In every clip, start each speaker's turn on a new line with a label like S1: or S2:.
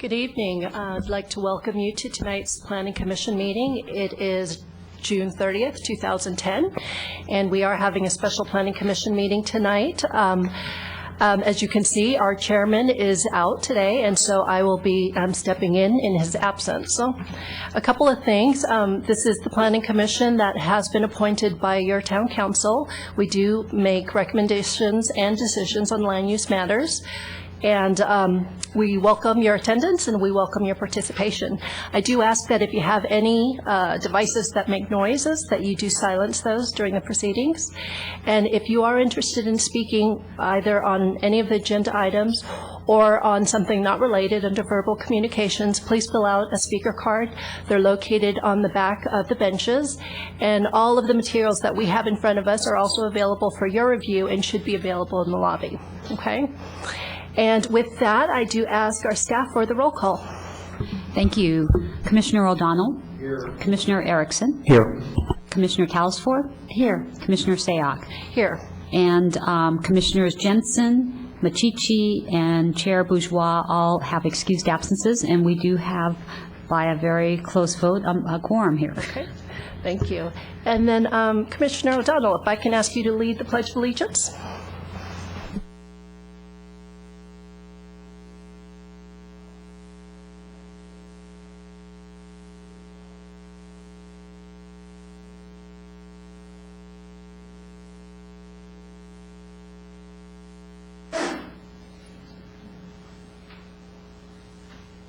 S1: Good evening. I'd like to welcome you to tonight's Planning Commission meeting. It is June 30th, 2010, and we are having a special Planning Commission meeting tonight. As you can see, our chairman is out today, and so I will be stepping in his absence. So, a couple of things. This is the Planning Commission that has been appointed by your town council. We do make recommendations and decisions on land use matters. And we welcome your attendance and we welcome your participation. I do ask that if you have any devices that make noises, that you do silence those during the proceedings. And if you are interested in speaking either on any of the agenda items or on something not related under verbal communications, please fill out a speaker card. They're located on the back of the benches. And all of the materials that we have in front of us are also available for your review and should be available in the lobby. Okay? And with that, I do ask our staff for the roll call.
S2: Thank you. Commissioner O'Donnell. Here. Commissioner Erickson.
S3: Here.
S2: Commissioner Callisford. Here. Commissioner Sayoc.
S1: Here.
S2: And Commissioners Jensen, Machichi, and Chair Bourgeois all have excused absences, and we do have, by a very close vote, a quorum here.
S1: Okay. Thank you. And then Commissioner O'Donnell, if I can ask you to lead the Pledge of Allegiance.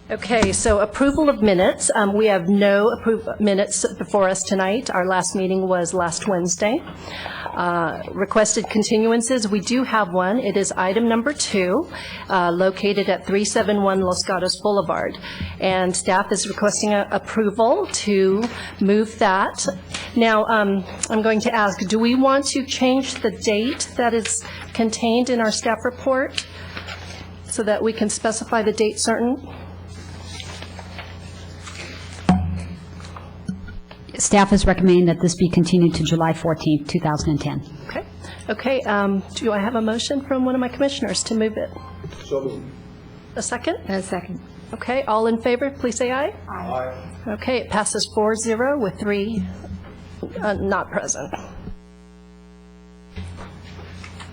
S1: Okay, so approval of minutes. We have no minutes before us tonight. Our last meeting was last Wednesday. Requested continuances, we do have one. It is item number 2, located at 371 Los Gatos Boulevard. And staff is requesting approval to move that. Now, I'm going to ask, do we want to change the date that is contained in our staff report so that we can specify the date certain?
S2: Staff is recommending that this be continued to July 14th, 2010.
S1: Okay. Okay. Do I have a motion from one of my commissioners to move it?
S3: So moved.
S1: A second?
S2: A second.
S1: Okay. All in favor, please say aye.
S3: Aye.
S1: Okay. It passes 4-0 with 3 not present.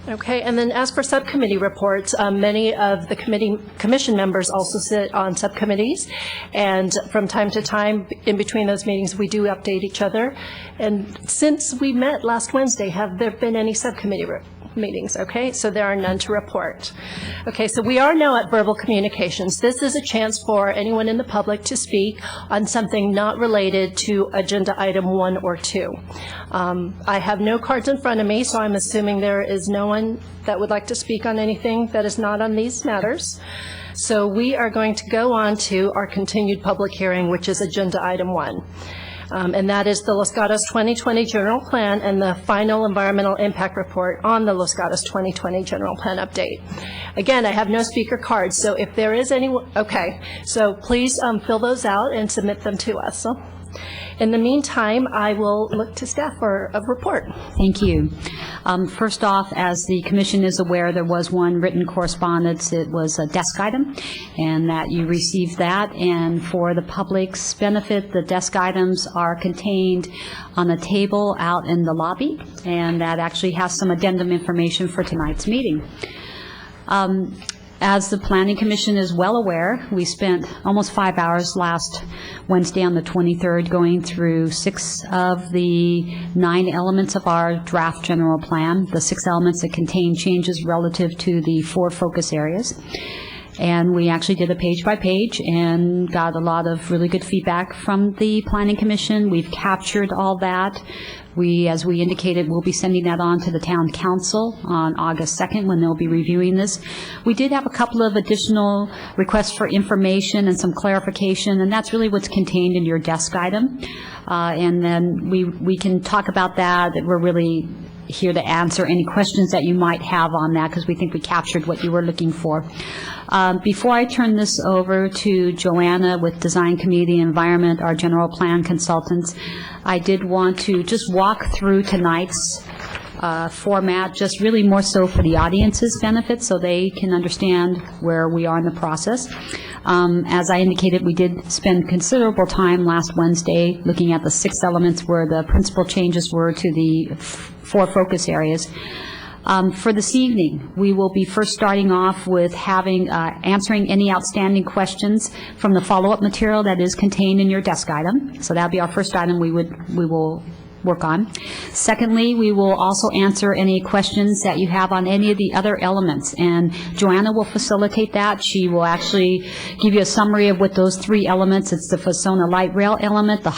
S1: Okay, and then as for subcommittee reports, many of the commission members also sit on subcommittees, and from time to time, in between those meetings, we do update each other. And since we met last Wednesday, have there been any subcommittee meetings? Okay, so there are none to report. Okay, so we are now at verbal communications. This is a chance for anyone in the public to speak on something not related to agenda item 1 or 2. I have no cards in front of me, so I'm assuming there is no one that would like to speak on anything that is not on these matters. So we are going to go on to our continued public hearing, which is agenda item 1. And that is the Los Gatos 2020 General Plan and the final environmental impact report on the Los Gatos 2020 General Plan update. Again, I have no speaker cards, so if there is anyone, okay, so please fill those out and submit them to us. So, in the meantime, I will look to staff for a report.
S2: Thank you. First off, as the commission is aware, there was one written correspondence. It was a desk item, and that you received that. And for the public's benefit, the desk items are contained on a table out in the lobby, and that actually has some addendum information for tonight's meeting. As the Planning Commission is well aware, we spent almost 5 hours last Wednesday on the 23rd going through 6 of the 9 elements of our draft general plan, the 6 elements that contain changes relative to the 4 focus areas. And we actually did a page by page and got a lot of really good feedback from the Planning Commission. We've captured all that. As we indicated, we'll be sending that on to the Town Council on August 2nd when they'll be reviewing this. We did have a couple of additional requests for information and some clarification, and that's really what's contained in your desk item. And then we can talk about that. We're really here to answer any questions that you might have on that because we think we captured what you were looking for. Before I turn this over to Joanna with Design Committee Environment, our general plan consultants, I did want to just walk through tonight's format, just really more so for the audience's benefit, so they can understand where we are in the process. As I indicated, we did spend considerable time last Wednesday looking at the 6 elements where the principal changes were to the 4 focus areas. For this evening, we will be first starting off with answering any outstanding questions from the follow-up material that is contained in your desk item. So that'll be our first item we will work on. Secondly, we will also answer any questions that you have on any of the other elements, and Joanna will facilitate that. She will actually give you a summary of what those 3 elements. It's the Fasona Light Rail element, the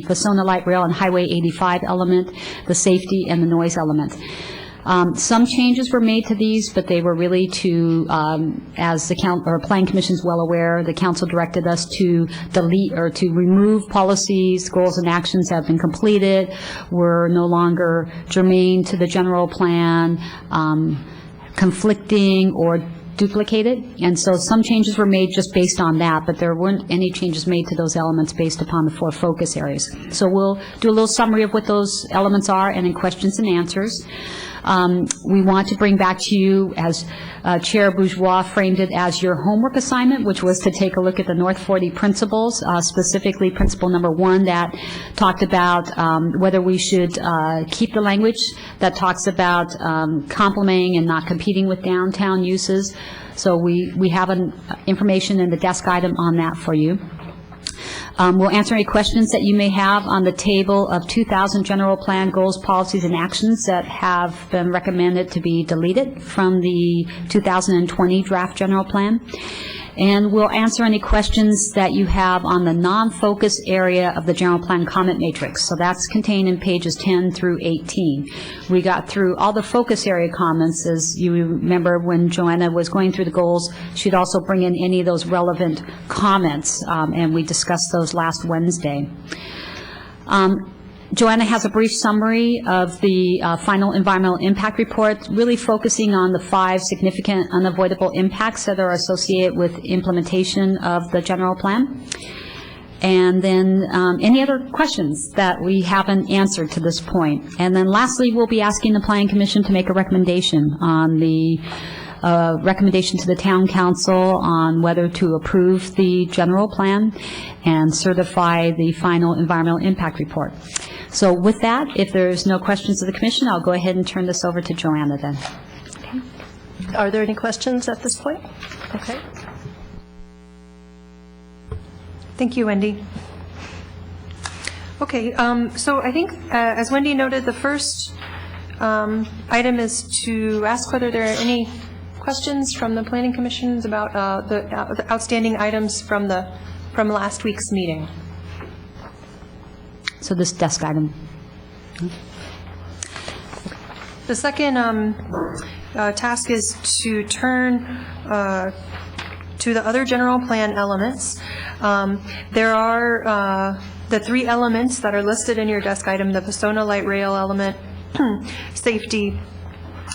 S2: Fasona Light Rail and Highway 85 element, the safety and the noise element. Some changes were made to these, but they were really to, as the Planning Commission is well aware, the council directed us to delete or to remove policies, goals, and actions that have been completed, were no longer germane to the general plan, conflicting or duplicated, and so some changes were made just based on that, but there weren't any changes made to those elements based upon the 4 focus areas. So we'll do a little summary of what those elements are and then questions and answers. We want to bring back to you, as Chair Bourgeois framed it, as your homework assignment, which was to take a look at the North 40 principles, specifically principle number 1 that talked about whether we should keep the language that talks about complementing and not competing with downtown uses. So we have information in the desk item on that for you. We'll answer any questions that you may have on the table of 2000 general plan goals, policies, and actions that have been recommended to be deleted from the 2020 draft general plan. And we'll answer any questions that you have on the non-focus area of the general plan comment matrix. So that's contained in pages 10 through 18. We got through all the focus area comments. As you remember, when Joanna was going through the goals, she'd also bring in any of those relevant comments, and we discussed those last Wednesday. Joanna has a brief summary of the final environmental impact report, really focusing on the 5 significant unavoidable impacts that are associated with implementation of the general plan. And then any other questions that we haven't answered to this point. And then lastly, we'll be asking the Planning Commission to make a recommendation on the recommendation to the Town Council on whether to approve the general plan and certify the final environmental impact report. So with that, if there's no questions of the Commission, I'll go ahead and turn this over to Joanna then.
S1: Okay. Are there any questions at this point? Okay.
S3: Thank you, Wendy. Okay, so I think, as Wendy noted, the first item is to ask whether there are any questions from the Planning Commissions about the outstanding items from last week's meeting.
S2: So this desk item.
S3: The second task is to turn to the other general plan elements. There are the 3 elements that are listed in your desk item, the Fasona Light Rail element, safety,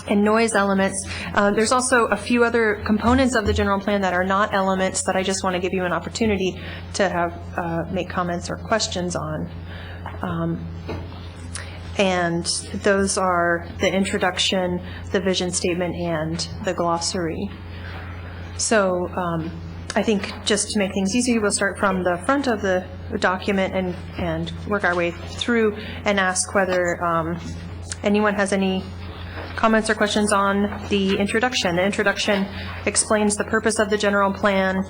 S3: and noise elements. There's also a few other components of the general plan that are not elements that I just want to give you an opportunity to have make comments or questions on. And those are the introduction, the vision statement, and the glossary. So I think just to make things easier, we'll start from the front of the document and work our way through and ask whether anyone has any comments or questions on the introduction. The introduction explains the purpose of the general plan,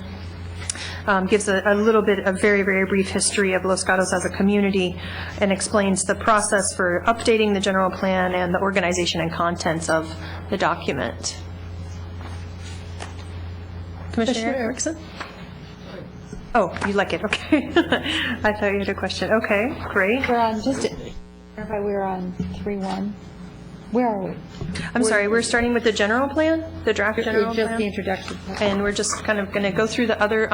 S3: gives a little bit of very, very brief history of Los Gatos as a community, and explains the process for updating the general plan and the organization and contents of the document. Commissioner Erickson? Oh, you like it, okay. I thought you had a question. Okay, great.
S4: We're on, just to clarify, we're on 3-1. Where are we?
S3: I'm sorry, we're starting with the general plan, the draft general
S4: Just
S3: plan?
S4: the introduction.
S3: And we're just kind of going to go through the other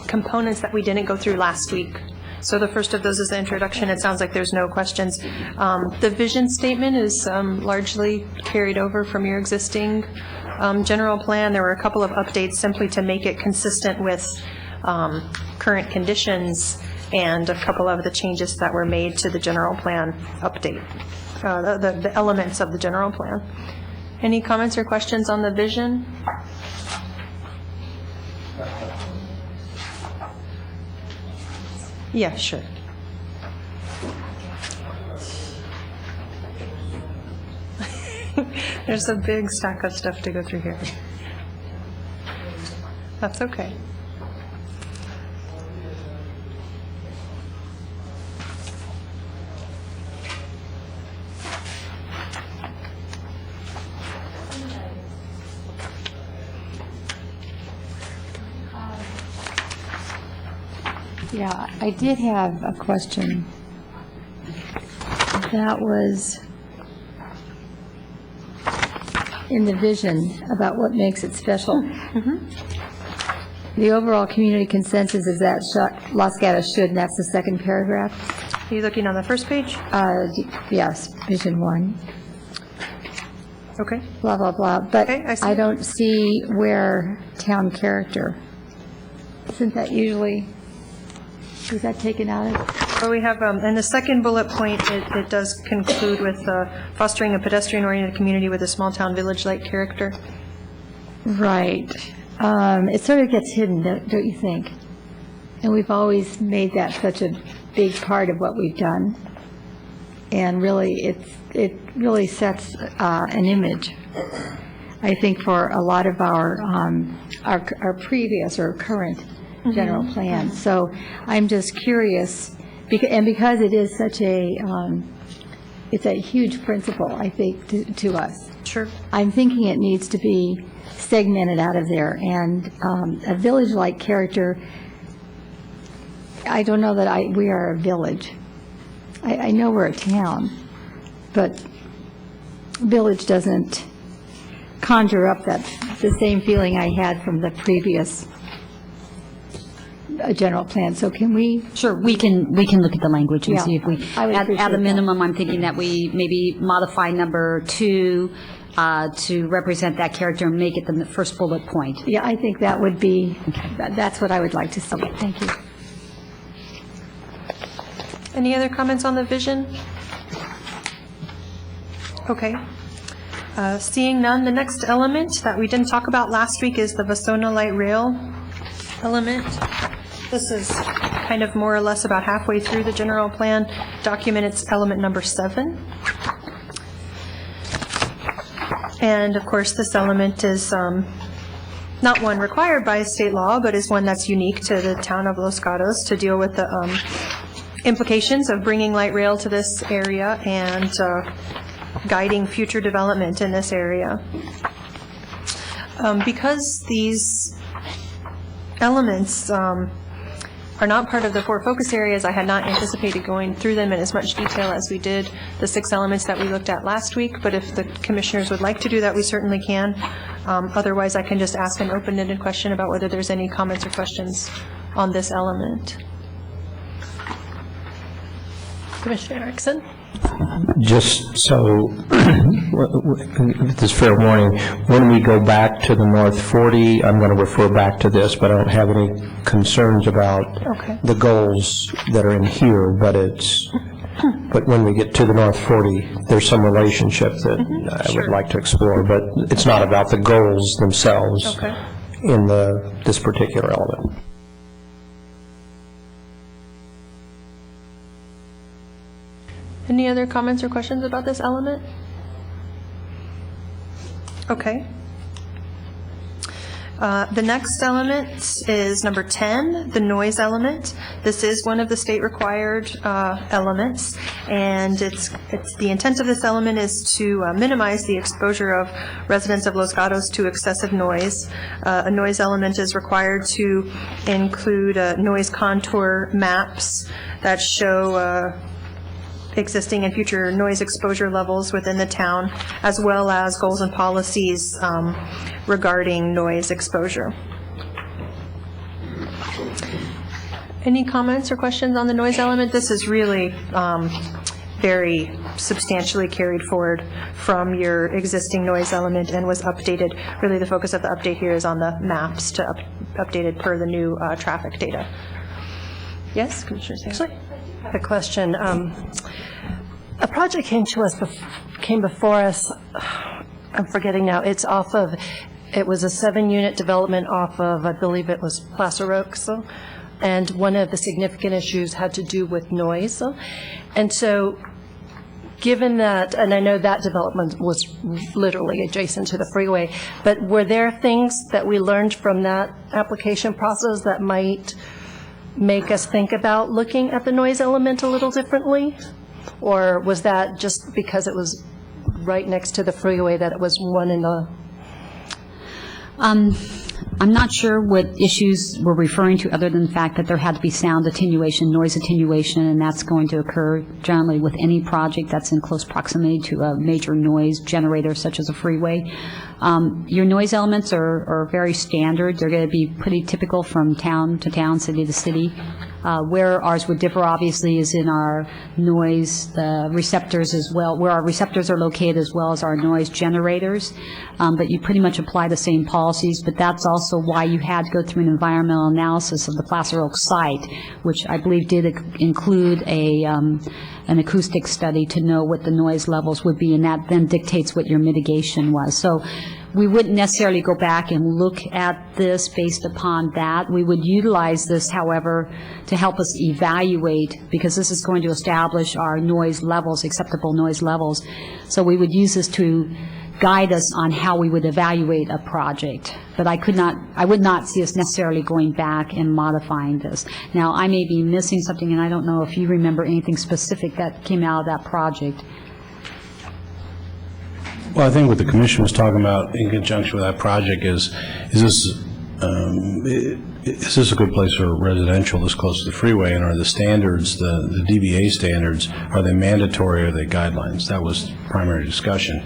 S3: components that we didn't go through last week. So the first of those is the introduction. It sounds like there's no questions. The vision statement is largely carried over from your existing general plan. There were a couple of updates simply to make it consistent with current conditions and a couple of the changes that were made to the general plan update. the elements of the general plan. Any comments or questions on the vision? Yeah, sure. There's a big stack of stuff to go through here. That's okay.
S4: Yeah, I did have a question. That was in the vision about what makes it special. The overall community consensus is that Los Gatos should, and that's the second paragraph.
S3: Are you looking on the first page?
S4: Yes, vision 1.
S3: Okay.
S4: Blah, blah, blah. But
S3: Okay, I see.
S4: I don't see where town character. Isn't that usually, is that taken out of?
S3: So we have, in the second bullet point, it does conclude with fostering a pedestrian-oriented community with a small-town village-like character.
S4: Right. It sort of gets hidden, don't you think? And we've always made that such a big part of what we've done. And really, it really sets an image, I think, for a lot of our previous or current general plans. So I'm just curious, and because it is such it's a huge principle, I think, to us.
S3: Sure.
S4: I'm thinking it needs to be segmented out of there, and a village-like character, I don't know that we are a village. I know we're a town, but village doesn't conjure up the same feeling I had from the previous general plan. So can we?
S2: Sure, we can look at the language and
S4: Yeah,
S2: see if we,
S4: I would
S2: at
S4: appreciate
S2: a
S4: that.
S2: minimum, I'm thinking that we maybe modify number 2 to represent that character and make it the first bullet point.
S4: Yeah, I think that would be, that's what I would like to see. Thank you.
S3: Any other comments on the vision? Okay. Seeing none, the next element that we didn't talk about last week is the Vasona Light Rail element. This is kind of more or less about halfway through the general plan document. It's element number 7. And of course, this element is not one required by state law, but is one that's unique to the town of Los Gatos to deal with the implications of bringing light rail to this area and guiding future development in this area. Because these elements are not part of the 4 focus areas, I had not anticipated going through them in as much detail as we did the 6 elements that we looked at last week, but if the commissioners would like to do that, we certainly can. Otherwise, I can just ask an open-ended question about whether there's any comments or questions on this element.
S1: Commissioner Erickson?
S5: Just so, with this fair warning, when we go back to the North 40, I'm going to refer back to this, but I don't have any concerns about the goals that are in here, but when we get to the North 40, there's some relationship that I would like to explore, but it's not about the goals themselves in this particular element.
S3: Any other comments or questions about this element? Okay. The next element is number 10, the noise element. This is one of the state-required elements, and it's the intent of this element is to minimize the exposure of residents of Los Gatos to excessive noise. A noise element is required to include noise contour maps that show existing and future noise exposure levels within the town, as well as goals and policies regarding noise exposure. Any comments or questions on the noise element? This is really very substantially carried forward from your existing noise element and was updated. Really, the focus of the update here is on the maps to updated per the new traffic data. Yes, Commissioner Sanders?
S1: A question. a project came before us, I'm forgetting now, it was a 7-unit development off of, I believe it was Placer Oaks, and one of the significant issues had to do with noise. And so, given that, and I know that development was literally adjacent to the freeway, but were there things that we learned from that application process that might make us think about looking at the noise element a little differently? Or was that just because it was right next to the freeway that it was one in the...
S2: I'm not sure what issues we're referring to other than the fact that there had to be sound attenuation, noise attenuation, and that's going to occur generally with any project that's in close proximity to a major noise generator such as a freeway. Your noise elements are very standard. They're going to be pretty typical from town to town, city to city. Where ours would differ, obviously, is in our noise receptors as well, where our receptors are located as well as our noise generators. But you pretty much apply the same policies, but that's also why you had to go through an environmental analysis of the Placer Oaks site, which I believe did include an acoustic study to know what the noise levels would be, and that then dictates what your mitigation was. So we wouldn't necessarily go back and look at this based upon that. We would utilize this, however, to help us evaluate, because this is going to establish our noise levels, acceptable noise levels. So we would use this to guide us on how we would evaluate a project. But I would not see us necessarily going back and modifying this. Now, I may be missing something, and I don't know if you remember anything specific that came out of that project.
S6: Well, I think what the commission was talking about in conjunction with that project is this a good place for residential this close to the freeway, and are the standards, the DBA standards, are they mandatory or are they guidelines? That was primary discussion.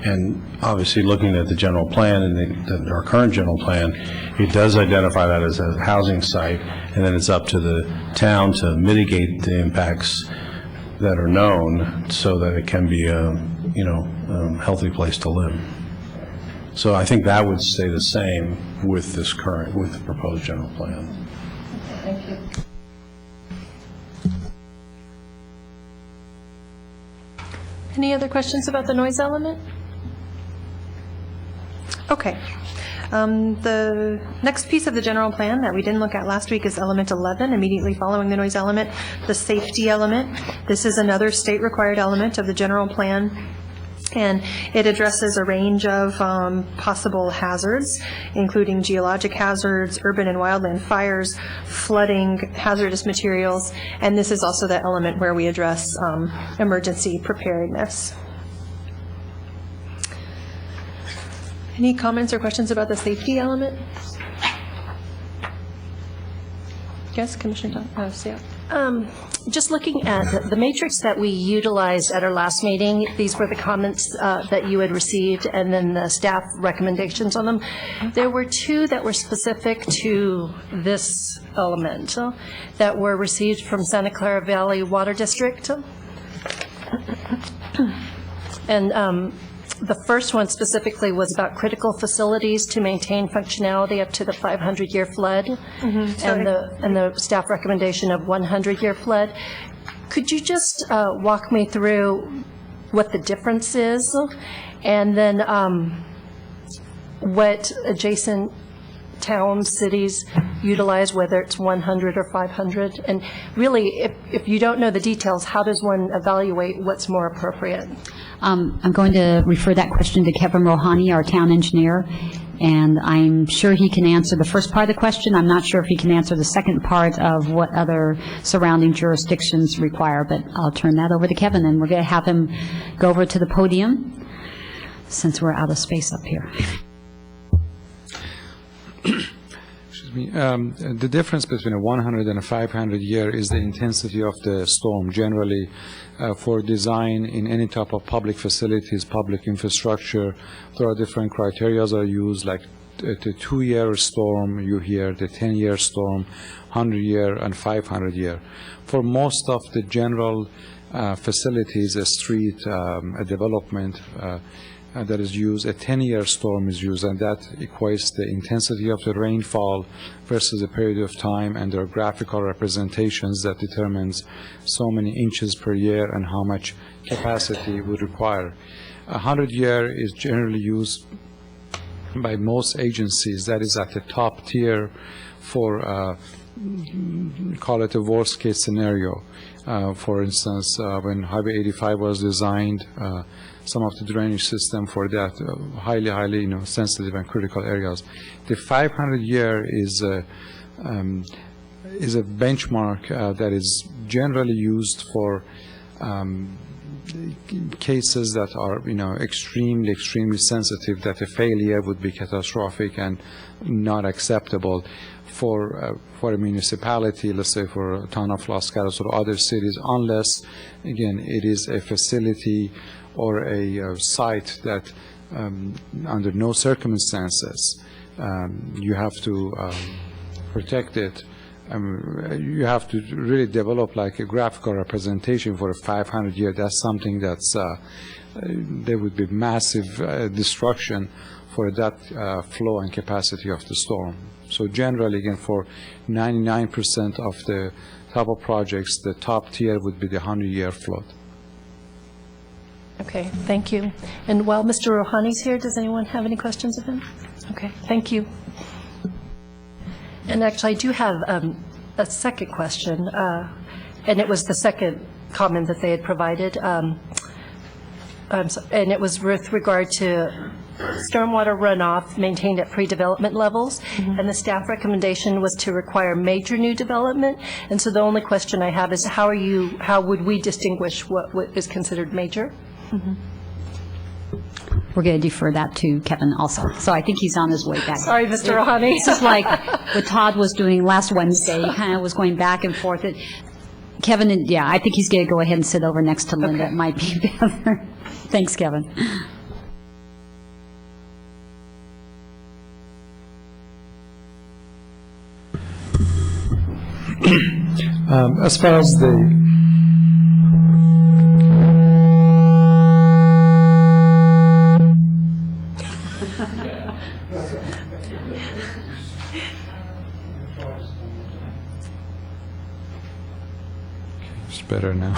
S6: And obviously, looking at the general plan and our current general plan, it does identify that as a housing site, and then it's up to the town to mitigate the impacts that are known so that it can be a healthy place to live. So I think that would stay the same with the proposed general plan.
S1: Thank you. Any other questions about the noise element?
S3: Okay. The next piece of the general plan that we didn't look at last week is element 11, immediately following the noise element, the safety element. This is another state-required element of the general plan, and it addresses a range of possible hazards, including geologic hazards, urban and wildland fires, flooding, hazardous materials, and this is also the element where we address emergency preparedness. Any comments or questions about the safety element? Yes, Commissioner Seah.
S1: Just looking at the matrix that we utilized at our last meeting, these were the comments that you had received, and then the staff recommendations on them. There were two that were specific to this element that were received from Santa Clara Valley Water District. And the first one specifically was about critical facilities to maintain functionality up to the 500-year flood, and the staff recommendation of 100-year flood. Could you just walk me through what the difference is, and then what adjacent towns, cities utilize, whether it's 100 or 500? And really, if you don't know the details, how does one evaluate what's more appropriate?
S2: I'm going to refer that question to Kevin Rohani, our town engineer, and I'm sure he can answer the first part of the question. I'm not sure if he can answer the second part of what other surrounding jurisdictions require, but I'll turn that over to Kevin, and we're going to have him go over to the podium since we're out of space up here.
S7: Excuse me. The difference between a 100 and a 500 year is the intensity of the storm. Generally, for design in any type of public facilities, public infrastructure, there are different criteria that are used, like the 2-year storm, you hear the 10-year storm, 100-year, and 500-year. For most of the general facilities, a street, a development, that is used, a 10-year storm is used, and that equates the intensity of the rainfall versus a period of time, and there are graphical representations that determines so many inches per year and how much capacity would require. 100-year is generally used by most agencies. That is at the top tier for, call it a worst-case scenario. For instance, when Highway 85 was designed, some of the drainage system for that highly, sensitive and critical areas. The 500-year is a benchmark that is generally used for cases that are, extremely sensitive, that a failure would be catastrophic and not acceptable for a municipality, let's say for a town of Los Gatos or other cities, unless, again, it is a facility or a site that under no circumstances you have to protect it. You have to really develop like a graphical representation for a 500-year. That's something that's, there would be massive destruction for that flow and capacity of the storm. So generally, again, for 99% of the type of projects, the top tier would be the 100-year flood.
S1: Okay, thank you. And while Mr. Rouhani's here, does anyone have any questions of him? Okay, thank you. And actually, I do have a second question, and it was the second comment that they had provided, and it was with regard to stormwater runoff maintained at pre-development levels, and the staff recommendation was to require major new development. And so the only question I have is how would we distinguish what is considered major?
S2: We're going to defer that to Kevin also. So I think he's on his way back.
S1: Sorry, Mr. Rouhani.
S2: This is like what Todd was doing last Wednesday. He kind of was going back and forth. Kevin, I think he's going to go ahead and sit over next to Linda.
S1: Okay.
S2: It might be better. Thanks, Kevin.
S7: As far as the it's better now.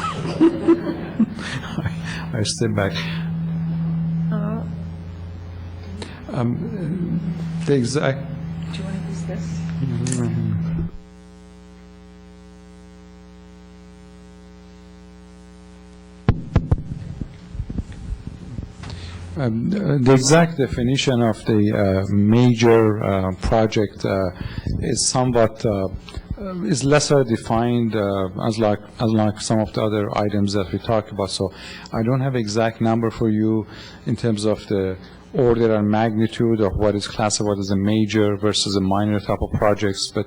S7: I step back. The exact.
S1: Do you want to use this?
S7: The exact definition of the major project is somewhat is lesser defined as like some of the other items that we talked about. So I don't have exact number for you in terms of the order and magnitude of what is classified as a major versus a minor type of projects, but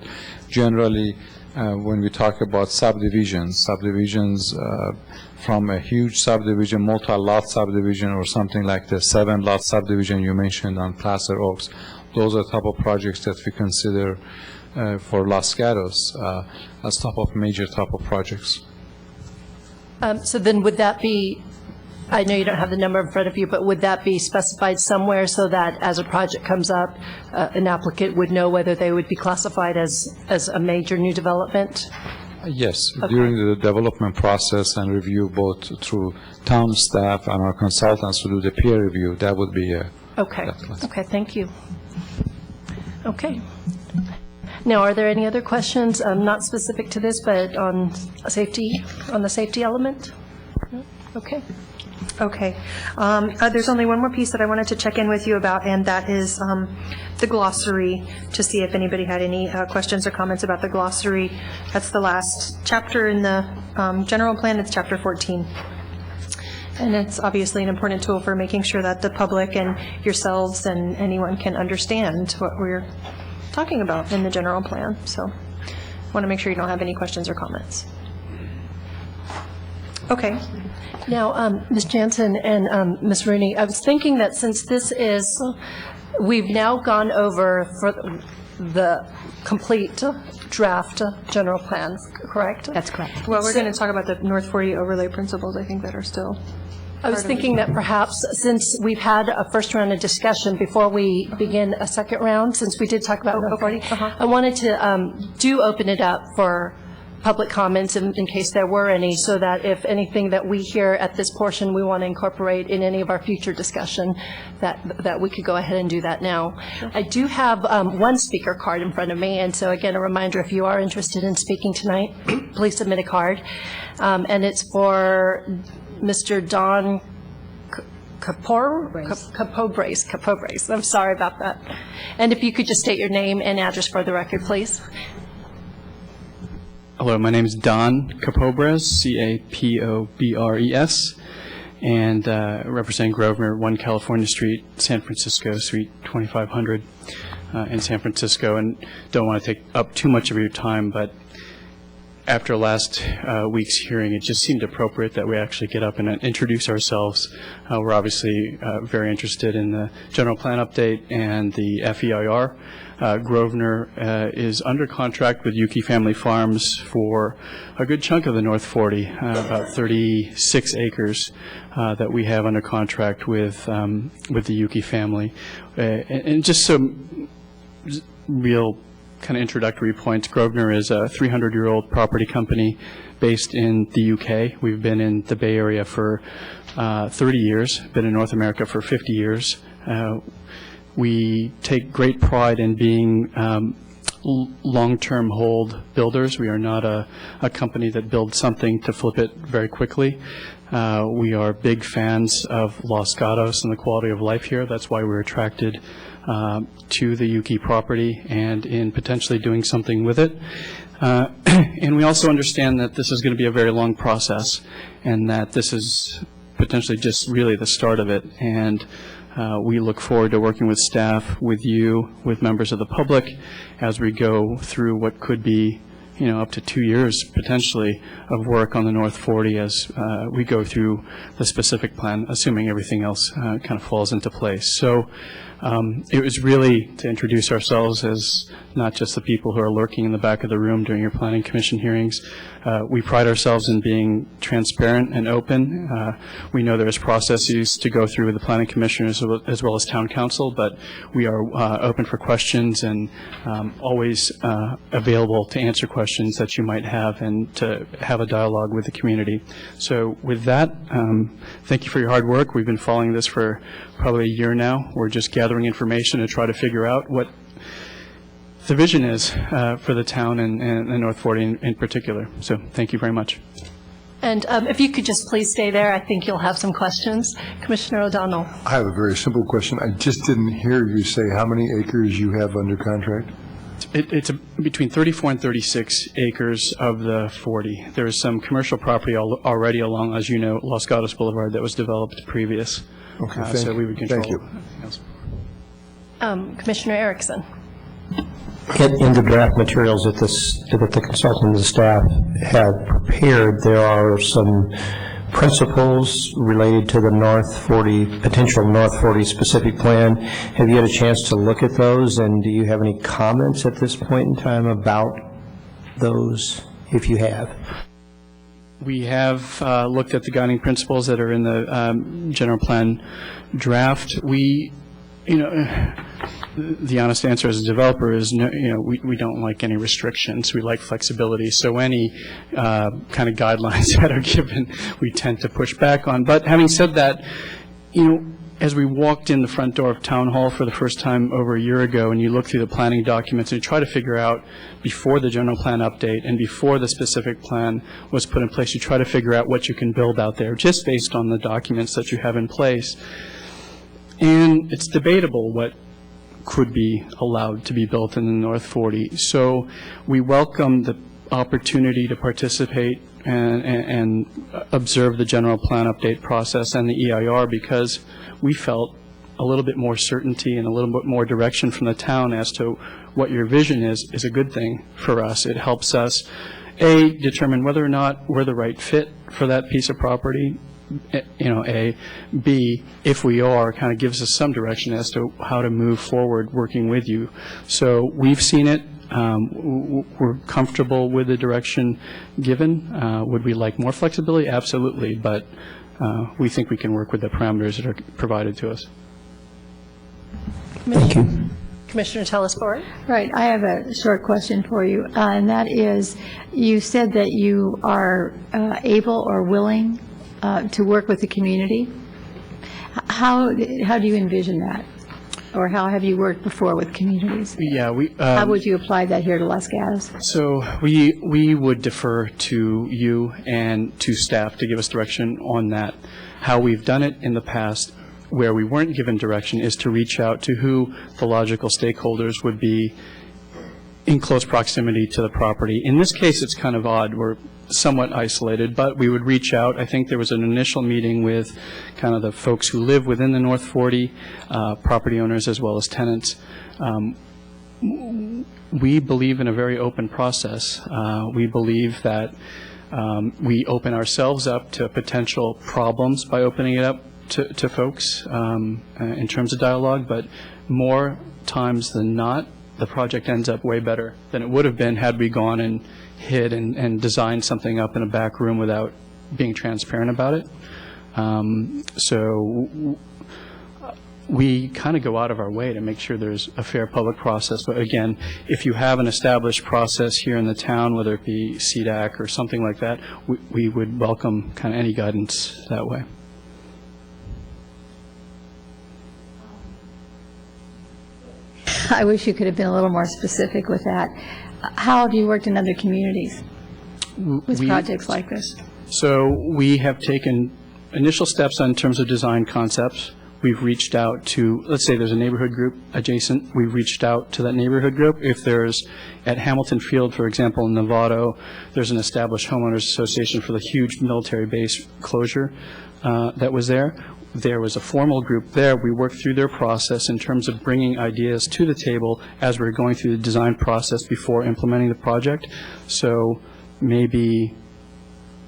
S7: generally when we talk about subdivisions from a huge subdivision, multi-lot subdivision, or something like the 7-lot subdivision you mentioned on Placer Oaks, those are type of projects that we consider for Los Gatos as type of major type of projects.
S1: So then would that be, I know you don't have the number in front of you, but would that be specified somewhere so that as a project comes up, an applicant would know whether they would be classified as a major new development?
S7: Yes, during the development process and review, both through town staff and our consultants to do the peer review, that would be a...
S1: Okay, okay, thank you. Okay. Now, are there any other questions, not specific to this, but on safety, on the safety element? No? Okay.
S3: Okay. There's only one more piece that I wanted to check in with you about, and that is the glossary, to see if anybody had any questions or comments about the glossary. That's the last chapter in the general plan. It's chapter 14. And it's obviously an important tool for making sure that the public and yourselves and anyone can understand what we're talking about in the general plan. So I want to make sure you don't have any questions or comments. Okay.
S1: Now, Ms. Jansen and Ms. Rooney, I was thinking that since this is, we've now gone over for the complete draft general plan, correct?
S2: That's correct.
S3: Well, we're going to talk about the North 40 overlay principles, I think, that are still
S1: I was thinking that perhaps, since we've had a first round of discussion, before we begin a second round, since we did talk about North 40, I wanted to open it up for public comments in case there were any, so that if anything that we hear at this portion we want to incorporate in any of our future discussion, that we could go ahead and do that now. I do have one speaker card in front of me, and so again, a reminder, if you are interested in speaking tonight, please submit a card. And it's for Mr. Don Capobres. I'm sorry about that. And if you could just state your name and address for the record, please.
S8: Hello, my name is Don Capobres, C-A-P-O-B-R-E-S, and representing Grosvenor, 1 California Street, San Francisco, Suite 2500 in San Francisco. And don't want to take up too much of your time, but after last week's hearing, it just seemed appropriate that we actually get up and introduce ourselves. We're obviously very interested in the general plan update and the FEIR. Grosvenor is under contract with Yuki Family Farms for a good chunk of the North 40, about 36 acres that we have under contract with the Yuki family. And just some real kind of introductory points. Grosvenor is a 300-year-old property company based in the UK. We've been in the Bay Area for 30 years, been in North America for 50 years. We take great pride in being long-term hold builders. We are not a company that builds something to flip it very quickly. We are big fans of Los Gatos and the quality of life here. That's why we're attracted to the Yuki property and in potentially doing something with it. And we also understand that this is going to be a very long process and that this is potentially just really the start of it. And we look forward to working with staff, with you, with members of the public as we go through what could be, up to 2 years potentially of work on the North 40 as we go through the specific plan, assuming everything else kind of falls into place. So it was really to introduce ourselves as not just the people who are lurking in the back of the room during your Planning Commission hearings. We pride ourselves in being transparent and open. We know there's processes to go through with the Planning Commission as well as Town Council, but we are open for questions and always available to answer questions that you might have and to have a dialogue with the community. So with that, thank you for your hard work. We've been following this for probably a year now. We're just gathering information to try to figure out what the vision is for the town and the North 40 in particular. So thank you very much.
S1: And if you could just please stay there, I think you'll have some questions. Commissioner O'Donnell.
S9: I have a very simple question. I just didn't hear you say how many acres you have under contract.
S8: It's between 34 and 36 acres of the 40. There is some commercial property already along, as you know, Los Gatos Boulevard that was developed previous.
S9: Okay, thank
S8: so we would control
S9: you.
S8: everything else.
S1: Commissioner Erickson.
S5: In the draft materials that the consultant and the staff have prepared, there are some principles related to the potential North 40 specific plan. Have you had a chance to look at those, and do you have any comments at this point in time about those, if you have?
S8: We have looked at the guiding principles that are in the general plan draft. The honest answer as a developer is, we don't like any restrictions. We like flexibility. So any kind of guidelines that are given, we tend to push back on. But having said that, as we walked in the front door of Town Hall for the first time over a year ago, and you look through the planning documents and you try to figure out, before the general plan update and before the specific plan was put in place, you try to figure out what you can build out there just based on the documents that you have in place. And it's debatable what could be allowed to be built in the North 40. So we welcome the opportunity to participate and observe the general plan update process and the EIR, because we felt a little bit more certainty and a little bit more direction from the town as to what your vision is a good thing for us. It helps us, A, determine whether or not we're the right fit for that piece of property, A. B, if we are, kind of gives us some direction as to how to move forward working with you. So we've seen it. We're comfortable with the direction given. Would we like more flexibility? Absolutely. But we think we can work with the parameters that are provided to us.
S5: Thank you.
S1: Commissioner Telesford?
S4: Right, I have a short question for you, and that is, you said that you are able or willing to work with the community. How do you envision that? Or how have you worked before with communities?
S8: Yeah,
S4: How would you apply that here to Los Gatos?
S8: So we would defer to you and to staff to give us direction on that. How we've done it in the past, where we weren't given direction, is to reach out to who the logical stakeholders would be in close proximity to the property. In this case, it's kind of odd. We're somewhat isolated, but we would reach out. I think there was an initial meeting with kind of the folks who live within the North 40, property owners as well as tenants. We believe in a very open process. We believe that we open ourselves up to potential problems by opening it up to folks in terms of dialogue, but more times than not, the project ends up way better than it would have been had we gone and hid and designed something up in a back room without being transparent about it. So we kind of go out of our way to make sure there's a fair public process. But again, if you have an established process here in the town, whether it be CDAC or something like that, we would welcome kind of any guidance that way.
S4: I wish you could have been a little more specific with that. How have you worked in other communities with projects like this?
S8: So we have taken initial steps in terms of design concepts. We've reached out to, let's say there's a neighborhood group adjacent, we've reached out to that neighborhood group. If there's, at Hamilton Field, for example, in Novato, there's an established homeowners association for the huge military base closure that was there. There was a formal group there. We worked through their process in terms of bringing ideas to the table as we were going through the design process before implementing the project. So maybe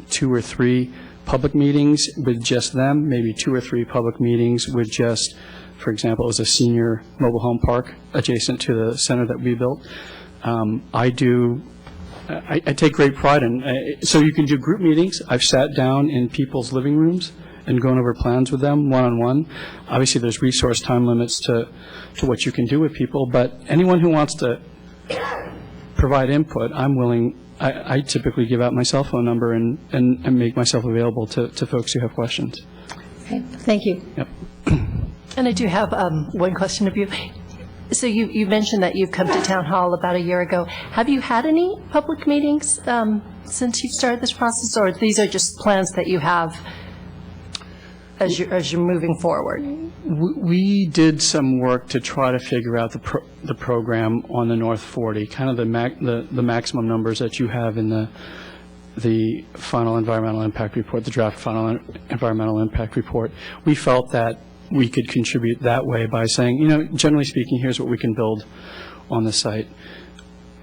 S8: 2 or 3 public meetings with just them, maybe 2 or 3 public meetings with just, for example, it was a senior mobile home park adjacent to the center that we built. I take great pride in, so you can do group meetings. I've sat down in people's living rooms and going over plans with them one-on-one. Obviously, there's resource time limits to what you can do with people, but anyone who wants to provide input, I'm willing. I typically give out my cell phone number and make myself available to folks who have questions.
S4: Okay, thank you.
S8: Yep.
S1: And I do have one question of you. So you mentioned that you've come to Town Hall about a year ago. Have you had any public meetings since you've started this process, or these are just plans that you have as you're moving forward?
S8: We did some work to try to figure out the program on the North 40, kind of the maximum numbers that you have in the final environmental impact report, the draft final environmental impact report. We felt that we could contribute that way by saying, generally speaking, here's what we can build on the site.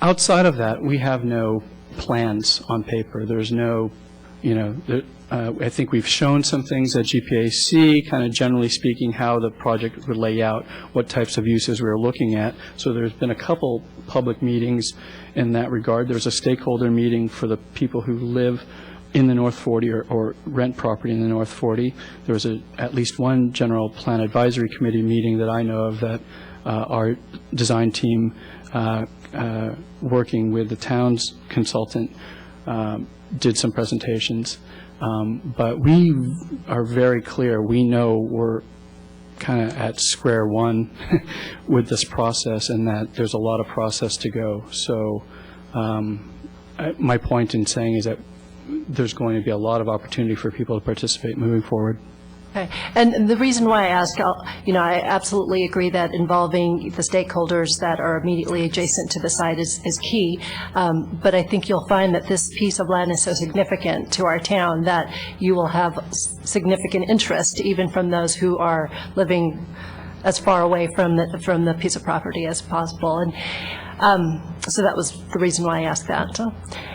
S8: Outside of that, we have no plans on paper. There's no, I think we've shown some things at GPAC, kind of generally speaking, how the project would lay out, what types of uses we were looking at. So there's been a couple public meetings in that regard. There's a stakeholder meeting for the people who live in the North 40 or rent property in the North 40. There was at least one general plan advisory committee meeting that I know of that our design team, working with the town's consultant, did some presentations. But we are very clear. We know we're kind of at square one with this process and that there's a lot of process to go. So my point in saying is that there's going to be a lot of opportunity for people to participate moving forward.
S1: Okay. And the reason why I ask, I absolutely agree that involving the stakeholders that are immediately adjacent to the site is key. But I think you'll find that this piece of land is so significant to our town that you will have significant interest even from those who are living as far away from the piece of property as possible. And so that was the reason why I asked that.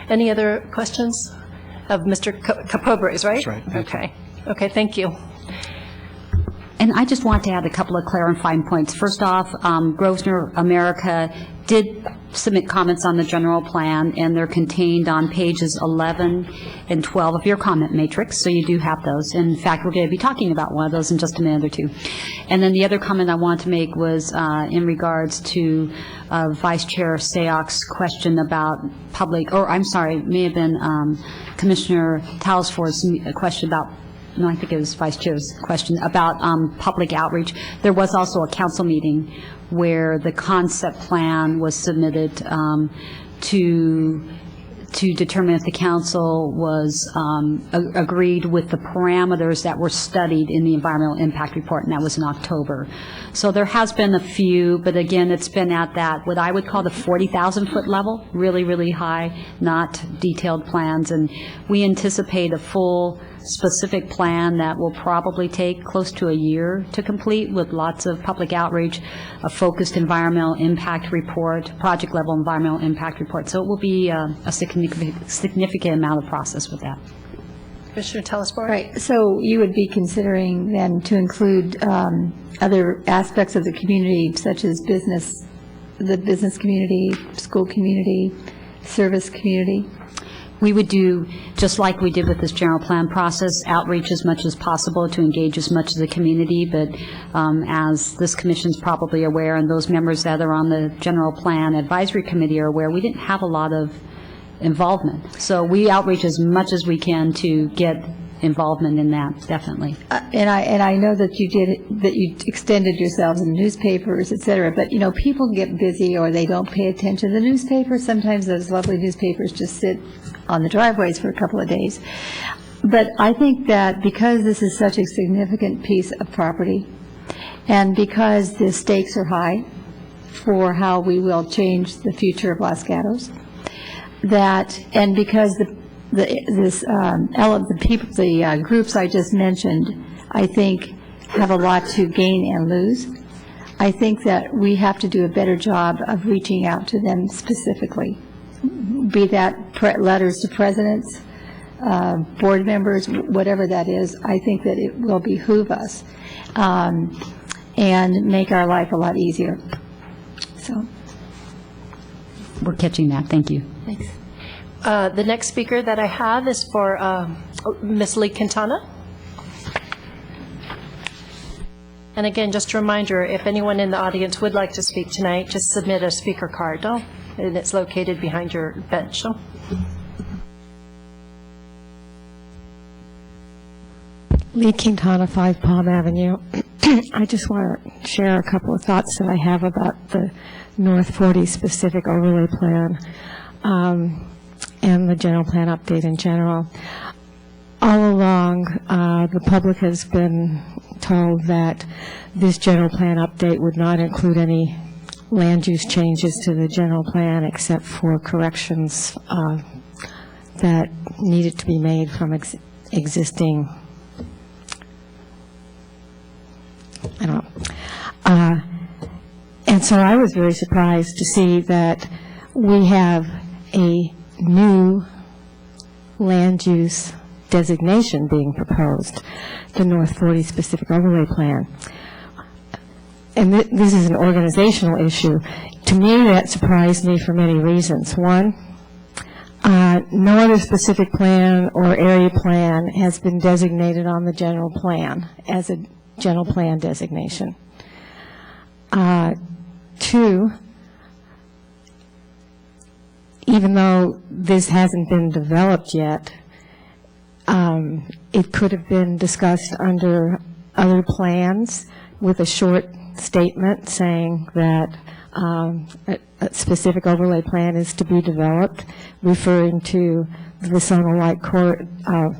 S1: Any other questions of Mr. Capobres, right?
S8: That's right.
S1: Okay, thank you.
S2: And I just want to add a couple of clarifying points. First off, Grosvenor America did submit comments on the general plan, and they're contained on pages 11 and 12 of your comment matrix, so you do have those. In fact, we're going to be talking about one of those in just a minute or two. And then the other comment I wanted to make was in regards to Vice Chair Sayok's question about public, or I'm sorry, it may have been Commissioner Talsford's question about, no, I think it was Vice Chair's question about public outreach. There was also a council meeting where the concept plan was submitted to determine if the council was agreed with the parameters that were studied in the environmental impact report, and that was in October. So there has been a few, but again, it's been at that, what I would call the 40,000-foot level, really, really high, not detailed plans. And we anticipate a full specific plan that will probably take close to a year to complete, with lots of public outreach, a focused environmental impact report, project-level environmental impact report. So it will be a significant amount of process with that.
S1: Commissioner Telesfor?
S4: Right, so you would be considering then to include other aspects of the community, such as business, the business community, school community, service community?
S2: We would do, just like we did with this general plan process, outreach as much as possible to engage as much of the community, but as this commission's probably aware, and those members that are on the general plan advisory committee are aware, we didn't have a lot of involvement. So we outreach as much as we can to get involvement in that, definitely.
S4: And I know that you extended yourselves in newspapers, et cetera, but, you know, people get busy or they don't pay attention to the newspapers. Sometimes those lovely newspapers just sit on the driveways for a couple of days. But I think that because this is such a significant piece of property, and because the stakes are high for how we will change the future of Los Gatos, and because the groups I just mentioned, I think, have a lot to gain and lose. I think that we have to do a better job of reaching out to them specifically, be that letters to presidents, board members, whatever that is. I think that it will behoove us and make our life a lot easier. So,
S2: we're catching that. Thank you.
S4: thanks.
S1: The next speaker that I have is for Ms. Lee Quintana. And again, just a reminder, if anyone in the audience would like to speak tonight, just submit a speaker card, and it's located behind your bench.
S10: Lee Quintana, 5 Palm Avenue. I just want to share a couple of thoughts that I have about the North 40 specific overlay plan and the general plan update in general. All along, the public has been told that this general plan update would not include any land use changes to the general plan except for corrections that needed to be made from existing, I don't know. And so I was very surprised to see that we have a new land use designation being proposed, the North 40 specific overlay plan. And this is an organizational issue. To me, that surprised me for many reasons. One, no other specific plan or area plan has been designated on the general plan as a general plan designation. Two, even though this hasn't been developed yet, it could have been discussed under other plans with a short statement saying that a specific overlay plan is to be developed, referring to the Visona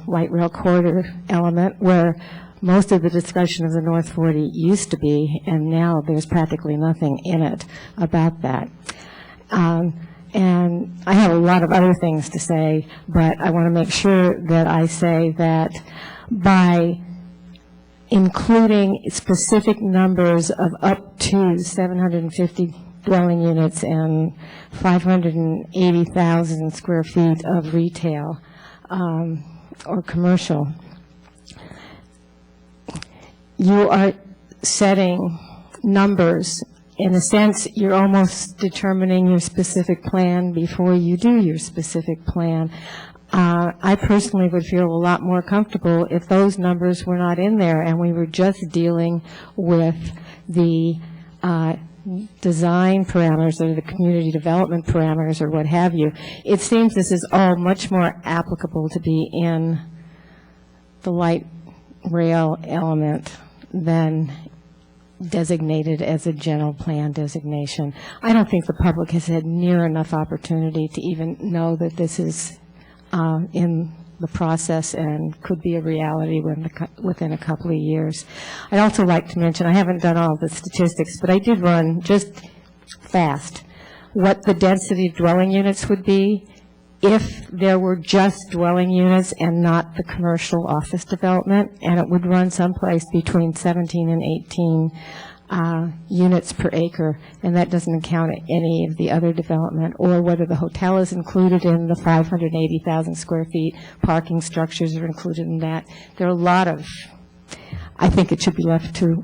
S10: light rail corridor element, where most of the discussion of the North 40 used to be, and now there's practically nothing in it about that. And I have a lot of other things to say, but I want to make sure that I say that by including specific numbers of up to 750 dwelling units and 580,000 square feet of retail or commercial, you are setting numbers in a sense, you're almost determining your specific plan before you do your specific plan. I personally would feel a lot more comfortable if those numbers were not in there and we were just dealing with the design parameters or the community development parameters or what have you. It seems this is all much more applicable to be in the light rail element than designated as a general plan designation. I don't think the public has had near enough opportunity to even know that this is in the process and could be a reality within a couple of years. I'd also like to mention, I haven't done all the statistics, but I did run just fast what the density of dwelling units would be if there were just dwelling units and not the commercial office development, and it would run someplace between 17 and 18 units per acre, and that doesn't count any of the other development, or whether the hotel is included in the 580,000 square feet, parking structures are included in that. There are a lot of, I think it should be left to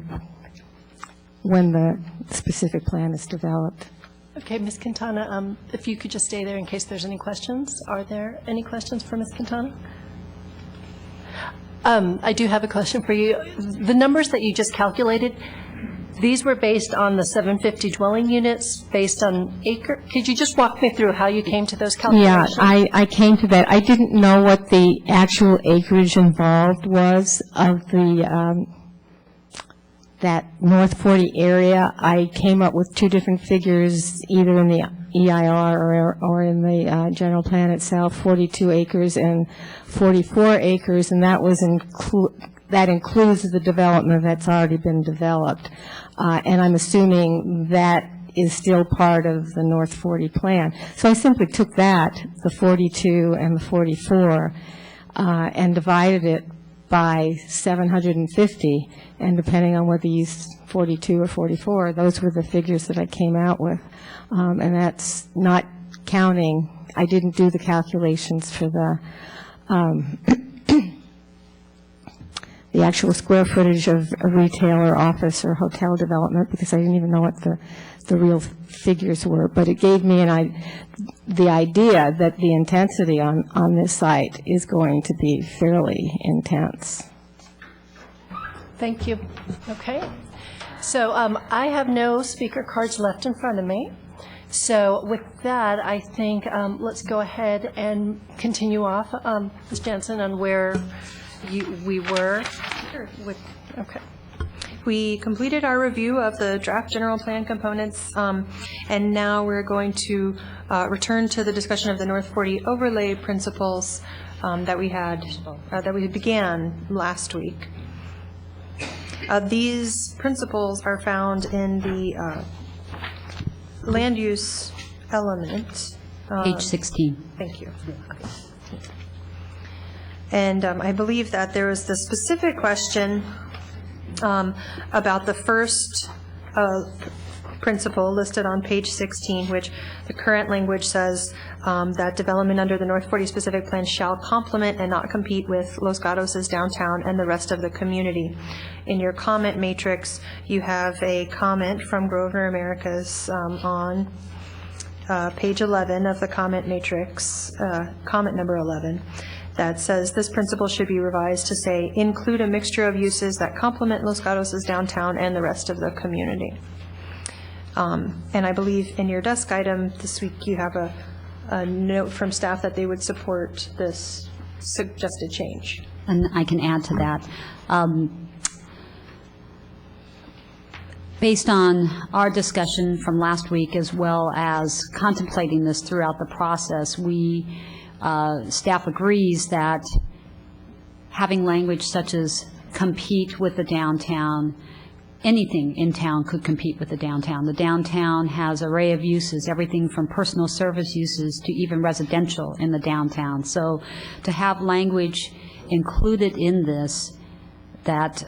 S10: when the specific plan is developed.
S1: Okay, Ms. Quintana, if you could just stay there in case there's any questions. Are there any questions for Ms. Quintana? I do have a question for you. The numbers that you just calculated, these were based on the 750 dwelling units, based on acre. Could you just walk me through how you came to those calculations?
S10: Yeah, I came to that. I didn't know what the actual acreage involved was of the that North 40 area. I came up with two different figures, either in the EIR or in the general plan itself, 42 acres and 44 acres, and that was that includes the development that's already been developed. And I'm assuming that is still part of the North 40 plan. So I simply took that, the 42 and the 44, and divided it by 750, and depending on whether you use 42 or 44, those were the figures that I came out with. And that's not counting, I didn't do the calculations for the actual square footage of a retail or office or hotel development, because I didn't even know what the real figures were. But it gave me the idea that the intensity on this site is going to be fairly intense.
S1: Thank you. Okay. So I have no speaker cards left in front of me. So with that, I think let's go ahead and continue off, Ms. Jensen, on where we were. Okay.
S3: We completed our review of the draft general plan components, and now we're going to return to the discussion of the North 40 overlay principles that we began last week. These principles are found in the land use element.
S2: Page 16.
S3: Thank you. And I believe that there was the specific question about the first principle listed on page 16, which the current language says that development under the North 40 specific plan shall complement and not compete with Los Gatos' downtown and the rest of the community. In your comment matrix, you have a comment from Grosvenor Americas on page 11 of the comment matrix, comment number 11. That says this principle should be revised to say, include a mixture of uses that complement Los Gatos' downtown and the rest of the community. And I believe in your desk item this week you have a note from staff that they would support this suggested change.
S2: And I can add to that. Based on our discussion from last week, as well as contemplating this throughout the process, staff agrees that having language such as compete with the downtown, anything in town could compete with the downtown. The downtown has an array of uses, everything from personal service uses to even residential in the downtown. So to have language included in this that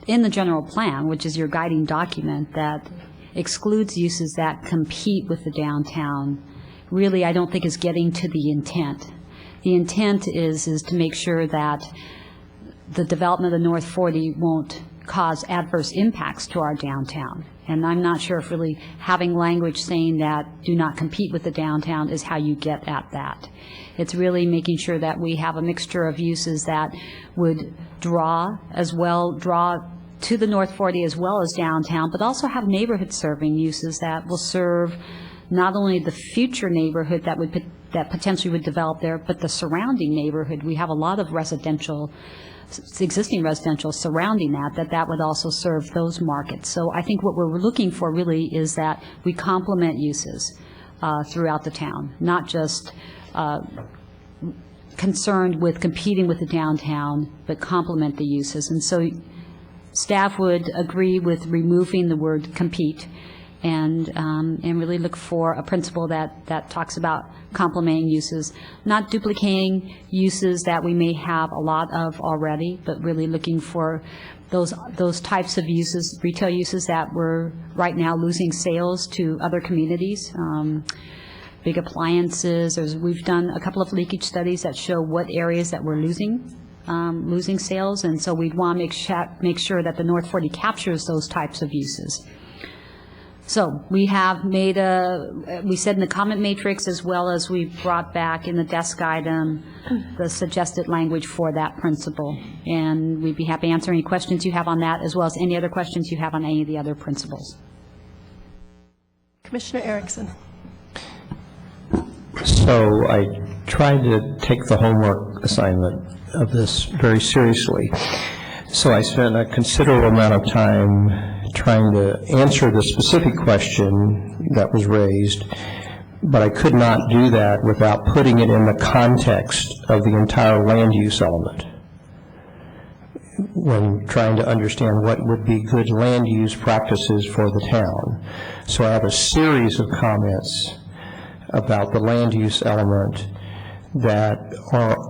S2: in the general plan, which is your guiding document, that excludes uses that compete with the downtown, really, I don't think is getting to the intent. The intent is to make sure that the development of the North 40 won't cause adverse impacts to our downtown. And I'm not sure if really having language saying that do not compete with the downtown is how you get at that. It's really making sure that we have a mixture of uses that would draw to the North 40 as well as downtown, but also have neighborhood serving uses that will serve not only the future neighborhood that potentially would develop there, but the surrounding neighborhood. We have a lot of existing residential surrounding that would also serve those markets. So I think what we're looking for really is that we complement uses throughout the town, not just concerned with competing with the downtown, but complement the uses. And so staff would agree with removing the word compete and really look for a principle that talks about complementing uses, not duplicating uses that we may have a lot of already, but really looking for those types of uses, retail uses that we're right now losing sales to other communities. Big appliances, we've done a couple of leakage studies that show what areas that we're losing sales, and so we'd want to make sure that the North 40 captures those types of uses. So we have made we said in the comment matrix, as well as we brought back in the desk item the suggested language for that principle. And we'd be happy to answer any questions you have on that, as well as any other questions you have on any of the other principles.
S1: Commissioner Erickson.
S5: So I tried to take the homework assignment of this very seriously. So I spent a considerable amount of time trying to answer the specific question that was raised, but I could not do that without putting it in the context of the entire land use element when trying to understand what would be good land use practices for the town. So I have a series of comments about the land use element that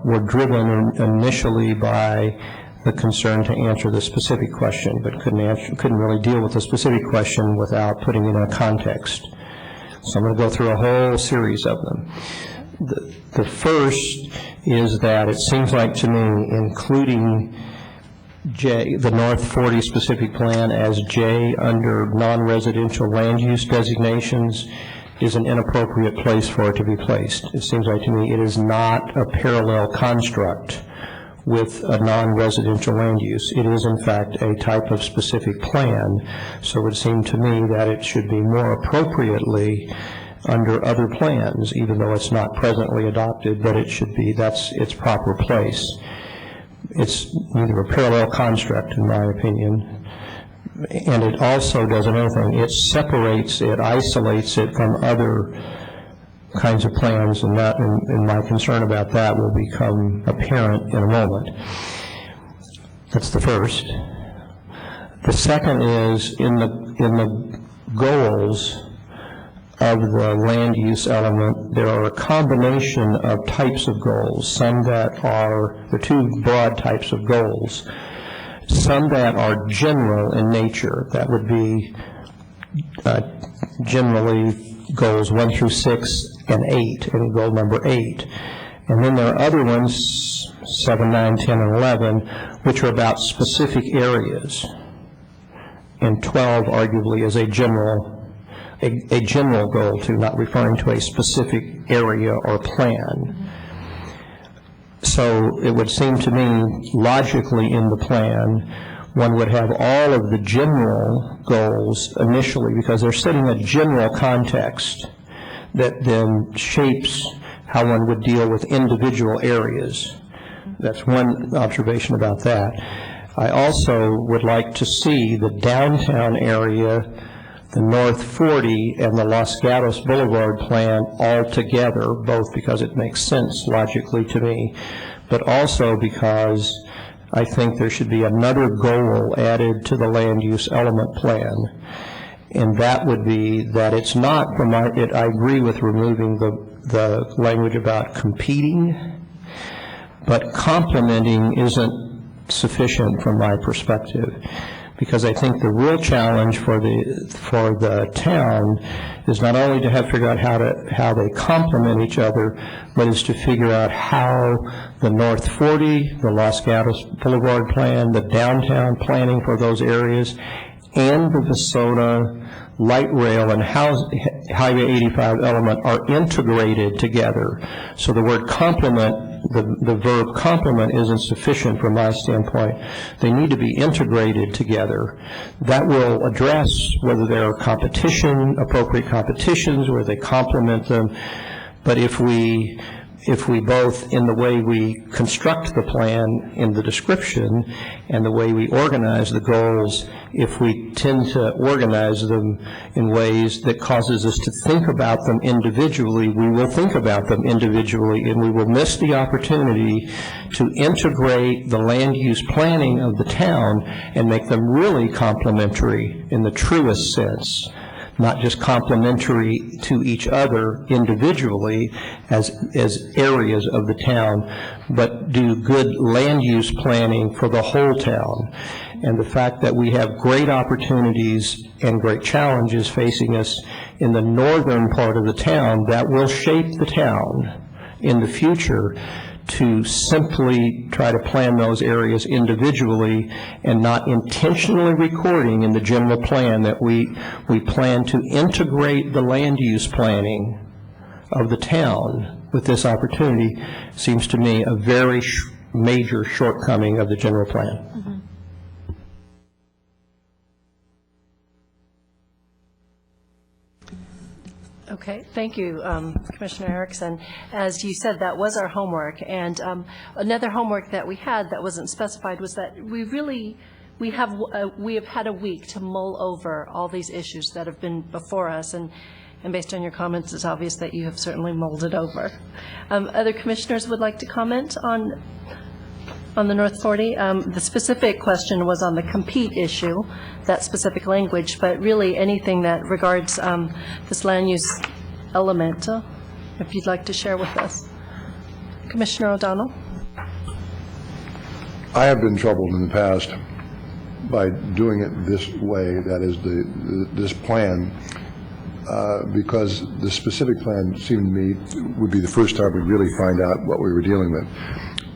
S5: were driven initially by the concern to answer the specific question, but couldn't really deal with the specific question without putting it in a context. So I'm going to go through a whole series of them. The first is that it seems like to me including the North 40 specific plan as J under non-residential land use designations is an inappropriate place for it to be placed. It seems like to me it is not a parallel construct with a non-residential land use. It is, in fact, a type of specific plan, so it would seem to me that it should be more appropriately under other plans, even though it's not presently adopted, but it should be, that's its proper place. It's neither a parallel construct, in my opinion, and it also does another thing. It separates it, isolates it from other kinds of plans, and that, and my concern about that will become apparent in a moment. That's the first. The second is in the goals of the land use element, there are a combination of types of goals. Some that are the two broad types of goals. Some that are general in nature. That would be generally goals 1 through 6 and 8, and goal number 8. And then there are other ones, 7, 9, 10, and 11, which are about specific areas. And 12 arguably is a general goal too, not referring to a specific area or plan. So it would seem to me logically in the plan one would have all of the general goals initially, because they're setting a general context that then shapes how one would deal with individual areas. That's one observation about that. I also would like to see the downtown area, the North 40, and the Los Gatos Boulevard plan all together, both because it makes sense logically to me, but also because I think there should be another goal added to the land use element plan, and that would be that it's not, I agree with removing the language about competing, but complementing isn't sufficient from my perspective, because I think the real challenge for the town is not only to figure out how they complement each other, but is to figure out how the North 40, the Los Gatos Boulevard plan, the downtown planning for those areas, and the Vasota light rail and Highway 85 element are integrated together. So the word complement, the verb complement isn't sufficient from my standpoint. They need to be integrated together. That will address whether there are appropriate competitions, where they complement them. But if we both, in the way we construct the plan in the description and the way we organize the goals, if we tend to organize them in ways that causes us to think about them individually, we will think about them individually, and we will miss the opportunity to integrate the land use planning of the town and make them really complementary in the truest sense. Not just complementary to each other individually as areas of the town, but do good land use planning for the whole town. And the fact that we have great opportunities and great challenges facing us in the northern part of the town, that will shape the town in the future, to simply try to plan those areas individually and not intentionally recording in the general plan that we plan to integrate the land use planning of the town with this opportunity, seems to me a very major shortcoming of the general plan.
S1: Mm-hmm. Okay, thank you, Commissioner Erickson. As you said, that was our homework, and another homework that we had that wasn't specified was that we have had a week to mull over all these issues that have been before us, and based on your comments, it's obvious that you have certainly mulled it over. Other commissioners would like to comment on the North 40. The specific question was on the compete issue, that specific language, but really anything that regards this land use element, if you'd like to share with us. Commissioner O'Donnell?
S9: I have been troubled in the past by doing it this way, that is this plan, because the specific plan seemed to me would be the first time we'd really find out what we were dealing with.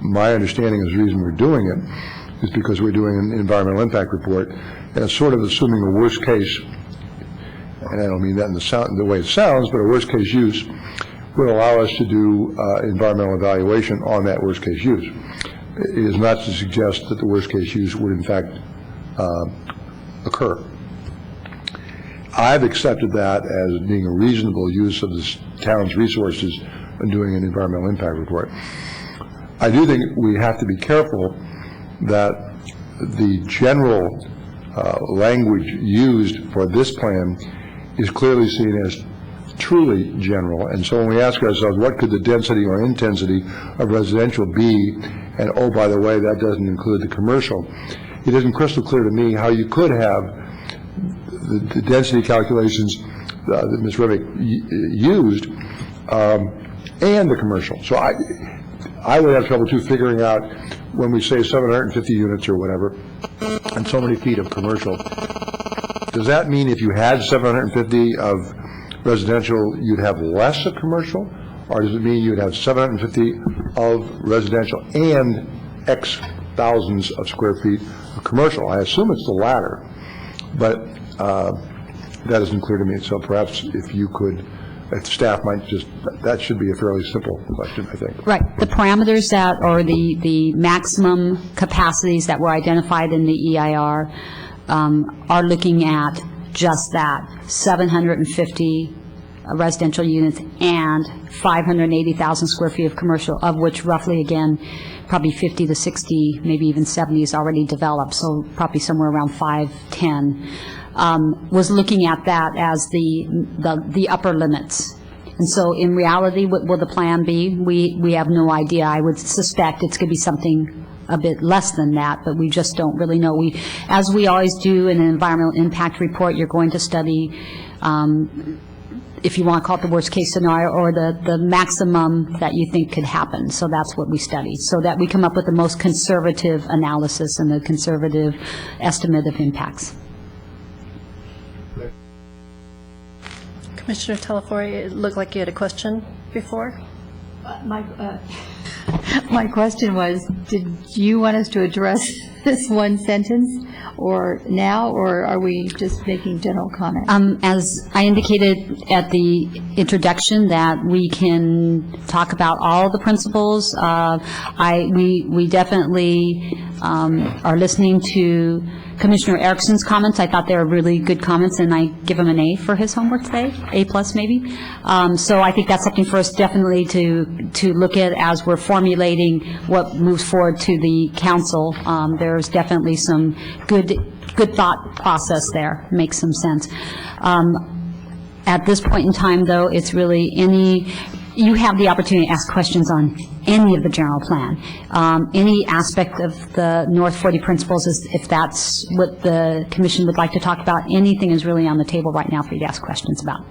S9: My understanding is the reason we're doing it is because we're doing an environmental impact report, and it's sort of assuming a worst case, and I don't mean that in the way it sounds, but a worst case use would allow us to do environmental evaluation on that worst case use. It is not to suggest that the worst case use would in fact occur. I've accepted that as being a reasonable use of this town's resources in doing an environmental impact report. I do think we have to be careful that the general language used for this plan is clearly seen as truly general. And so when we ask ourselves, what could the density or intensity of residential be, and oh, by the way, that doesn't include the commercial, it isn't crystal clear to me how you could have the density calculations that Ms. Rivik used and the commercial. So I would have trouble, too, figuring out when we say 750 units or whatever, and so many feet of commercial, does that mean if you had 750 of residential, you'd have less of commercial? Or does it mean you'd have 750 of residential and X thousands of square feet of commercial? I assume it's the latter, but that isn't clear to me. So perhaps if you could, if staff might just, that should be a fairly simple question, I think.
S2: Right. The parameters that, or the maximum capacities that were identified in the EIR are looking at just that, 750 residential units and 580,000 square feet of commercial, of which roughly, again, probably 50 to 60, maybe even 70 is already developed, so probably somewhere around 510. Was looking at that as the upper limits. And so in reality, what will the plan be? We have no idea. I would suspect it's going to be something a bit less than that, but we just don't really know. As we always do in an environmental impact report, you're going to study if you want to call it the worst-case scenario, or the maximum that you think could happen. So that's what we studied, so that we come up with the most conservative analysis and the conservative estimate of impacts.
S1: Commissioner Telefori, it looked like you had a question before.
S4: My question was, did you want us to address this one sentence or now, or are we just making general comments?
S2: As I indicated at the introduction, that we can talk about all the principles. We definitely are listening to Commissioner Erickson's comments. I thought they were really good comments, and I give him an A for his homework today, A+ maybe. So I think that's something for us definitely to look at as we're formulating what moves forward to the council. There's definitely some good thought process there. Makes some sense. At this point in time, though, it's really you have the opportunity to ask questions on any of the general plan, any aspect of the North 40 principles, if that's what the commission would like to talk about. Anything is really on the table right now for you to ask questions about.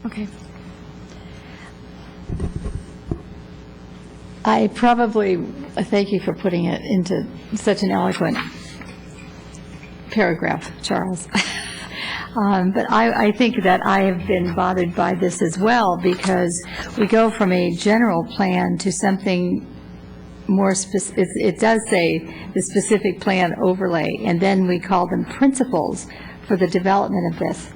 S4: Okay. Thank you for putting it into such an eloquent paragraph, Charles. But I think that I have been bothered by this as well, because we go from a general plan to something more specific. It does say the specific plan overlay, and then we call them principles for the development of this.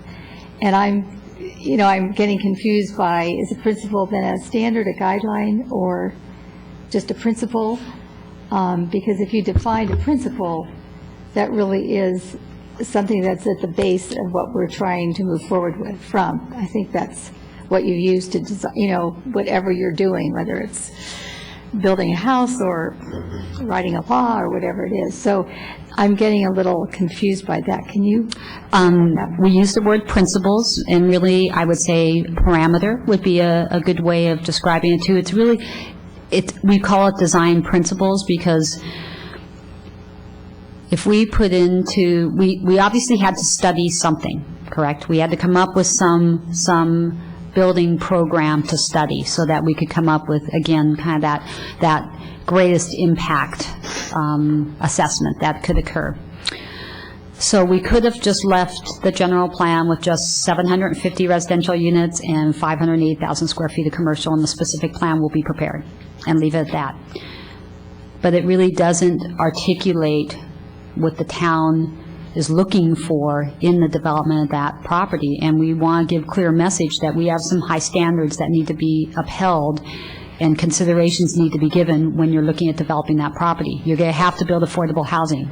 S4: And I'm getting confused by, is a principle then a standard, a guideline, or just a principle? Because if you define a principle, that really is something that's at the base of what we're trying to move forward with from. I think that's what you use to design, whatever you're doing, whether it's building a house or writing a law or whatever it is. So I'm getting a little confused by that. Can you?
S2: We use the word principles, and really I would say parameter would be a good way of describing it too. It's really, we call it design principles because if we put into, we obviously had to study something, correct? We had to come up with some building program to study so that we could come up with, again, kind of that greatest impact assessment that could occur. So we could have just left the general plan with just 750 residential units and 508,000 square feet of commercial, and the specific plan will be prepared, and leave it at that. But it really doesn't articulate what the town is looking for in the development of that property. And we want to give clear message that we have some high standards that need to be upheld, and considerations need to be given when you're looking at developing that property. You're going to have to build affordable housing.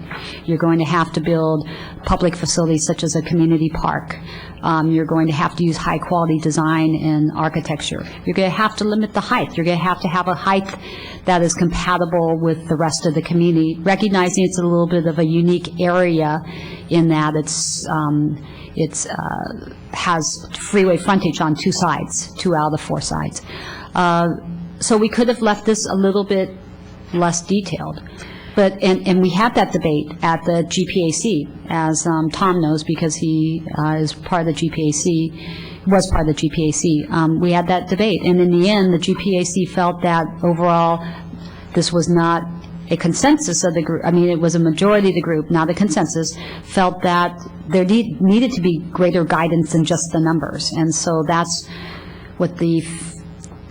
S2: You're going to have to build public facilities such as a community park. You're going to have to use high-quality design and architecture. You're going to have to limit the height. You're going to have a height that is compatible with the rest of the community, recognizing it's a little bit of a unique area in that it has freeway frontage on 2 sides, 2 out of the 4 sides. So we could have left this a little bit less detailed. But, and we had that debate at the GPAC, as Tom knows, because he is part of the GPAC, was part of the GPAC. We had that debate, and in the end, the GPAC felt that overall, this was not a consensus of the group. I mean, it was a majority of the group, not a consensus, felt that there needed to be greater guidance than just the numbers. And so that's what the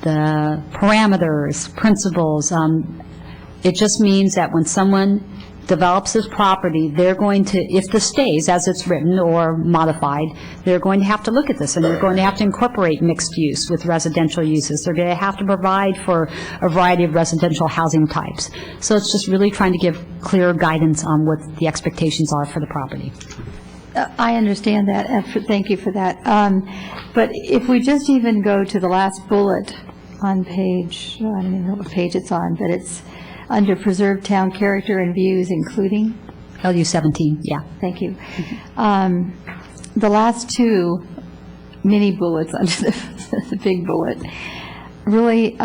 S2: parameters, principles, it just means that when someone develops this property, they're going to, if this stays as it's written or modified, they're going to have to look at this, and they're going to have to incorporate mixed use with residential uses. They're going to have to provide for a variety of residential housing types. So it's just really trying to give clear guidance on what the expectations are for the property.
S4: I understand that, and thank you for that. But if we just even go to the last bullet on page, I don't even know what page it's on, but it's under preserved town character and views, including?
S2: LU 17, yeah.
S4: Thank you. The last 2 mini bullets under the big bullet really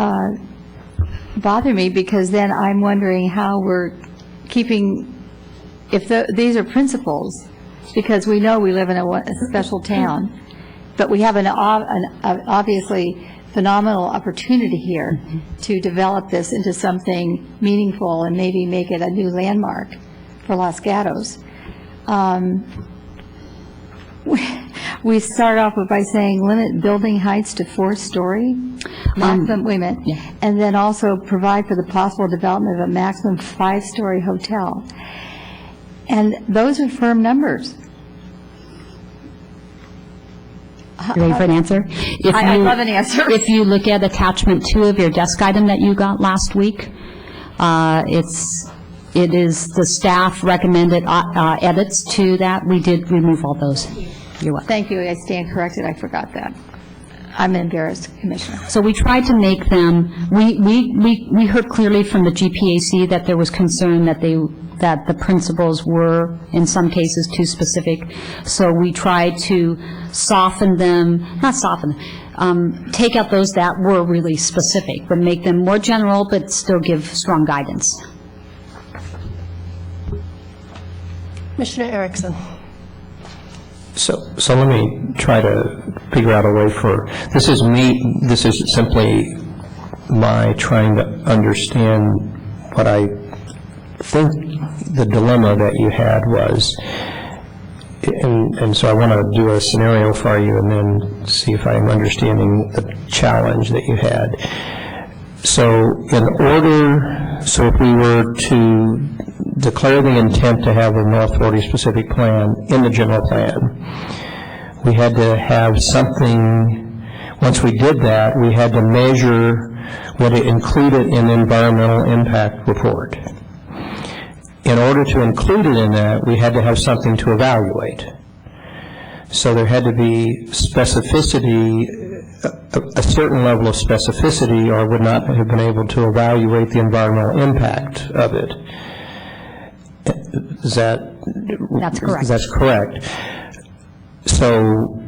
S4: bother me, because then I'm wondering how we're keeping, if these are principles, because we know we live in a special town, but we have an obviously phenomenal opportunity here to develop this into something meaningful and maybe make it a new landmark for Los Gatos. We start off by saying limit building heights to 4-story, maximum, wait a minute, and then also provide for the possible development of a maximum 5-story hotel. And those are firm numbers.
S2: You ready for an answer?
S4: I'd love an answer.
S2: If you look at attachment 2 of your desk item that you got last week, it is the staff recommended edits to that. We did remove all those. You're welcome.
S4: Thank you. I stand corrected. I forgot that. I'm embarrassed, Commissioner.
S2: So we tried to make them, we heard clearly from the GPAC that there was concern that the principles were, in some cases, too specific. So we tried to soften them, not soften, take out those that were really specific, but make them more general, but still give strong guidance.
S1: Commissioner Erickson.
S5: So let me try to figure out a way for, this is simply my trying to understand what I think the dilemma that you had was, and so I want to do a scenario for you and then see if I'm understanding the challenge that you had. So if we were to declare the intent to have a North 40 specific plan in the general plan, we had to have something, once we did that, we had to measure what it included in the environmental impact report. In order to include it in that, we had to have something to evaluate. So there had to be specificity, a certain level of specificity, or would not have been able to evaluate the environmental impact of it.
S2: That's correct.
S5: That's correct. So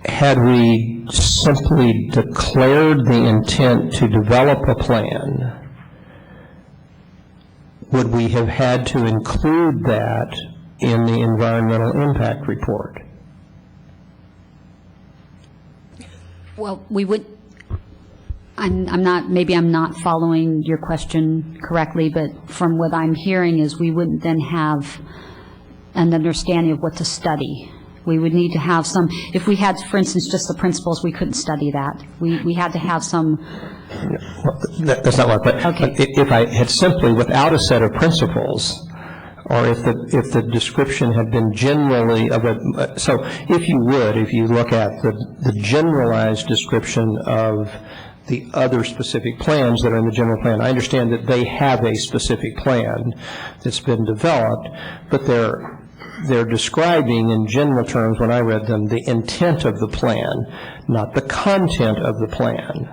S5: had we simply declared the intent to develop a plan, would we have had to include that in the environmental impact report?
S2: Well, we would, maybe I'm not following your question correctly, but from what I'm hearing is we wouldn't then have an understanding of what to study. We would need to have some, if we had, for instance, just the principles, we couldn't study that. We had to have some.
S5: Well, that's not what,
S2: okay.
S5: If I had simply, without a set of principles, or if the description had been generally of a, so if you look at the generalized description of the other specific plans that are in the general plan, I understand that they have a specific plan that's been developed, but they're describing in general terms, when I read them, the intent of the plan, not the content of the plan.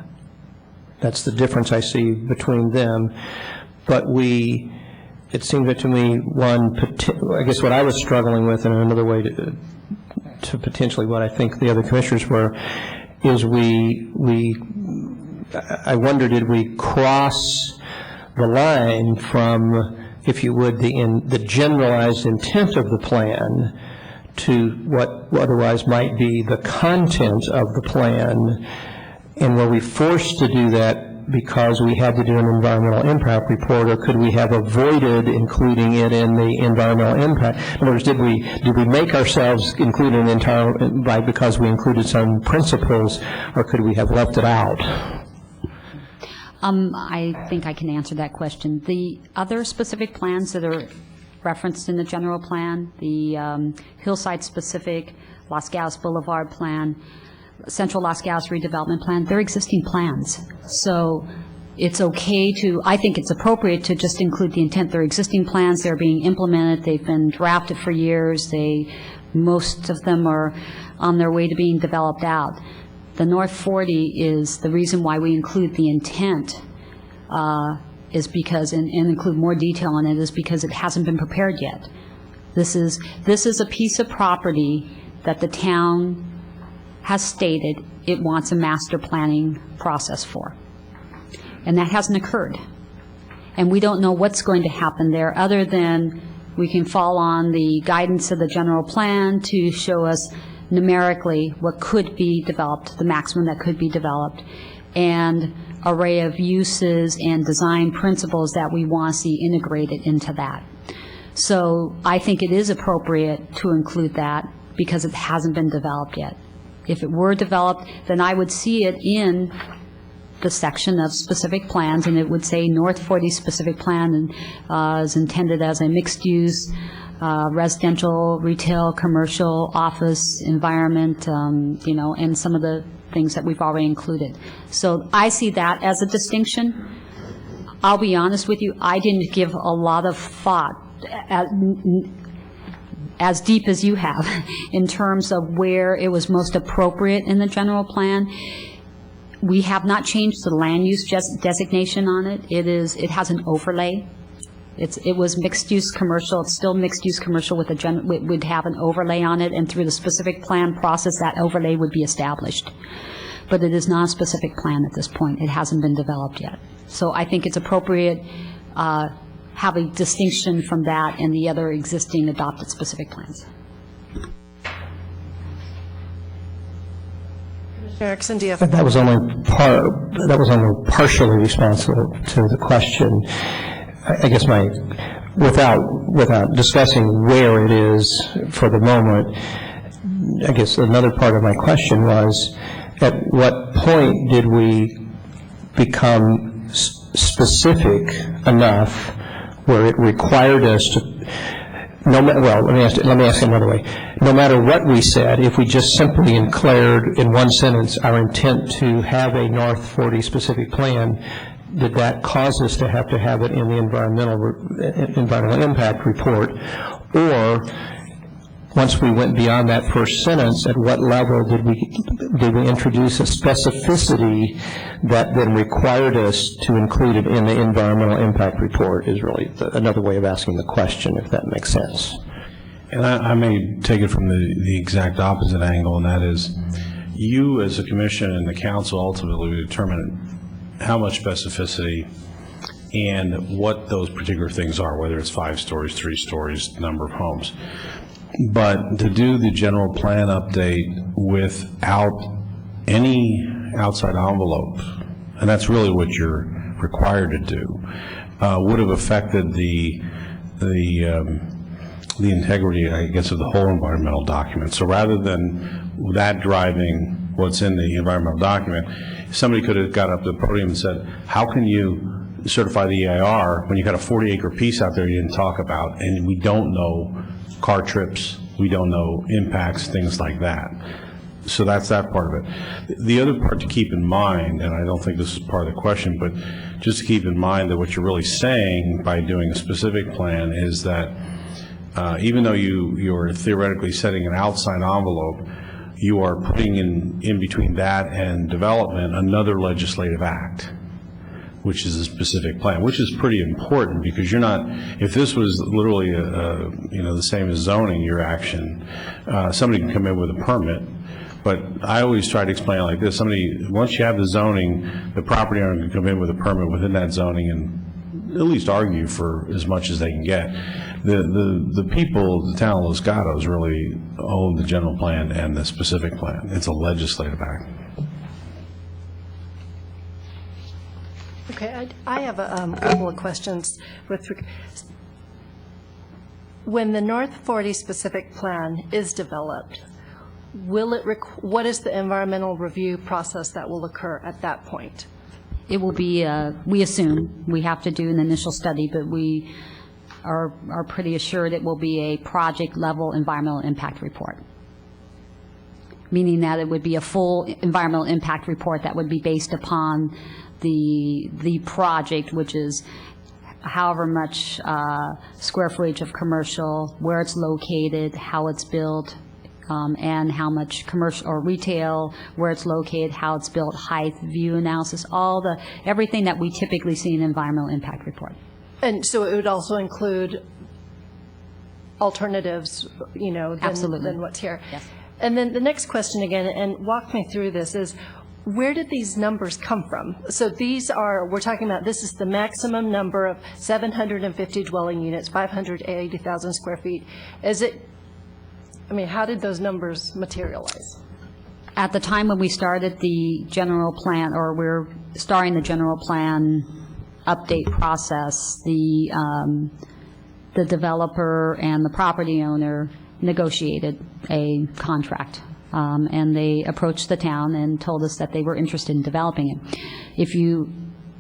S5: That's the difference I see between them. But it seemed to me, I guess what I was struggling with, and another way to potentially what I think the other commissioners were, is I wonder, did we cross the line from, if you would, the generalized intent of the plan to what otherwise might be the content of the plan, and were we forced to do that because we had to do an environmental impact report, or could we have avoided including it in the environmental impact? In other words, did we make ourselves include an entire, because we included some principles, or could we have left it out?
S2: I think I can answer that question. The other specific plans that are referenced in the general plan, the hillside-specific Los Gatos Boulevard plan, Central Los Gatos redevelopment plan, they're existing plans. So it's okay to, I think it's appropriate to just include the intent. They're existing plans, they're being implemented, they've been drafted for years, most of them are on their way to being developed out. The North 40 is the reason why we include the intent is because, and include more detail on it, is because it hasn't been prepared yet. This is a piece of property that the town has stated it wants a master planning process for. And that hasn't occurred. And we don't know what's going to happen there, other than we can fall on the guidance of the general plan to show us numerically what could be developed, the maximum that could be developed, and array of uses and design principles that we want to see integrated into that. So I think it is appropriate to include that because it hasn't been developed yet. If it were developed, then I would see it in the section of specific plans, and it would say North 40 specific plan is intended as a mixed-use residential, retail, commercial, office environment, and some of the things that we've already included. So I see that as a distinction. I'll be honest with you, I didn't give a lot of thought as deep as you have in terms of where it was most appropriate in the general plan. We have not changed the land use designation on it. It has an overlay. It was mixed-use commercial. It's still mixed-use commercial with would have an overlay on it, and through the specific plan process, that overlay would be established. But it is not a specific plan at this point. It hasn't been developed yet. So I think it's appropriate have a distinction from that and the other existing adopted specific plans.
S1: Erickson, do you have?
S5: That was only partially responsive to the question. I guess without discussing where it is for the moment, I guess another part of my question was, at what point did we become specific enough where it required us to, let me ask it another way. No matter what we said, if we just simply declared in one sentence our intent to have a North 40 specific plan, did that cause us to have it in the environmental impact report? Or once we went beyond that first sentence, at what level did we introduce a specificity that then required us to include it in the environmental impact report is really another way of asking the question, if that makes sense.
S6: And I may take it from the exact opposite angle, and that is you as a commission and the council ultimately determine how much specificity and what those particular things are, whether it's 5 stories, 3 stories, number of homes. But to do the general plan update without any outside envelope, and that's really what you're required to do, would have affected the integrity, I guess, of the whole environmental document. So rather than that driving what's in the environmental document, somebody could have got up to the podium and said, how can you certify the EIR when you got a 40-acre piece out there you didn't talk about, and we don't know car trips, we don't know impacts, things like that. So that's that part of it. The other part to keep in mind, and I don't think this is part of the question, but just to keep in mind that what you're really saying by doing a specific plan is that even though you're theoretically setting an outside envelope, you are putting in between that and development another legislative act, which is a specific plan, which is pretty important because you're not, if this was literally the same as zoning, your action, somebody can come in with a permit, but I always try to explain it like this. Once you have the zoning, the property owner can come in with a permit within that zoning and at least argue for as much as they can get. The people, the town of Los Gatos really own the general plan and the specific plan. It's a legislative act.
S1: Okay, I have a couple of questions. When the North 40 specific plan is developed, what is the environmental review process that will occur at that point?
S2: It will be, we assume, we have to do an initial study, but we are pretty assured it will be a project-level environmental impact report, meaning that it would be a full environmental impact report that would be based upon the project, which is however much square footage of commercial, where it's located, how it's built, and how much commercial or retail, where it's located, how it's built, height, view analysis, everything that we typically see in an environmental impact report.
S1: And so it would also include alternatives, than what's here.
S2: Yes.
S1: And then the next question again, and walk me through this, is where did these numbers come from? So we're talking about, this is the maximum number of 750 dwelling units, 580,000 square feet. I mean, how did those numbers materialize?
S2: At the time when we started the general plan, or we're starting the general plan update process, the developer and the property owner negotiated a contract. And they approached the town and told us that they were interested in developing it. If you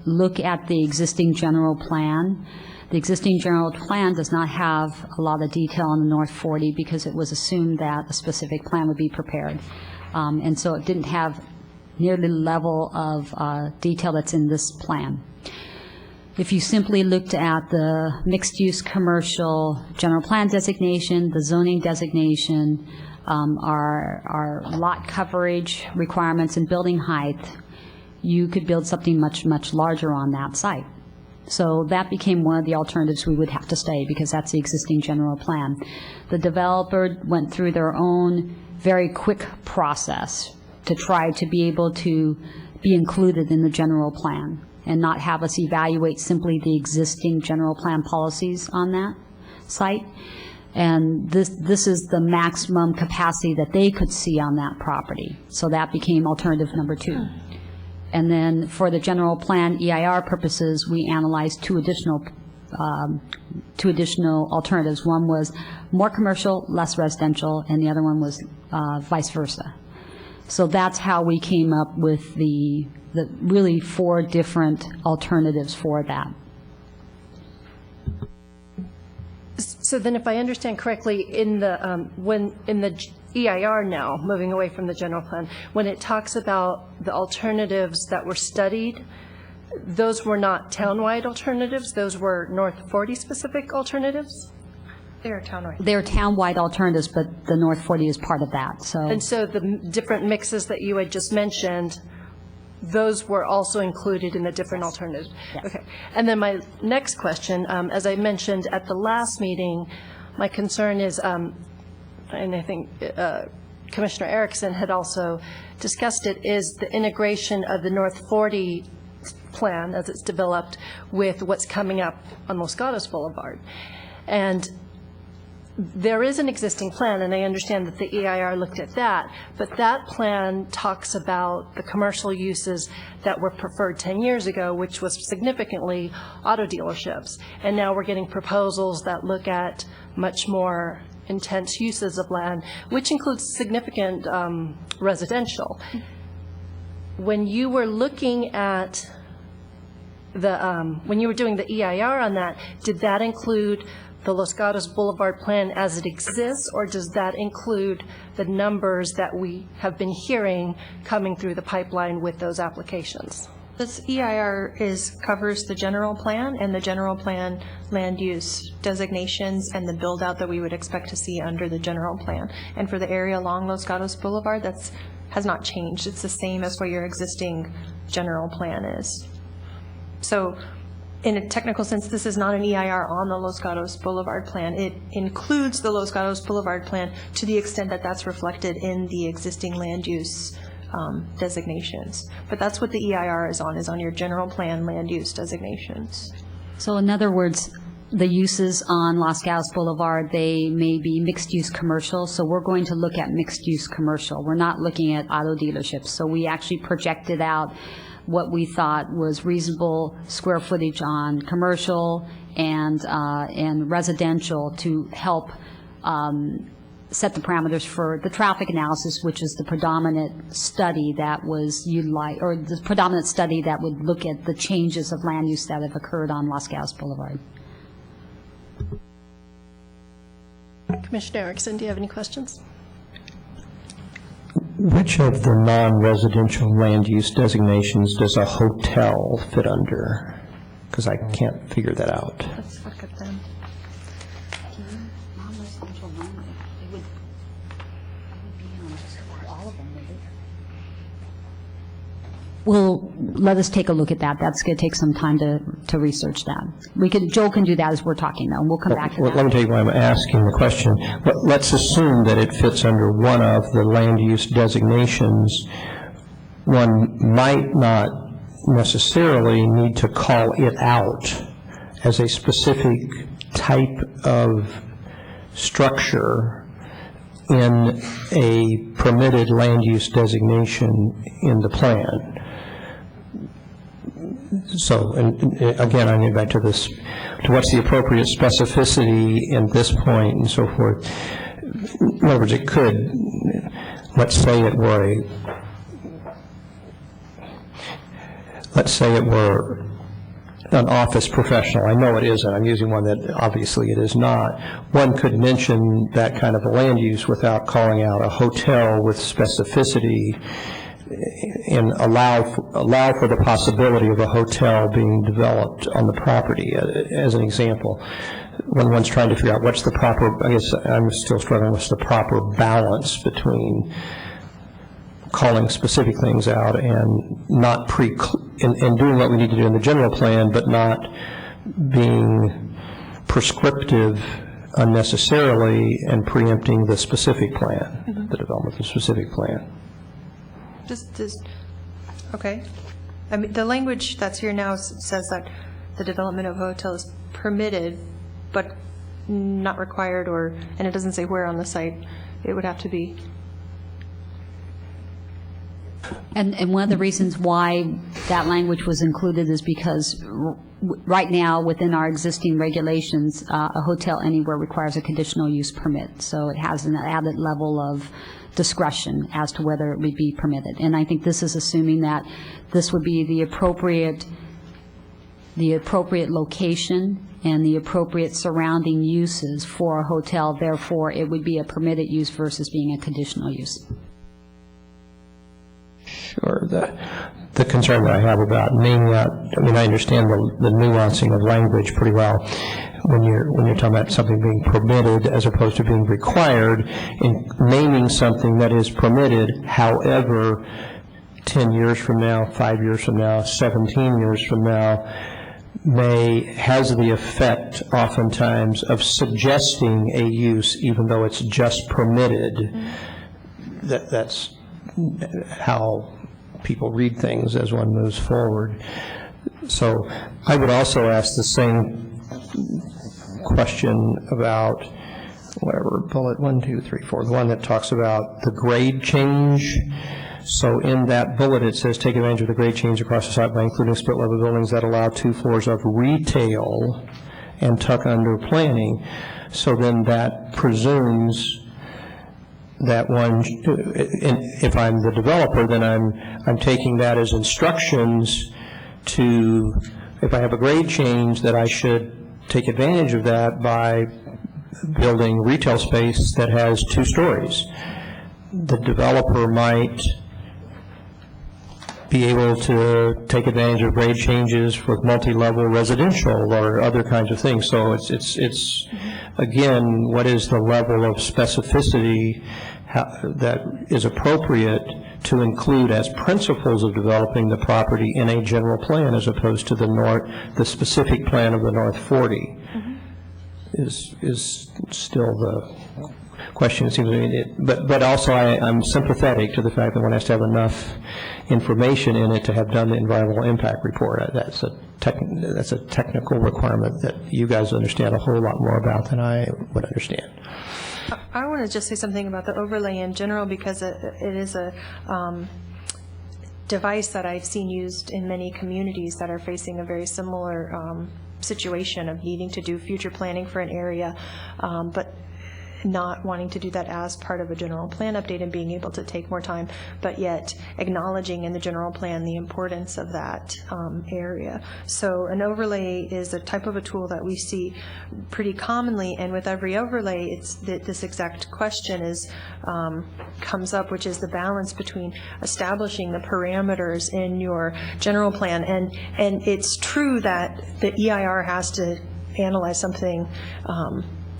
S2: look at the existing general plan does not have a lot of detail on the North 40 because it was assumed that a specific plan would be prepared. And so it didn't have nearly the level of detail that's in this plan. If you simply looked at the mixed-use commercial general plan designation, the zoning designation, our lot coverage requirements and building height, you could build something much, much larger on that site. So that became one of the alternatives we would have to stay because that's the existing general plan. The developer went through their own very quick process to try to be able to be included in the general plan and not have us evaluate simply the existing general plan policies on that site. And this is the maximum capacity that they could see on that property. So that became alternative number 2. And then for the general plan EIR purposes, we analyzed two additional alternatives. One was more commercial, less residential, and the other one was vice versa. So that's how we came up with the really 4 different alternatives for that.
S1: So then if I understand correctly, in the EIR now, moving away from the general plan, when it talks about the alternatives that were studied, those were not townwide alternatives, those were North 40 specific alternatives?
S3: They are townwide.
S2: They're townwide alternatives, but the North 40 is part of that. So.
S1: And so the different mixes that you had just mentioned, those were also included in the different alternatives?
S2: Yes.
S1: Okay. And then my next question, as I mentioned at the last meeting, my concern is, and I think Commissioner Erickson had also discussed it, is the integration of the North 40 plan as it's developed with what's coming up on Los Gatos Boulevard. And there is an existing plan, and I understand that the EIR looked at that, but that plan talks about the commercial uses that were preferred 10 years ago, which was significantly auto dealerships. And now we're getting proposals that look at much more intense uses of land, which includes significant residential. When you were looking at when you were doing the EIR on that, did that include the Los Gatos Boulevard plan as it exists, or does that include the numbers that we have been hearing coming through the pipeline with those applications?
S3: This EIR covers the general plan and the general plan land use designations and the build out that we would expect to see under the general plan. And for the area along Los Gatos Boulevard, has not changed. It's the same as what your existing general plan is. So in a technical sense, this is not an EIR on the Los Gatos Boulevard plan. It includes the Los Gatos Boulevard plan to the extent that that's reflected in the existing land use designations. But that's what the EIR is on your general plan land use designations.
S2: So in other words, the uses on Los Gatos Boulevard, they may be mixed-use commercial, so we're going to look at mixed-use commercial. We're not looking at auto dealerships. So we actually projected out what we thought was reasonable square footage on commercial and residential to help set the parameters for the traffic analysis, which is the predominant study that was utilized, or the predominant study that would look at the changes of land use that have occurred on Los Gatos Boulevard.
S1: Commissioner Erickson, do you have any questions?
S5: Which of the non-residential land use designations does a hotel fit under? Because I can't figure that out.
S3: Let's look at them.
S2: Well, let us take a look at that. That's going to take some time to research that. Joel can do that as we're talking, though, and we'll come back to that.
S5: Let me tell you why I'm asking the question. Let's assume that it fits under one of the land use designations. One might not necessarily need to call it out as a specific type of structure in a permitted land use designation in the plan. So, and again, I get back to this, to what's the appropriate specificity in this point and so forth. In other words, it could, let's say it were an office professional. I know it isn't. I'm using one that obviously it is not. One could mention that kind of a land use without calling out a hotel with specificity and allow for the possibility of a hotel being developed on the property, as an example. When one's trying to figure out what's the proper, I guess I'm still struggling with the proper balance between calling specific things out and not and doing what we need to do in the general plan, but not being prescriptive unnecessarily and preempting the specific plan, the development of the specific plan.
S3: Okay. I mean, the language that's here now says that the development of a hotel is permitted, but not required, and it doesn't say where on the site it would have to be.
S2: And one of the reasons why that language was included is because right now, within our existing regulations, a hotel anywhere requires a conditional use permit. So it has an added level of discretion as to whether it would be permitted. And I think this is assuming that this would be the appropriate location and the appropriate surrounding uses for a hotel. Therefore, it would be a permitted use versus being a conditional use.
S5: Sure. The concern that I have about naming out, I mean, I understand the nuancing of language pretty well when you're talking about something being permitted as opposed to being required, and naming something that is permitted. However, 10 years from now, 5 years from now, 17 years from now, has the effect oftentimes of suggesting a use even though it's just permitted. That's how people read things as one moves forward. So I would also ask the same question about whatever bullet 1, 2, 3, 4, the one that talks about the grade change. So in that bullet it says take advantage of the grade change across the site by including split level buildings that allow 2 floors of retail and tuck under planning. So then that presumes that one, if I'm the developer, then I'm taking that as instructions to, if I have a grade change, that I should take advantage of that by building retail space that has 2 stories. The developer might be able to take advantage of grade changes with multi-level residential or other kinds of things. So it's again, what is the level of specificity that is appropriate to include as principles of developing the property in a general plan as opposed to the specific plan of the North 40 is still the question, it seems to me. But also I'm sympathetic to the fact that one has to have enough information in it to have done the environmental impact report. That's a technical requirement that you guys understand a whole lot more about than I would understand.
S3: I want to just say something about the overlay in general, because it is a device that I've seen used in many communities that are facing a very similar situation of needing to do future planning for an area, but not wanting to do that as part of a general plan update and being able to take more time, but yet acknowledging in the general plan the importance of that area. So an overlay is a type of a tool that we see pretty commonly, and with every overlay, it's this exact question comes up, which is the balance between establishing the parameters in your general plan. And it's true that the EIR has to analyze something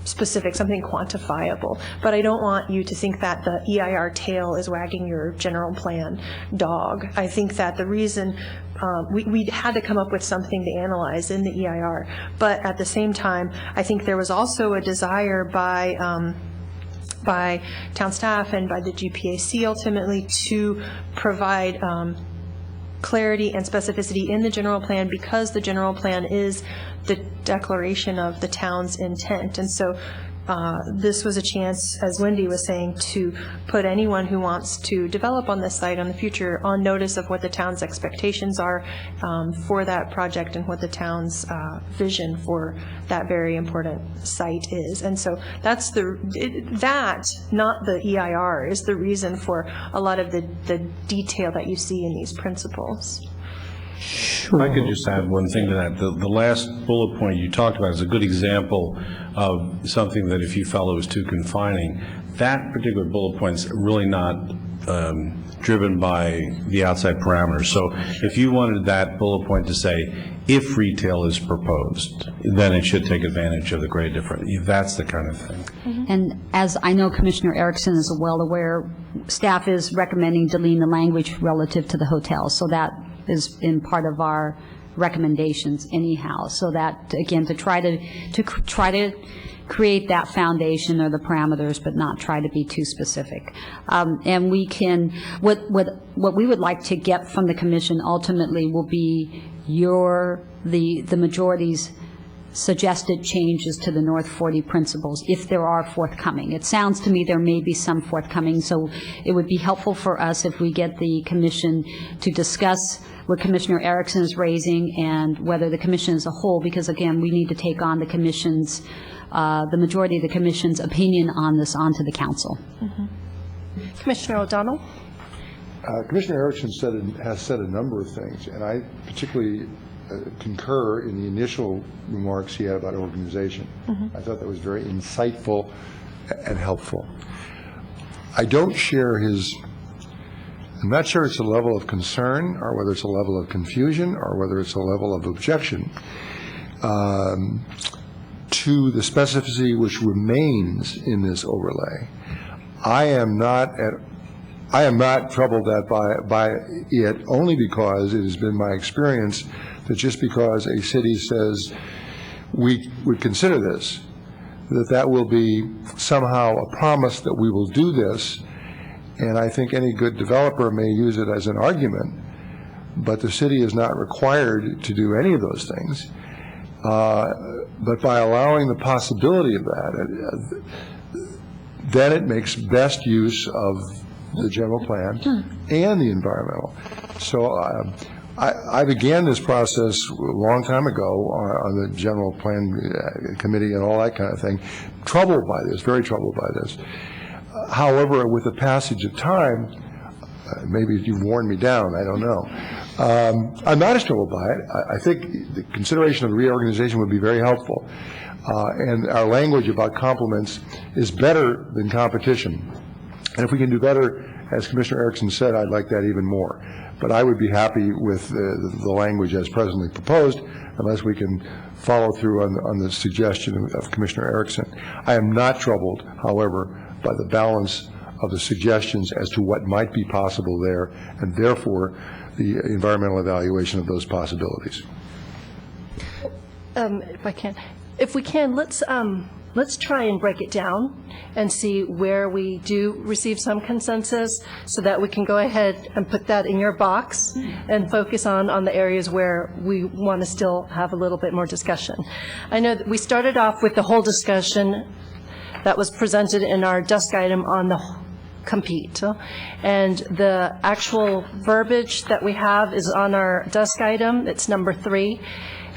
S3: specific, something quantifiable. But I don't want you to think that the EIR tail is wagging your general plan dog. I think that the reason we had to come up with something to analyze in the EIR, but at the same time, I think there was also a desire by town staff and by the GPAC ultimately to provide clarity and specificity in the general plan, because the general plan is the declaration of the town's intent. And so this was a chance, as Wendy was saying, to put anyone who wants to develop on this site on the future on notice of what the town's expectations are for that project and what the town's vision for that very important site is. And so that's not the EIR, is the reason for a lot of the detail that you see in these principles.
S6: If I could just add one thing to that. The last bullet point you talked about is a good example of something that if you felt it was too confining, that particular bullet point is really not driven by the outside parameters. So if you wanted that bullet point to say, if retail is proposed, then it should take advantage of the grade difference. That's the kind of thing.
S2: And as I know Commissioner Erickson is well aware, staff is recommending deleting the language relative to the hotel. So that is in part of our recommendations anyhow. So that, again, to try to create that foundation or the parameters, but not try to be too specific. And we can, what we would like to get from the commission ultimately will be the majority's suggested changes to the North 40 principles, if there are forthcoming. It sounds to me there may be some forthcoming, so it would be helpful for us if we get the commission to discuss what Commissioner Erickson is raising and whether the commission as a whole, because again, we need to take on the commission's, the majority of the commission's opinion on this onto the council.
S1: Commissioner O'Donnell?
S9: Commissioner Erickson has said a number of things, and I particularly concur in the initial remarks he had about organization. I thought that was very insightful and helpful. I don't share I'm not sure it's a level of concern or whether it's a level of confusion or whether it's a level of objection to the specificity which remains in this overlay. I am not troubled by it only because it has been my experience that just because a city says we would consider this, that will be somehow a promise that we will do this. And I think any good developer may use it as an argument, but the city is not required to do any of those things. But by allowing the possibility of that, then it makes best use of the general plan and the environmental. So I began this process a long time ago on the general plan committee and all that kind of thing, troubled by this, very troubled by this. However, with the passage of time, maybe you've worn me down, I don't know. I'm not as troubled by it. I think the consideration of the reorganization would be very helpful. And our language about complements is better than competition. And if we can do better, as Commissioner Erickson said, I'd like that even more. But I would be happy with the language as presently proposed, unless we can follow through on the suggestion of Commissioner Erickson. I am not troubled, however, by the balance of the suggestions as to what might be possible there, and therefore the environmental evaluation of those possibilities.
S1: If we can, let's try and break it down and see where we do receive some consensus so that we can go ahead and put that in your box and focus on the areas where we want to still have a little bit more discussion. I know that we started off with the whole discussion that was presented in our desk item on the compete. And the actual verbiage that we have is on our desk item. It's number 3.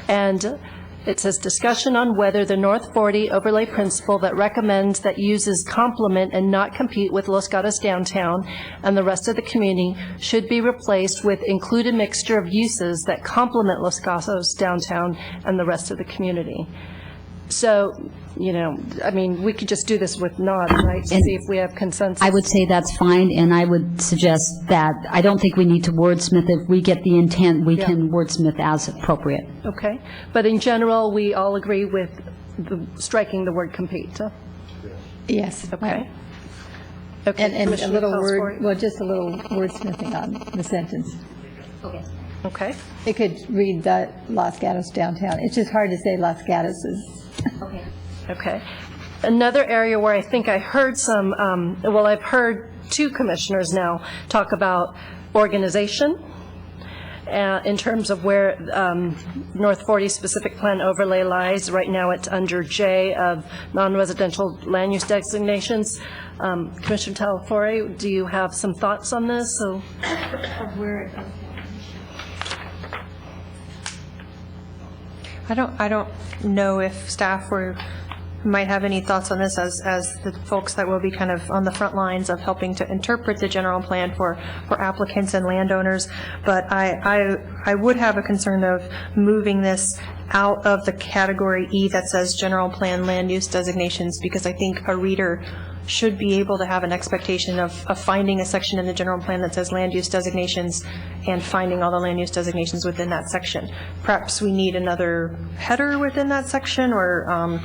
S1: And it says discussion on whether the North 40 overlay principle that recommends that uses complement and not compete with Los Gatos downtown and the rest of the community should be replaced with include a mixture of uses that complement Los Gatos downtown and the rest of the community. So, you know, I mean, we could just do this with nods, right, to see if we have consensus.
S2: I would say that's fine, and I would suggest that I don't think we need to wordsmith. If we get the intent, we can wordsmith as appropriate.
S1: Okay. But in general, we all agree with striking the word compete.
S4: Yes.
S1: Okay. Okay.
S4: And a
S1: Commissioner
S4: little
S1: Pellsbury?
S4: word, well, just a little wordsmithing on the sentence.
S2: Okay.
S1: Okay.
S4: It could read the Los Gatos downtown. It's just hard to say Los Gatos's.
S2: Okay.
S1: Okay. Another area where I think I heard some, well, I've heard 2 commissioners now talk about organization in terms of where North 40 specific plan overlay lies. Right now, it's under J of non-residential land use designations. Commissioner Talafore, do you have some thoughts on this? So,
S3: I don't know if staff might have any thoughts on this as the folks that will be kind of on the front lines of helping to interpret the general plan for applicants and landowners. But I would have a concern of moving this out of the category E that says general plan land use designations, because I think a reader should be able to have an expectation of finding a section in the general plan that says land use designations and finding all the land use designations within that section. Perhaps we need another header within that section, or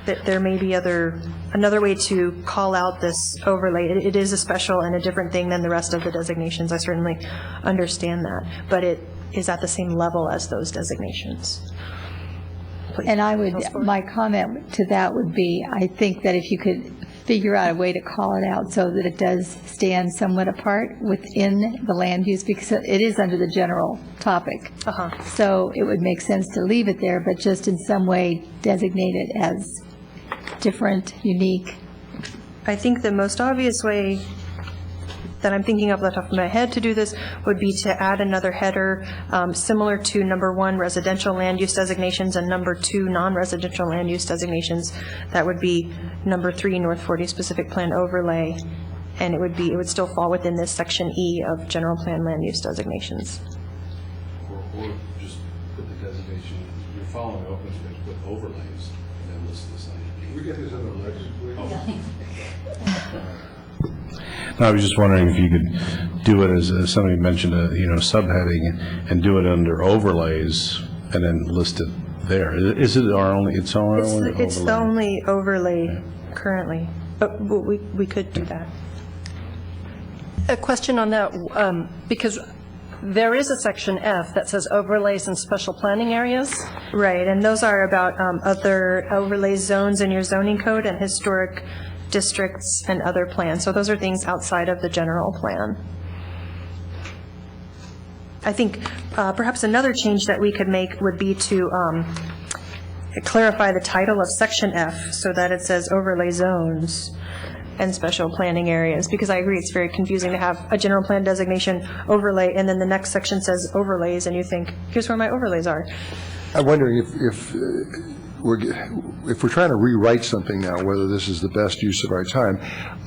S3: there may be another way to call out this overlay. It is a special and a different thing than the rest of the designations. I certainly understand that, but it is at the same level as those designations. Please.
S4: And my comment to that would be, I think that if you could figure out a way to call it out so that it does stand somewhat apart within the land use, because it is under the general topic. So it would make sense to leave it there, but just in some way designate it as different, unique.
S3: I think the most obvious way that I'm thinking of off the top of my head to do this would be to add another header similar to number 1, residential land use designations, and number 2, non-residential land use designations. That would be number 3, North 40 specific plan overlay, and it would still fall within this section E of general plan land use designations.
S6: Or just put the designation, you're following open space, put overlays, and then list the site. We get this in the legislation. No, I was just wondering if you could do it as somebody mentioned, subheading, and do it under overlays, and then list it there. Is it our only? It's our only.
S3: It's the only overlay currently, but we could do that.
S1: a question on that, because there is a section F that says overlays and special planning areas.
S3: Right, and those are about other overlay zones in your zoning code and historic districts and other plans. So those are things outside of the general plan. I think perhaps another change that we could make would be to clarify the title of section F so that it says overlay zones and special planning areas, because I agree it's very confusing to have a general plan designation overlay and then the next section says overlays and you think, here's where my overlays are.
S9: I'm wondering if we're trying to rewrite something now, whether this is the best use of our time.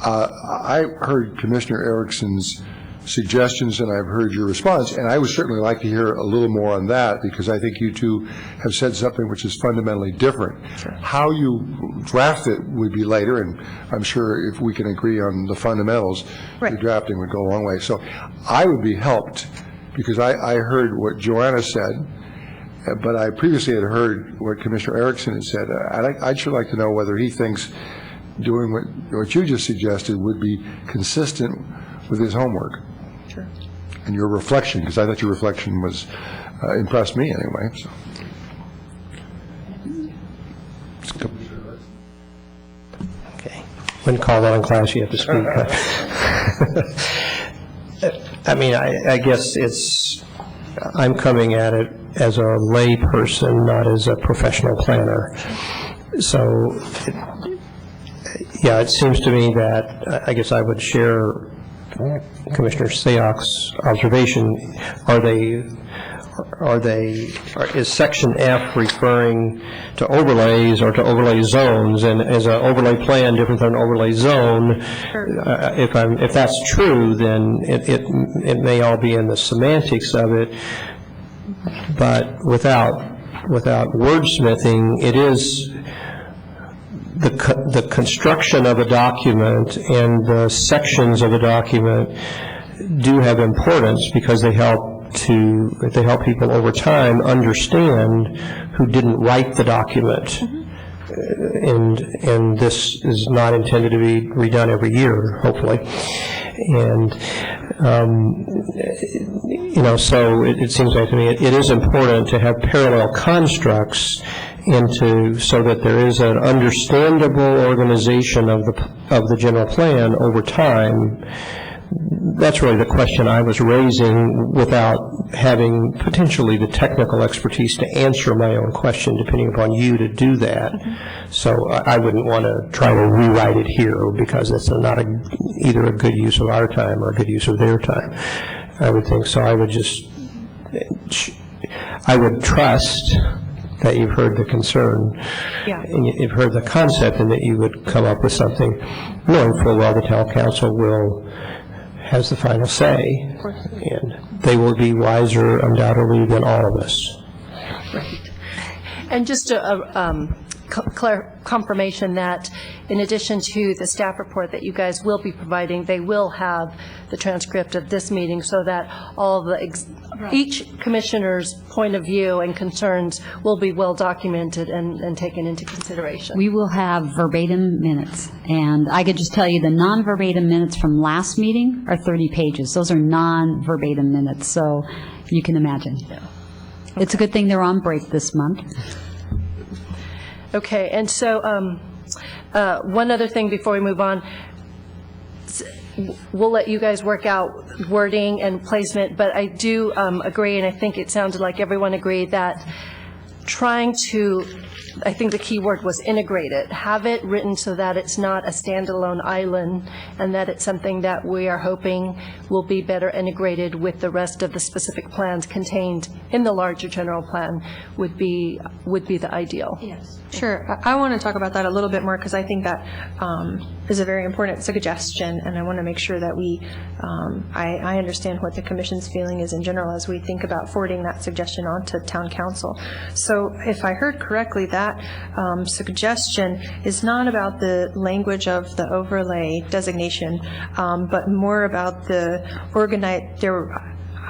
S9: I heard Commissioner Erickson's suggestions and I've heard your response, and I would certainly like to hear a little more on that, because I think you two have said something which is fundamentally different. Sure. How you draft it would be later, and I'm sure if we can agree on the fundamentals, right, the drafting would go a long way. So I would be helped, because I heard what Joanna said, but I previously had heard what Commissioner Erickson had said. I'd sure like to know whether he thinks doing what you just suggested would be consistent with his homework.
S3: Sure.
S9: And your reflection, because I thought your reflection was impressed me anyway. So.
S5: Okay. When called on in class, you have to speak. I mean, I guess I'm coming at it as a lay person, not as a professional planner. So, it seems to me that I guess I would share Commissioner Sayok's observation. Is section F referring to overlays or to overlay zones? And is an overlay plan different than an overlay zone? Sure. If that's true, then it may all be in the semantics of it, but without wordsmithing, it is the construction of a document and the sections of a document do have importance, because they help people over time understand who didn't write the document. And this is not intended to be redone every year, hopefully. And so it seems like to me it is important to have parallel constructs so that there is an understandable organization of the general plan over time that's really the question I was raising without having potentially the technical expertise to answer my own question, depending upon you to do that. So I wouldn't want to try to rewrite it here because it's not either a good use of our time or a good use of their time. I would think so. I would trust that you've heard the concern, and you've heard the concept, and that you would come up with something, knowing full well the town council has the final say, and they will be wiser undoubtedly than all of us.
S1: Right. And just a confirmation that in addition to the staff report that you guys will be providing, they will have the transcript of this meeting so that all each commissioner's point of view and concerns will be well documented and taken into consideration.
S2: We will have verbatim minutes, and I could just tell you the non-verbatim minutes from last meeting are 30 pages. Those are non-verbatim minutes, so you can imagine. Yeah. Okay. It's a good thing they're on break this month.
S1: Okay, and so one other thing before we move on. We'll let you guys work out wording and placement, but I do agree, and I think it sounded like everyone agreed that trying to, I think the key word was integrate it, have it written so that it's not a standalone island and that it's something that we are hoping will be better integrated with the rest of the specific plans contained in the larger general plan would be the ideal.
S3: Yes. Sure. I want to talk about that a little bit more because I think that is a very important suggestion, and I want to make sure that I understand what the Commission's feeling is in general as we think about forwarding that suggestion on to Town Council. So if I heard correctly, that suggestion is not about the language of the overlay designation, but more about the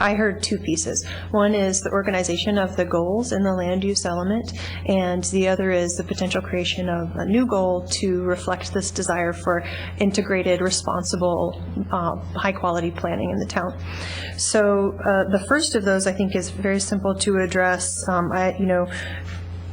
S3: I heard two pieces. One is the organization of the goals in the land use element, and the other is the potential creation of a new goal to reflect this desire for integrated, responsible, high-quality planning in the town. So the first of those, I think, is very simple to address.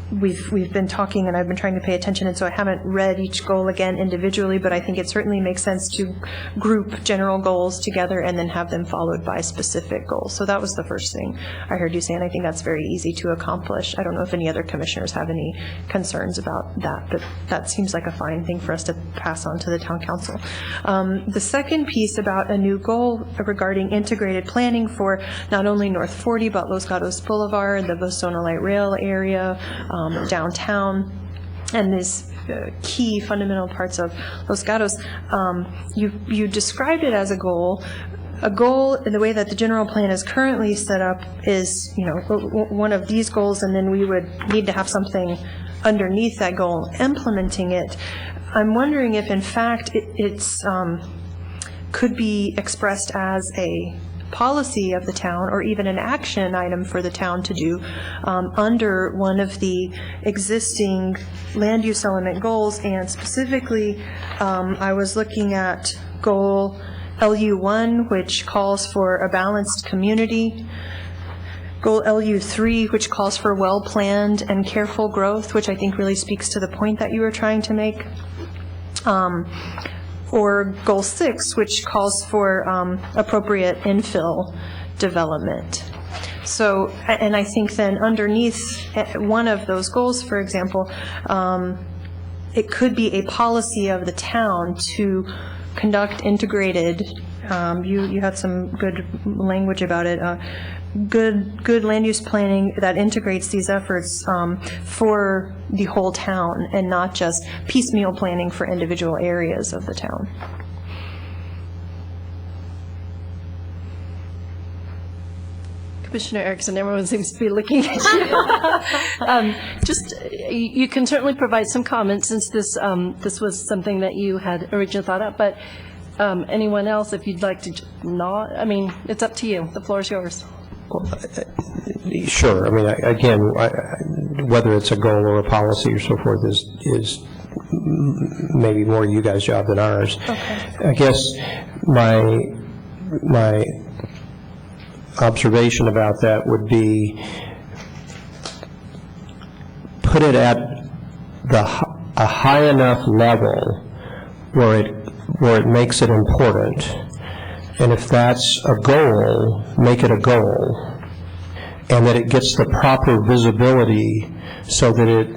S3: We've been talking, and I've been trying to pay attention, and so I haven't read each goal again individually, but I think it certainly makes sense to group general goals together and then have them followed by specific goals. So that was the first thing I heard you say, and I think that's very easy to accomplish. I don't know if any other commissioners have any concerns about that, but that seems like a fine thing for us to pass on to the Town Council. The second piece about a new goal regarding integrated planning for not only North 40, but Los Gatos Boulevard, the Bostona Light Rail area, downtown, and these key fundamental parts of Los Gatos. You described it as a goal. A goal, in the way that the general plan is currently set up, is one of these goals, and then we would need to have something underneath that goal implementing it. I'm wondering if, in fact, it's could be expressed as a policy of the town or even an action item for the town to do under one of the existing land use element goals. And specifically, I was looking at goal LU1, which calls for a balanced community, goal LU3, which calls for well-planned and careful growth, which I think really speaks to the point that you were trying to make, or goal 6, which calls for appropriate infill development. So, and I think then underneath one of those goals, for example, it could be a policy of the town to conduct integrated, you had some good language about it, good land use planning that integrates these efforts for the whole town and not just piecemeal planning for individual areas of the town.
S1: Commissioner Erickson, everyone seems to be looking at you. You can certainly provide some comments since this was something that you had originally thought up, but anyone else, if you'd like to nod, I mean, it's up to you. The floor is yours.
S5: Sure. I mean, again, whether it's a goal or a policy or so forth is maybe more you guys' job than ours. Okay. I guess my observation about that would be put it at a high enough level where it makes it important, And if that's a goal, make it a goal, and that it gets the proper visibility so that it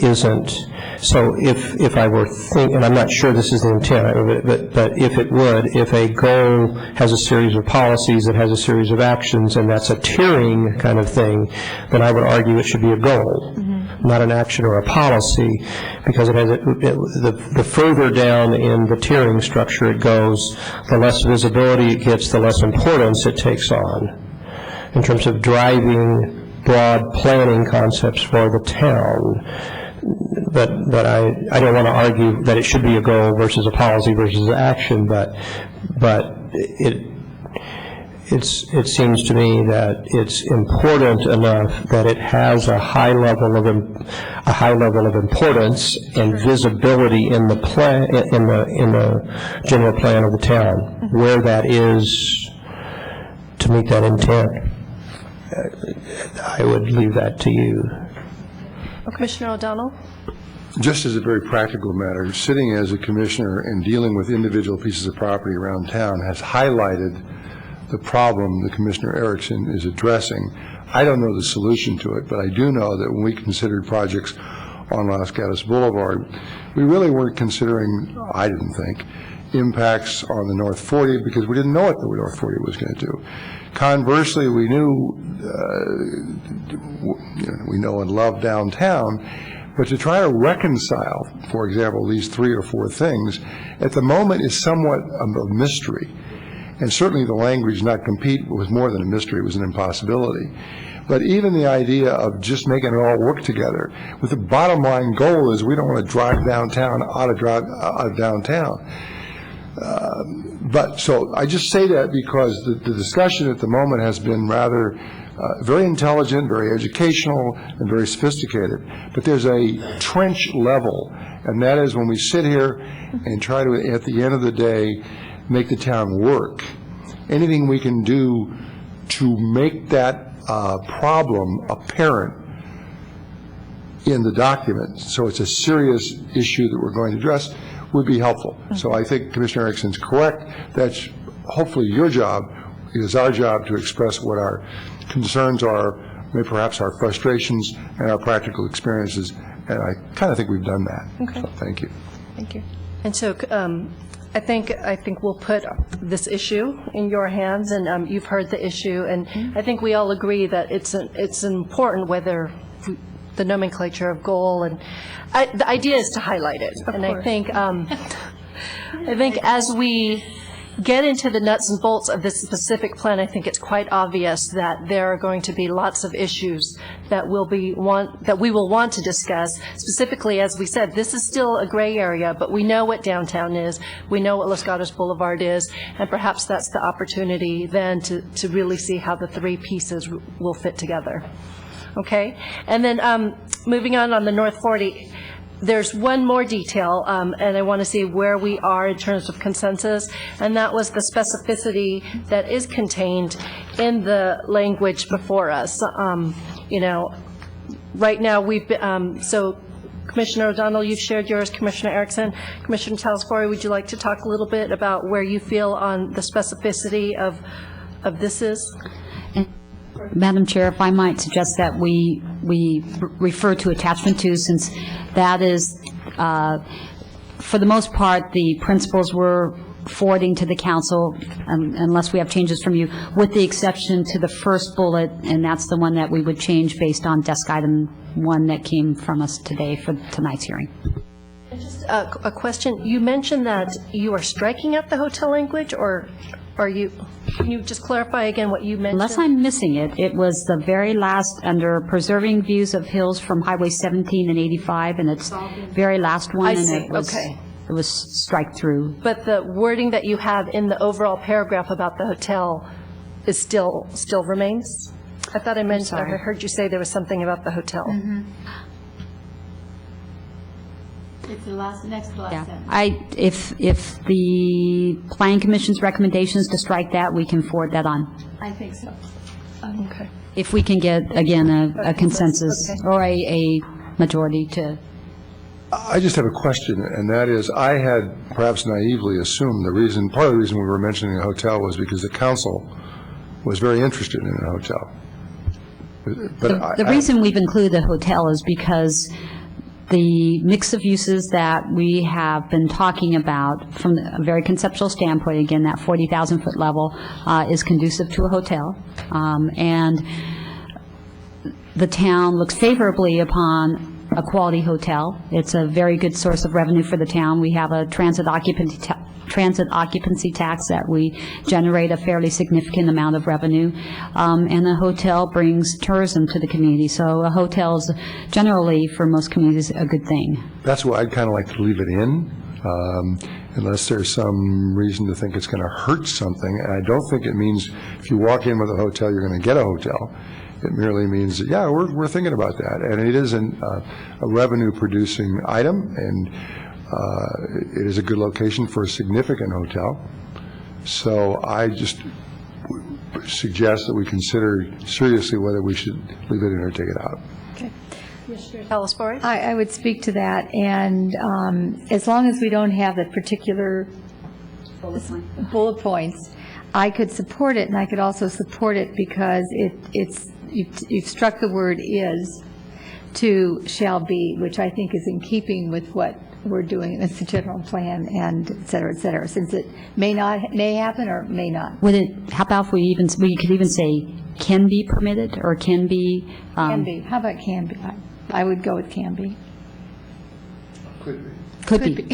S5: isn't. So if I were thinking, and I'm not sure this is the intent, but if it would, if a goal has a series of policies, it has a series of actions, and that's a tiering kind of thing, then I would argue it should be a goal, not an action or a policy, because it has the further down in the tiering structure it goes, the less visibility it gets, the less importance it takes on in terms of driving broad planning concepts for the town. But I don't want to argue that it should be a goal versus a policy versus action, but it seems to me that it's important enough that it has a high level of importance and visibility in the plan, in the general plan of the town, where that is to meet that intent. I would leave that to you.
S1: Commissioner O'Donnell?
S9: Just as a very practical matter, sitting as a commissioner and dealing with individual pieces of property around town has highlighted the problem that Commissioner Erickson is addressing. I don't know the solution to it, but I do know that when we considered projects on Los Gatos Boulevard, we really weren't considering, I didn't think, impacts on the North 40 because we didn't know what the North 40 was going to do. Conversely, we knew, we know and love downtown, but to try to reconcile, for example, these 3 or 4 things, at the moment is somewhat of a mystery. And certainly the language not compete was more than a mystery, it was an impossibility. But even the idea of just making it all work together, with the bottom line goal is we don't want to drive downtown out of downtown. But so I just say that because the discussion at the moment has been rather very intelligent, very educational, and very sophisticated. But there's a trench level, and that is when we sit here and try to, at the end of the day, make the town work. Anything we can do to make that problem apparent in the document, so it's a serious issue that we're going to address, would be helpful. So I think Commissioner Erickson's correct. That's hopefully your job. It is our job to express what our concerns are, maybe perhaps our frustrations and our practical experiences, and I kind of think we've done that.
S1: Okay.
S9: So thank you.
S1: Thank you. And so I think we'll put this issue in your hands, and you've heard the issue, and I think we all agree that it's important whether the nomenclature of goal, and the idea is to highlight it. And I think as we get into the nuts and bolts of this specific plan, I think it's quite obvious that there are going to be lots of issues that we will want to discuss. Specifically, as we said, this is still a gray area, but we know what downtown is, we know what Los Gatos Boulevard is, and perhaps that's the opportunity then to really see how the 3 pieces will fit together. Okay? And then moving on the North 40, there's one more detail, and I want to see where we are in terms of consensus, and that was the specificity that is contained in the language before us. Right now we've been, so Commissioner O'Donnell, you've shared yours, Commissioner Erickson. Commissioner Talasfori, would you like to talk a little bit about where you feel on the specificity of this is?
S2: Madam Chair, if I might suggest that we refer to attachment 2, since that is, for the most part, the principles we're forwarding to the council, unless we have changes from you, with the exception to the first bullet, and that's the one that we would change based on desk item 1 that came from us today for tonight's hearing.
S1: Just a question. You mentioned that you are striking out the hotel language, or can you just clarify again what you mentioned?
S2: Unless I'm missing it, it was the very last, under preserving views of hills from Highway 17 and 85, and it's very last one.
S1: I see,
S2: and it was,
S1: okay.
S2: It was strike through.
S1: But the wording that you have in the overall paragraph about the hotel is still remains? I thought I heard you say there was something about the hotel.
S4: It's the next to last
S2: Yeah. If the Planning Commission's recommendation is to strike that, we can forward that on.
S4: I think so.
S1: Okay.
S2: If we can get, again, a consensus
S1: okay.
S2: or a majority to
S9: I just have a question, and that is, I had perhaps naively assumed part of the reason we were mentioning a hotel was because the council was very interested in a hotel. But
S2: The reason we've included the hotel is because the mix of uses that we have been talking about from a very conceptual standpoint, again, that 40,000-foot level is conducive to a hotel. And the town looks favorably upon a quality hotel. It's a very good source of revenue for the town. We have a transit occupancy tax that we generate a fairly significant amount of revenue, and a hotel brings tourism to the community. So a hotel is generally, for most communities, a good thing.
S9: That's why I'd kind of like to leave it in, unless there's some reason to think it's going to hurt something. And I don't think it means if you walk in with a hotel, you're going to get a hotel. It merely means that, yeah, we're thinking about that. And it is a revenue-producing item, and it is a good location for a significant hotel. So I just suggest that we consider seriously whether we should leave it in or take it out.
S1: Commissioner Telesfori?
S4: I would speak to that, and as long as we don't have the particular bullet points, I could support it, and I could also support it because you've struck the word "is" to "shall be," which I think is in keeping with what we're doing in the general plan, and et cetera, since it may happen or may not.
S2: How about if we could even say can be permitted or can be?
S4: Can be. How about can be? I would go with can be.
S2: Could be.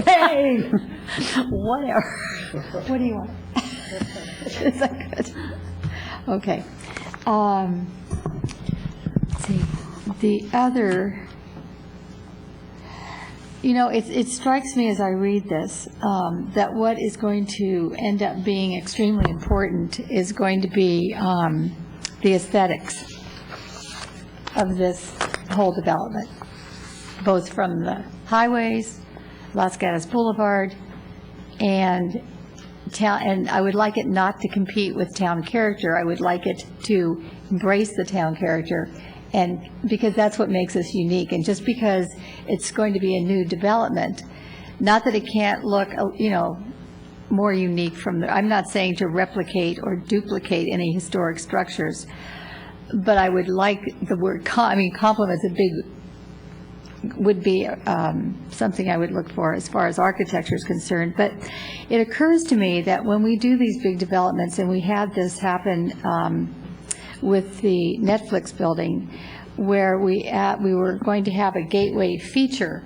S4: Hey, whatever. What do you want? Is that good? Okay. Let's see. The other, it strikes me as I read this that what is going to end up being extremely important is going to be the aesthetics of this whole development, both from the highways, Las Gatas Boulevard, and I would like it not to compete with town character. I would like it to embrace the town character, and because that's what makes us unique. And just because it's going to be a new development, not that it can't look, more unique from I'm not saying to replicate or duplicate any historic structures, but I would like the word, complement's would be something I would look for as far as architecture is concerned. But it occurs to me that when we do these big developments, and we had this happen with the Netflix building, where we were going to have a gateway feature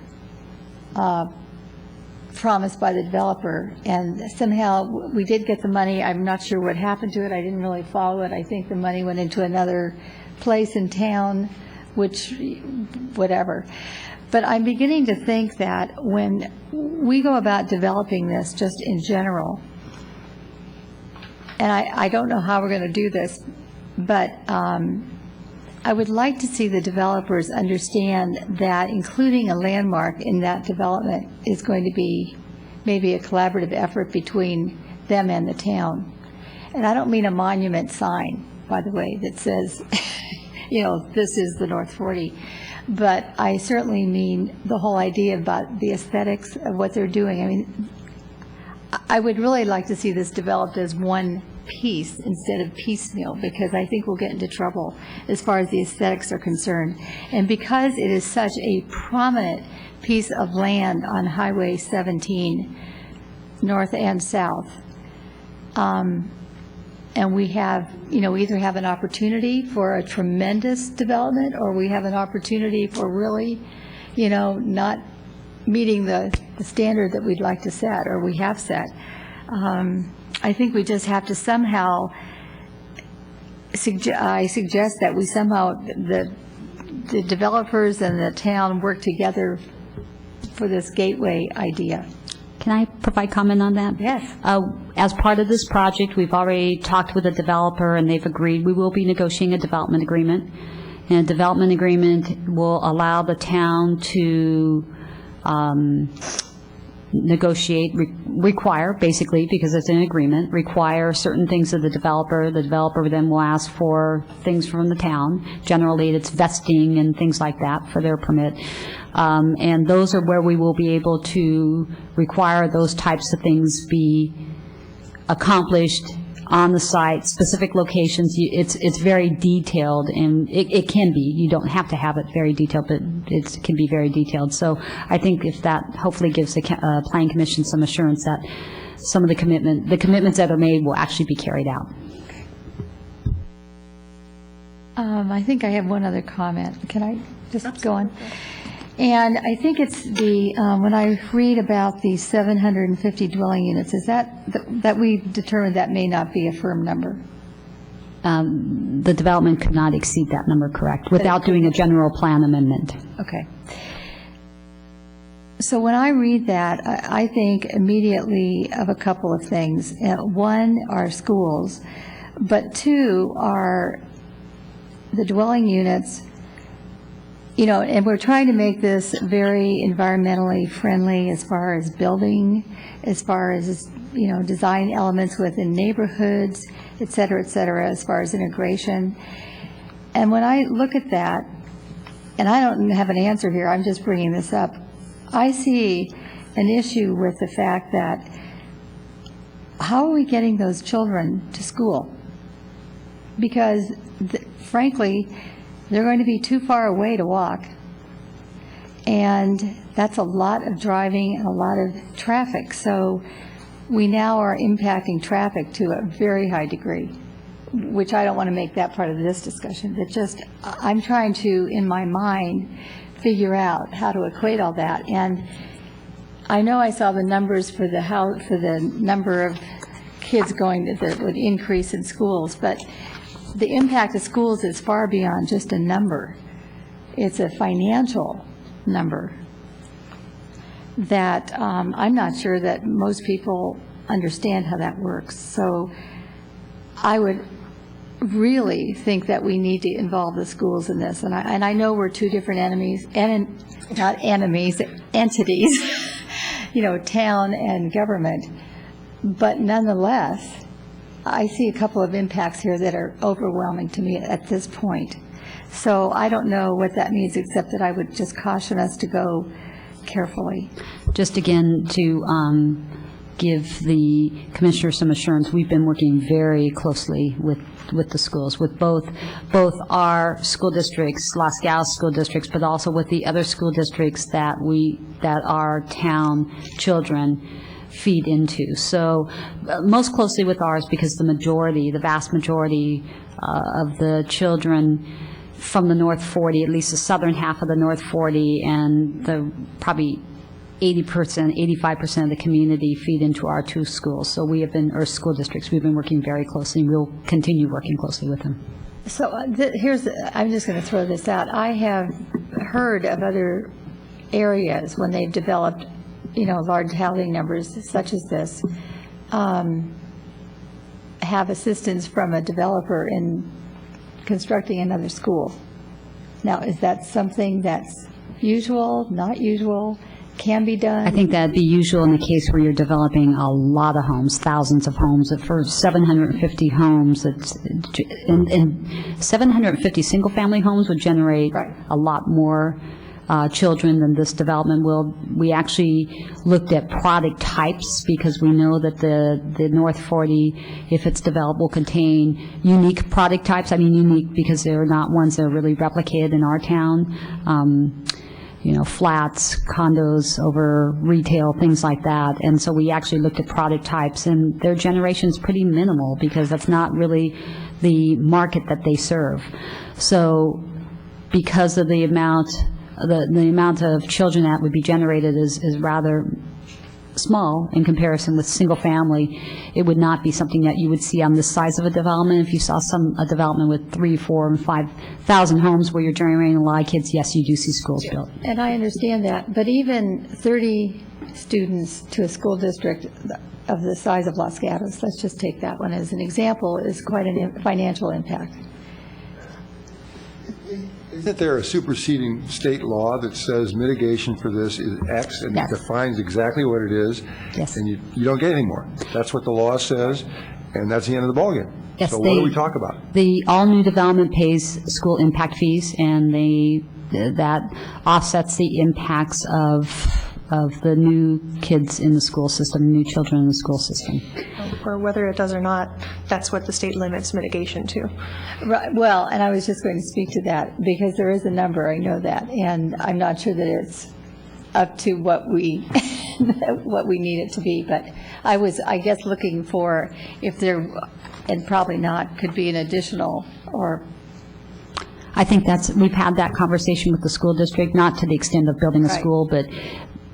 S4: promised by the developer, and somehow we did get the money. I'm not sure what happened to it. I didn't really follow it. I think the money went into another place in town, whatever. But I'm beginning to think that when we go about developing this just in general, and I don't know how we're going to do this, but I would like to see the developers understand that including a landmark in that development is going to be maybe a collaborative effort between them and the town. And I don't mean a monument sign, by the way, that says, this is the North 40. But I certainly mean the whole idea about the aesthetics of what they're doing. I would really like to see this developed as one piece instead of piecemeal, because I think we'll get into trouble as far as the aesthetics are concerned. And because it is such a prominent piece of land on Highway 17, north and south, and we have, we either have an opportunity for a tremendous development, or we have an opportunity for really, not meeting the standard that we'd like to set, or we have set. I think we just have to somehow, I suggest that we somehow, the developers and the town work together for this gateway idea.
S2: Can I provide comment on that?
S4: Yes.
S2: As part of this project, we've already talked with the developer, and they've agreed we will be negotiating a development agreement. And a development agreement will allow the town to negotiate, require, basically, because it's an agreement, require certain things of the developer. The developer then will ask for things from the town. Generally, it's vesting and things like that for their permit. And those are where we will be able to require those types of things be accomplished on the site, specific locations. It's very detailed, and it can be. You don't have to have it very detailed, but it can be very detailed. So I think if that hopefully gives the Planning Commission some assurance that some of the commitments that are made will actually be carried out.
S4: I think I have one other comment. Can I just go on? And I think it's when I read about the 750 dwelling units, is that we determined that may not be a firm number?
S2: The development could not exceed that number, correct, without doing a general plan amendment.
S4: Okay. So when I read that, I think immediately of a couple of things. One are schools, but two are the dwelling units. You know, and we're trying to make this very environmentally friendly as far as building, as far as, you know, design elements within neighborhoods, et cetera, as far as integration. And when I look at that, and I don't have an answer here, I'm just bringing this up, I see an issue with the fact that how are we getting those children to school? Because, frankly, they're going to be too far away to walk, and that's a lot of driving and a lot of traffic. So we now are impacting traffic to a very high degree, which I don't want to make that part of this discussion, but just I'm trying to, in my mind, figure out how to equate all that. And I know I saw the numbers for the number of kids going that would increase in schools, but the impact of schools is far beyond just a number. It's a financial number that I'm not sure that most people understand how that works. So I would really think that we need to involve the schools in this. And I know we're two different entities, you know, town and government, but nonetheless, I see a couple of impacts here that are overwhelming to me at this point. So I don't know what that means, except that I would just caution us to go carefully.
S2: Just again to give the commissioner some assurance, we've been working very closely with the schools, with both our school districts, Los Gatos school districts, but also with the other school districts that our town children feed into. So most closely with ours, because the vast majority of the children from the North 40, at least the southern half of the North 40, and the probably 80%, 85% of the community feed into our two schools. So we have been, or school districts, we've been working very closely, and we'll continue working closely with them.
S4: So I'm just going to throw this out. I have heard of other areas when they've developed, you know, large housing numbers such as this, have assistance from a developer in constructing another school. Now, is that something that's usual, not usual, can be done?
S2: I think that'd be usual in the case where you're developing a lot of homes, thousands of homes. For 750 homes, and 750 single-family homes would generate a lot more children than this development will. We actually looked at product types because we know that the North 40, if it's developed, will contain unique product types. I mean unique because they're not ones that are really replicated in our town. You know, flats, condos over retail, things like that. And so we actually looked at product types, and their generation's pretty minimal because that's not really the market that they serve. So because of the amount of children that would be generated is rather small in comparison with single family, it would not be something that you would see on this size of a development. If you saw a development with 3,000, 4,000, and 5,000 homes where you're generating a lot of kids, yes, you do see schools built.
S4: And I understand that, but even 30 students to a school district of the size of Los Gatos, let's just take that one as an example, is quite a financial impact.
S9: Isn't there a superseding state law that says mitigation for this is X, and it
S2: Yes.
S9: defines exactly what it is?
S2: Yes.
S9: And you don't get any more. That's what the law says, and that's the end of the ballgame.
S2: Yes,
S9: So what do we talk about?
S2: The all-new development pays school impact fees, and that offsets the impacts of the new kids in the school system, new children in the school system.
S3: Or whether it does or not, that's what the state limits mitigation to.
S4: Right, well, and I was just going to speak to that, because there is a number, I know that, and I'm not sure that it's up to what we, what we need it to be, but I was, I guess, looking for if there, and probably not, could be an additional, or,
S2: I think we've had that conversation with the school district, not to the extent of building a
S4: Right.
S2: school, but,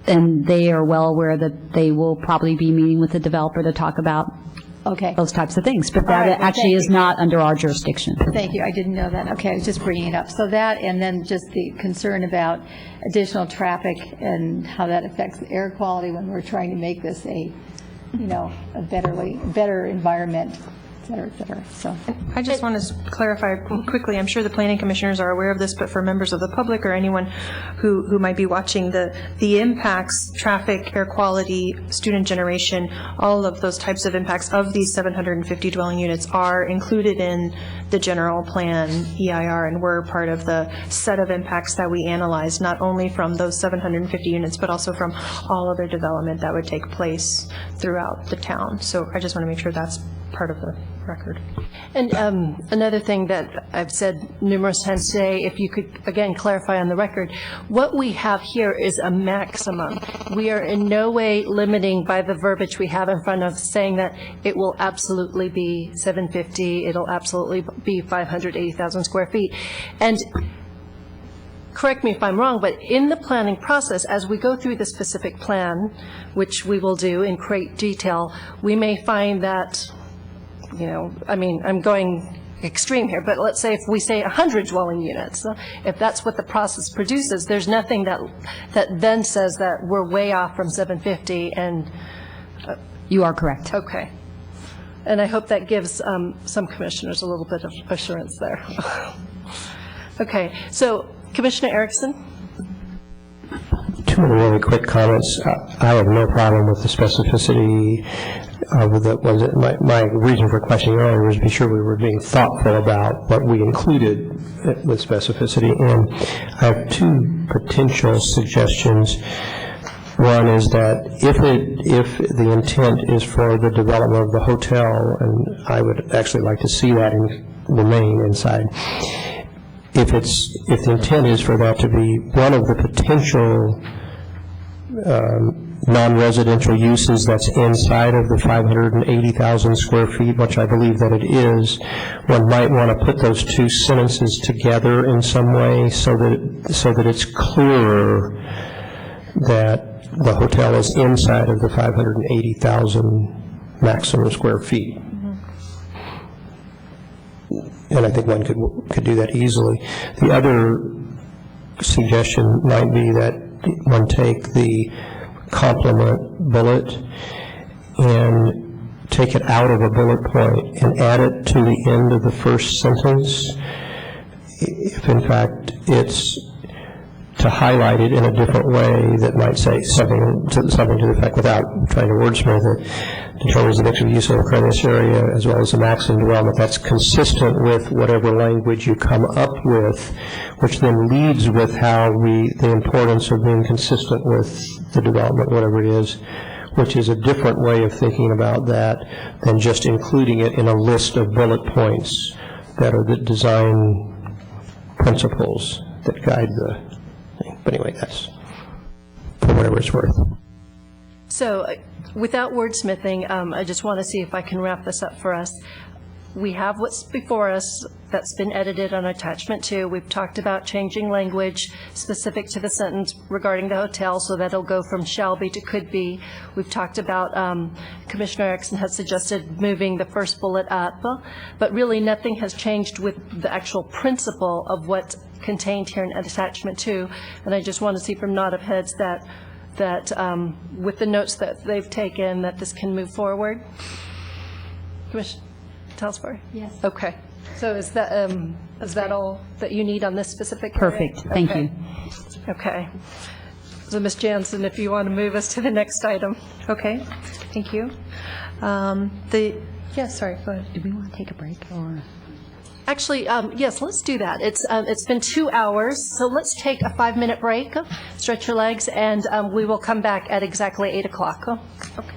S2: and they are well aware that they will probably be meeting with the developer to talk about
S4: okay.
S2: those types of things, but
S4: All right,
S2: that
S4: well,
S2: actually
S4: thank
S2: is
S4: you.
S2: not under our jurisdiction.
S4: Thank you, I didn't know that. Okay, I was just bringing it up. So that, and then just the concern about additional traffic and how that affects the air quality when we're trying to make this a, you know, a better environment, et cetera, et cetera. So,
S3: I just want to clarify quickly, I'm sure the planning commissioners are aware of this, but for members of the public or anyone who might be watching, the impacts, traffic, air quality, student generation, all of those types of impacts of these 750 dwelling units are included in the general plan EIR, and were part of the set of impacts that we analyzed, not only from those 750 units, but also from all other development that would take place throughout the town. So I just want to make sure that's part of the record.
S1: And another thing that I've said numerous times today, if you could, again, clarify on the record, what we have here is a maximum. We are in no way limiting by the verbiage we have in front of us, saying that it will absolutely be 750, it'll absolutely be 580,000 square feet. And correct me if I'm wrong, but in the planning process, as we go through the specific plan, which we will do in great detail, we may find that, you know, I mean, I'm going extreme here, but let's say if we say 100 dwelling units, if that's what the process produces, there's nothing that then says that we're way off from 750 and...
S2: You are correct.
S1: Okay. And I hope that gives some commissioners a little bit of assurance there. Okay, so Commissioner Erickson?
S5: Two really quick comments. I have no problem with the specificity with the, my reason for questioning earlier was to be sure we were being thoughtful about what we included with specificity. And I have two potential suggestions. One is that if the intent is for the development of the hotel, and I would actually like to see that remain inside, if the intent is for that to be one of the potential non-residential uses that's inside of the 580,000 square feet, which I believe that it is, one might want to put those two sentences together in some way so that it's clearer that the hotel is inside of the 580,000 maximum square feet. And I think one could do that easily. The other suggestion might be that one take the complement bullet and take it out of a bullet point and add it to the end of the first sentence, if in fact it's to highlight it in a different way that might say something to the effect, without trying to wordsmith it, determines the mixed use of this area as well as the maximum development that's consistent with whatever language you come up with, which then leads with how the importance of being consistent with the development, whatever it is, which is a different way of thinking about that than just including it in a list of bullet points that are the design principles that guide the thing. But anyway, that's for whatever it's worth.
S1: So without wordsmithing, I just want to see if I can wrap this up for us. We have what's before us that's been edited on attachment 2. We've talked about changing language specific to the sentence regarding the hotel so that it'll go from shall be to could be. We've talked about, Commissioner Erickson has suggested moving the first bullet up, but really nothing has changed with the actual principle of what's contained here in attachment 2. And I just want to see from nod of heads that with the notes that they've taken, that this can move forward. Commissioner Telsbury?
S4: Yes.
S1: Okay, So is that all that you need on this specific area?
S2: Perfect, thank you.
S1: Okay. So Ms. Jansen, if you want to move us to the next item.
S3: Okay, thank you. Yes, sorry, go ahead.
S2: Do we want to take a break, or?
S1: Actually, yes, let's do that. It's been 2 hours, so let's take a 5-minute break, stretch your legs, and we will come back at exactly 8 o'clock. Okay.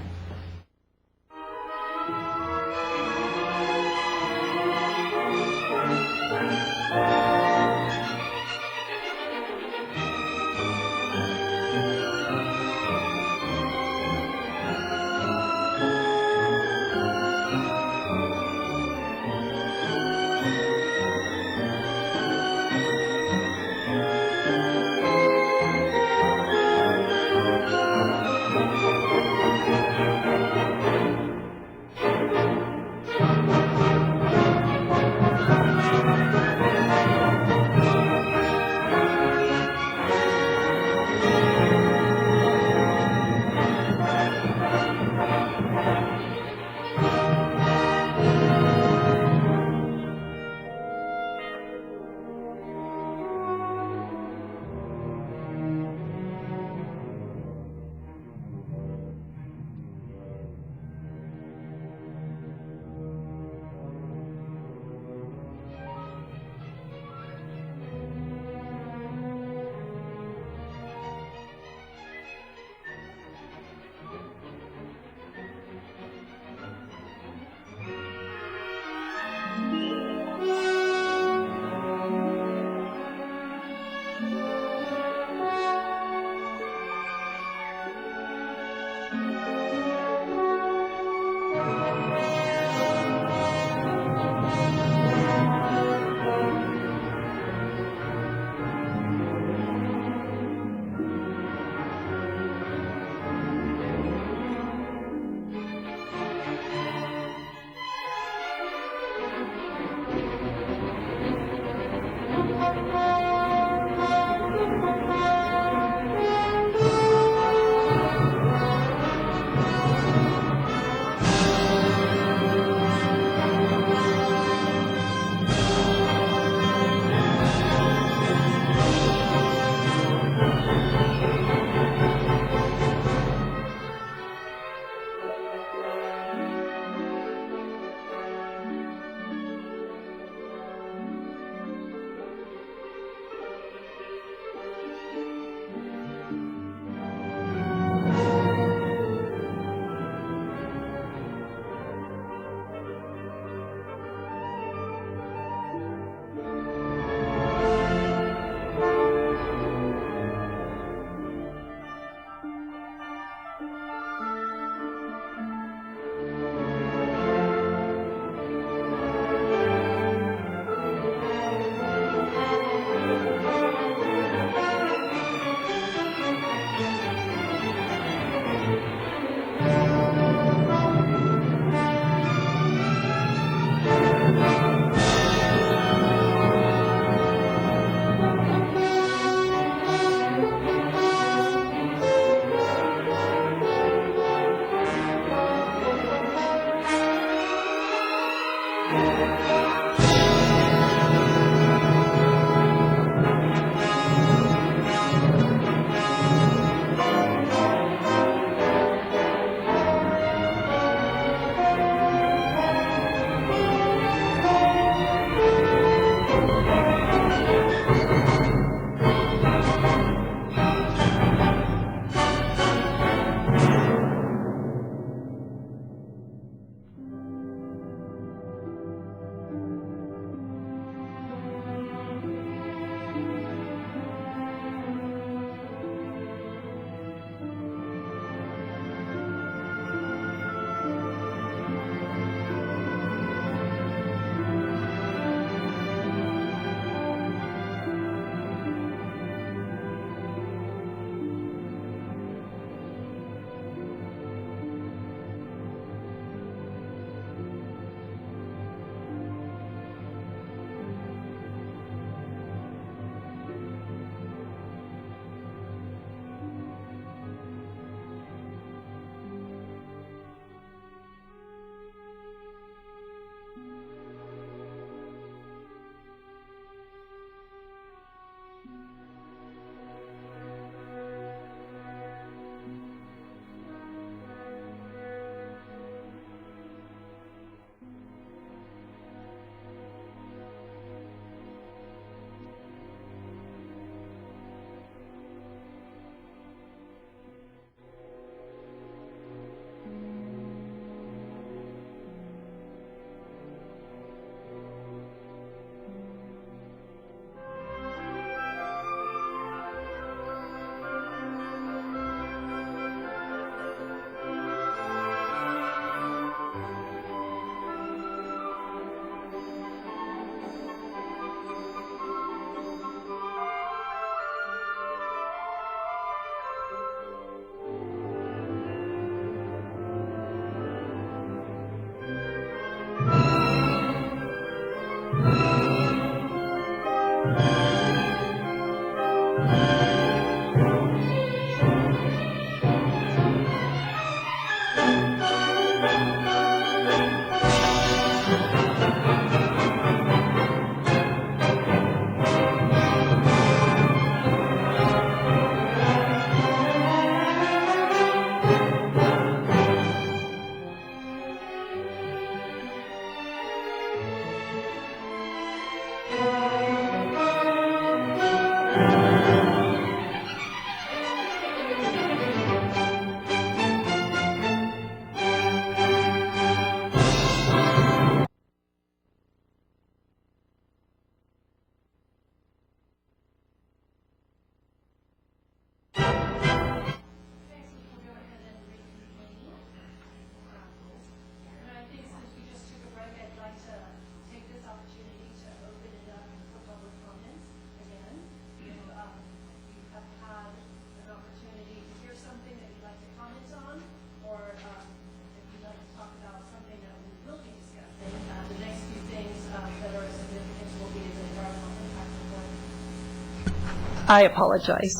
S1: I apologize.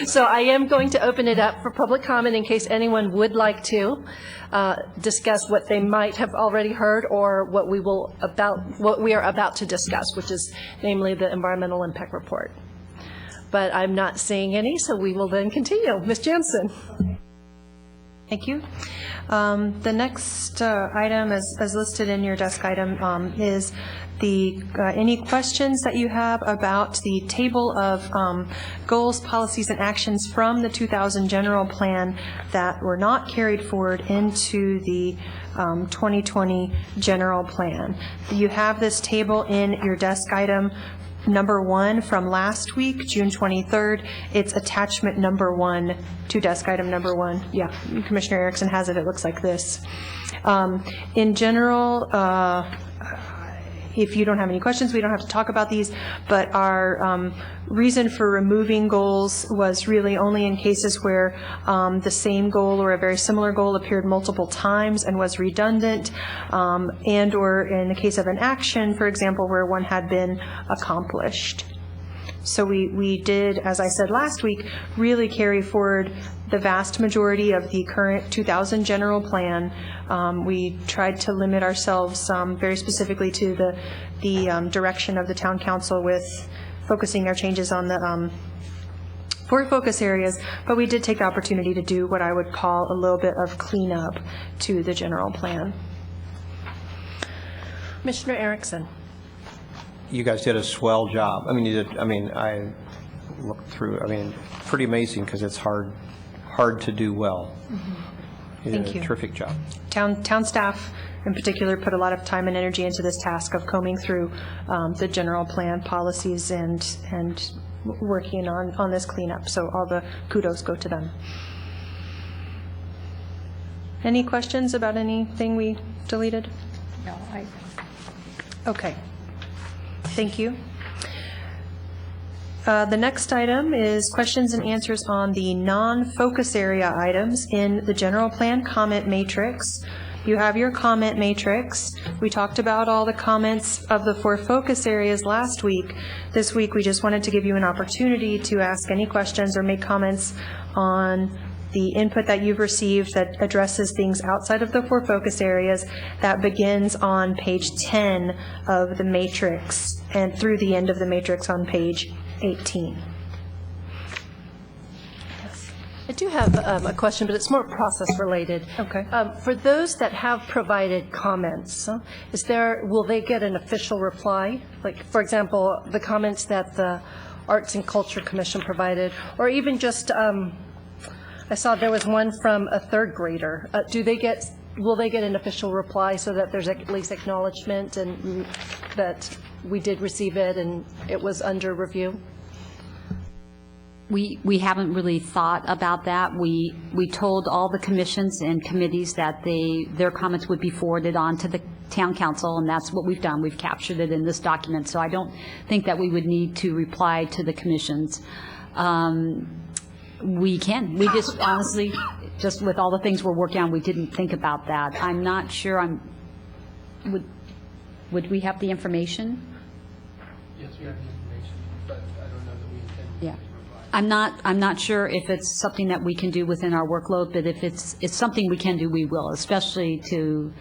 S1: So I am going to open it up for public comment in case anyone would like to discuss what they might have already heard or what we are about to discuss, which is namely the environmental impact report. But I'm not seeing any, so we will then continue. Ms. Jansen.
S3: Thank you. The next item, as listed in your desk item, is any questions that you have about the table of goals, policies, and actions from the 2000 general plan that were not carried forward into the 2020 general plan. You have this table in your desk item number 1 from last week, June 23rd. It's attachment number 1 to desk item number 1. Yeah, Commissioner Erickson has it. It looks like this. In general, if you don't have any questions, we don't have to talk about these, but our reason for removing goals was really only in cases where the same goal or a very similar goal appeared multiple times and was redundant, and or in the case of an action, for example, where one had been accomplished. So we did, as I said last week, really carry forward the vast majority of the current 2000 general plan. We tried to limit ourselves very specifically to the direction of the town council with focusing our changes on the 4 focus areas, but we did take the opportunity to do what I would call a little bit of cleanup to the general plan.
S1: Commissioner Erickson.
S5: You guys did a swell job. I looked through, pretty amazing because it's hard to do well. You did
S3: Thank you.
S5: a terrific job.
S3: Town staff in particular put a lot of time and energy into this task of combing through the general plan policies and working on this cleanup. So all the kudos go to them. Any questions about anything we deleted?
S4: No,
S3: Okay. Thank you. The next item is questions and answers on the non-focus area items in the general plan comment matrix. You have your comment matrix. We talked about all the comments of the 4 focus areas last week. This week, we just wanted to give you an opportunity to ask any questions or make comments on the input that you've received that addresses things outside of the 4 focus areas. That begins on page 10 of the matrix and through the end of the matrix on page 18.
S1: I do have a question, but it's more process related.
S3: Okay.
S1: For those that have provided comments, will they get an official reply? Like, for example, the comments that the Arts and Culture Commission provided, or even just, I saw there was one from a 3rd grader. Will they get an official reply so that there's at least acknowledgement and that we did receive it and it was under review?
S2: We haven't really thought about that. We told all the commissions and committees that their comments would be forwarded on to the town council, and that's what we've done. We've captured it in this document, so I don't think that we would need to reply to the commissions. We can. We just, honestly, just with all the things we're working on, we didn't think about that. I'm not sure would we have the information?
S11: Yes, we have the information, but I don't know that we intend to.
S2: Yeah. I'm not sure if it's something that we can do within our workload, but if it's something we can do, we will, especially to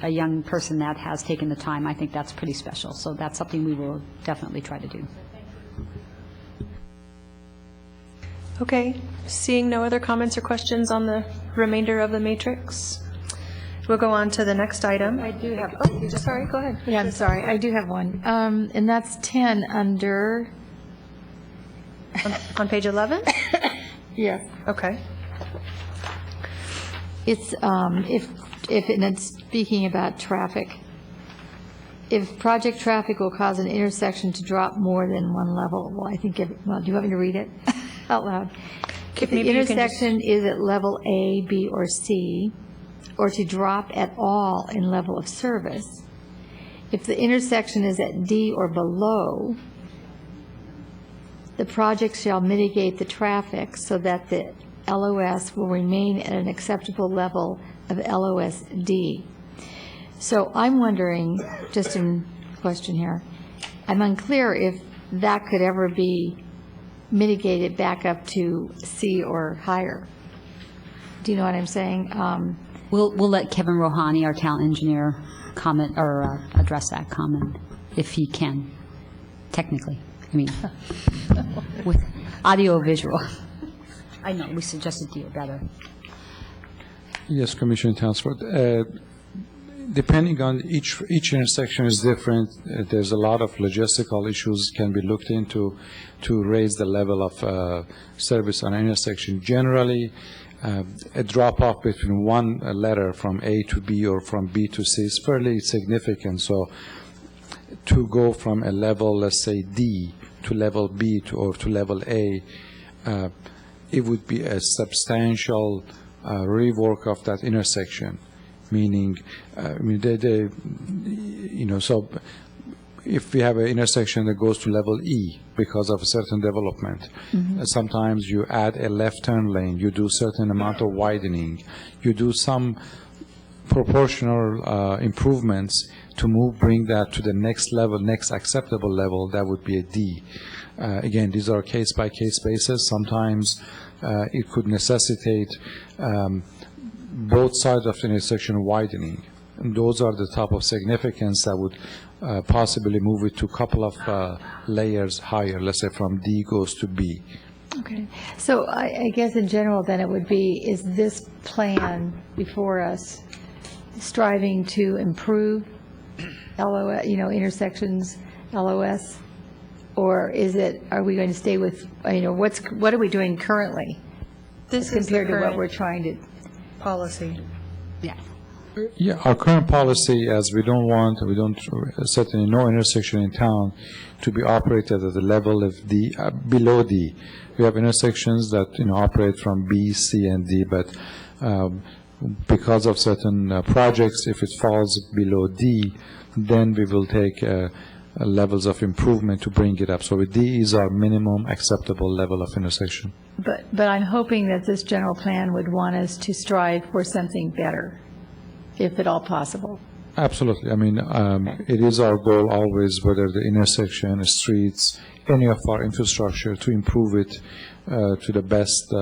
S2: a young person that has taken the time. I think that's pretty special. So that's something we will definitely try to do.
S3: Okay. Seeing no other comments or questions on the remainder of the matrix, we'll go on to the next item.
S4: I do have.
S3: Sorry, go ahead.
S4: Yeah, I'm sorry. I do have one. And that's 10 under.
S3: On page 11?
S4: Yes.
S3: Okay.
S4: It's, and it's speaking about traffic. If project traffic will cause an intersection to drop more than one level, well, I think, do you want me to read it out loud? If the intersection is at level A, B, or C, or to drop at all in level of service, if the intersection is at D or below, the project shall mitigate the traffic so that the LOS will remain at an acceptable level of LOSD. So I'm wondering, just in question here, I'm unclear if that could ever be mitigated back up to C or higher. Do you know what I'm saying?
S2: We'll let Kevin Rohani, our town engineer, comment or address that comment if he can, technically. I mean, with audio visual. I know, we suggested to you better.
S7: Yes, Commissioner Townsford. Depending on each intersection is different. There's a lot of logistical issues can be looked into to raise the level of service on an intersection. Generally, a drop-off between one letter from A to B or from B to C is fairly significant. So to go from a level, let's say D, to level B or to level A, it would be a substantial rework of that intersection. Meaning, so if we have an intersection that goes to level E because of a certain development, sometimes you add a left turn lane, you do certain amount of widening, you do some proportional improvements to bring that to the next level, next acceptable level, that would be a D. Again, these are case-by-case basis. Sometimes it could necessitate both sides of the intersection widening. And those are the type of significance that would possibly move it to a couple of layers higher, let's say from D goes to B.
S4: Okay. So I guess in general then it would be, is this plan before us striving to improve LOS, intersections, LOS? Or is it, are we going to stay with, what are we doing currently?
S3: This is
S4: compared
S3: the
S4: to what
S3: current
S4: we're trying to
S3: policy.
S7: Yeah, our current policy, as we don't certainly no intersection in town to be operated at the level of D, below D. We have intersections that, operate from B, C, and D, but because of certain projects, if it falls below D, then we will take levels of improvement to bring it up. So D is our minimum acceptable level of intersection.
S4: But I'm hoping that this general plan would want us to strive for something better, if at all possible.
S7: Absolutely. I mean, it is our goal always, whether the intersection, streets, any of our infrastructure, to improve it to the best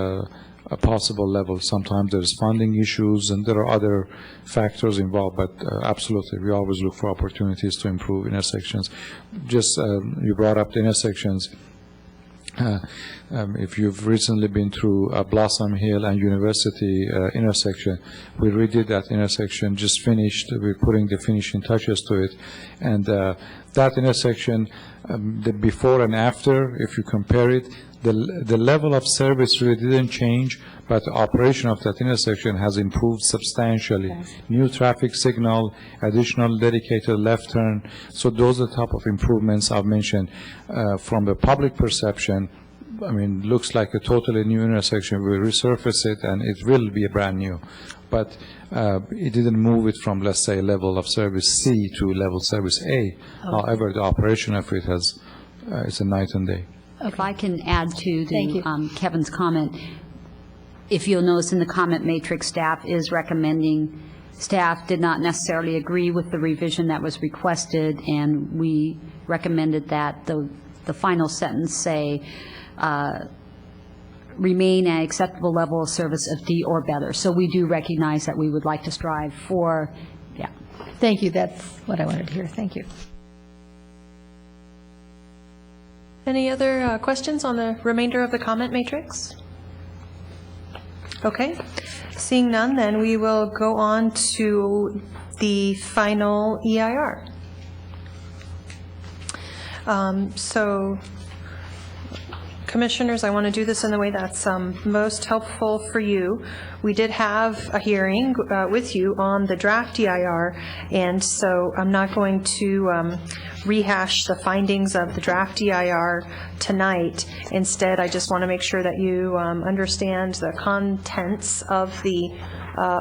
S7: possible level. Sometimes there's funding issues and there are other factors involved, but absolutely, we always look for opportunities to improve intersections. Just, you brought up the intersections. If you've recently been through Blossom Hill and University intersection, we redid that intersection, just finished. We're putting the finishing touches to it. And that intersection, the before and after, if you compare it, the level of service really didn't change, but the operation of that intersection has improved substantially. Yes. New traffic signal, additional dedicated left turn. So those are the type of improvements I've mentioned. From the public perception, I mean, looks like a totally new intersection. We resurface it and it will be brand new. But it didn't move it from, let's say, level of service C to level service A. However, the operation of it has, it's a night and day.
S2: If I can add to the, Kevin's comment, if you'll notice in the comment matrix, staff is recommending, staff did not necessarily agree with the revision that was requested, and we recommended that the final sentence say, remain at acceptable level of service of D or better. So we do recognize that we would like to strive for, yeah.
S4: Thank you. That's what I wanted to hear. Thank you.
S3: Any other questions on the remainder of the comment matrix? Okay. Seeing none, then we will go on to the final EIR. So, Commissioners, I want to do this in the way that's most helpful for you. We did have a hearing with you on the draft EIR, and so I'm not going to rehash the findings of the draft EIR tonight. Instead, I just want to make sure that you understand the contents of the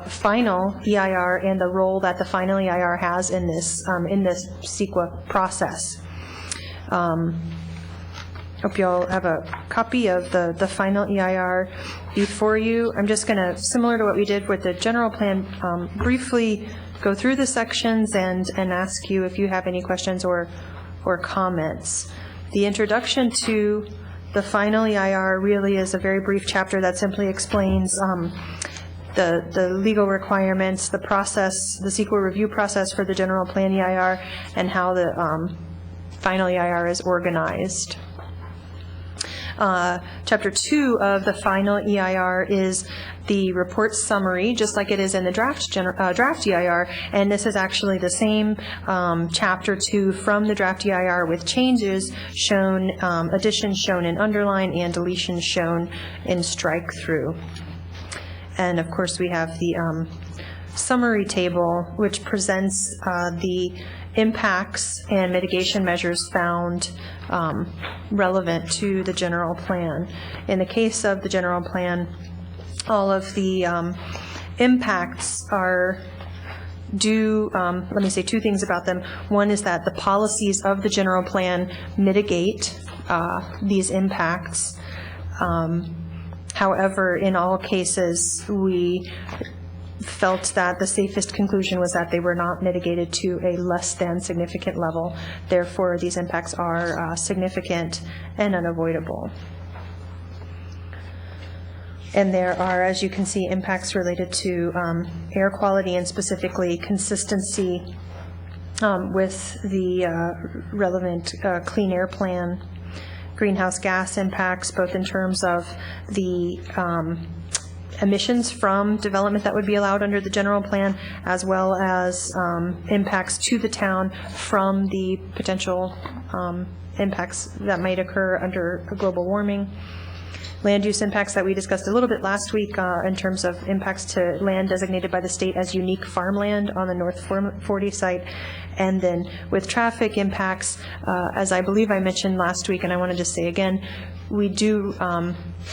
S3: final EIR and the role that the final EIR has in this CEQA process. Hope you all have a copy of the final EIR before you. I'm just going to, similar to what we did with the general plan, briefly go through the sections and ask you if you have any questions or comments. The introduction to the final EIR really is a very brief chapter that simply explains the legal requirements, the process, the CEQA review process for the general plan EIR, and how the final EIR is organized. Chapter 2 of the final EIR is the report summary, just like it is in the draft EIR, and this is actually the same Chapter 2 from the draft EIR with changes shown, additions shown in underline and deletions shown in strike through. And of course we have the summary table, which presents the impacts and mitigation measures found relevant to the general plan. In the case of the general plan, all of the impacts are due, let me say two things about them. One is that the policies of the general plan mitigate these impacts. However, in all cases, we felt that the safest conclusion was that they were not mitigated to a less than significant level. Therefore, these impacts are significant and unavoidable. And there are, as you can see, impacts related to air quality and specifically consistency with the relevant clean air plan. Greenhouse gas impacts, both in terms of the emissions from development that would be allowed under the general plan, as well as impacts to the town from the potential impacts that might occur under global warming. Land use impacts that we discussed a little bit last week in terms of impacts to land designated by the state as unique farmland on the North 40 site. And then with traffic impacts, as I believe I mentioned last week, and I want to just say again, we do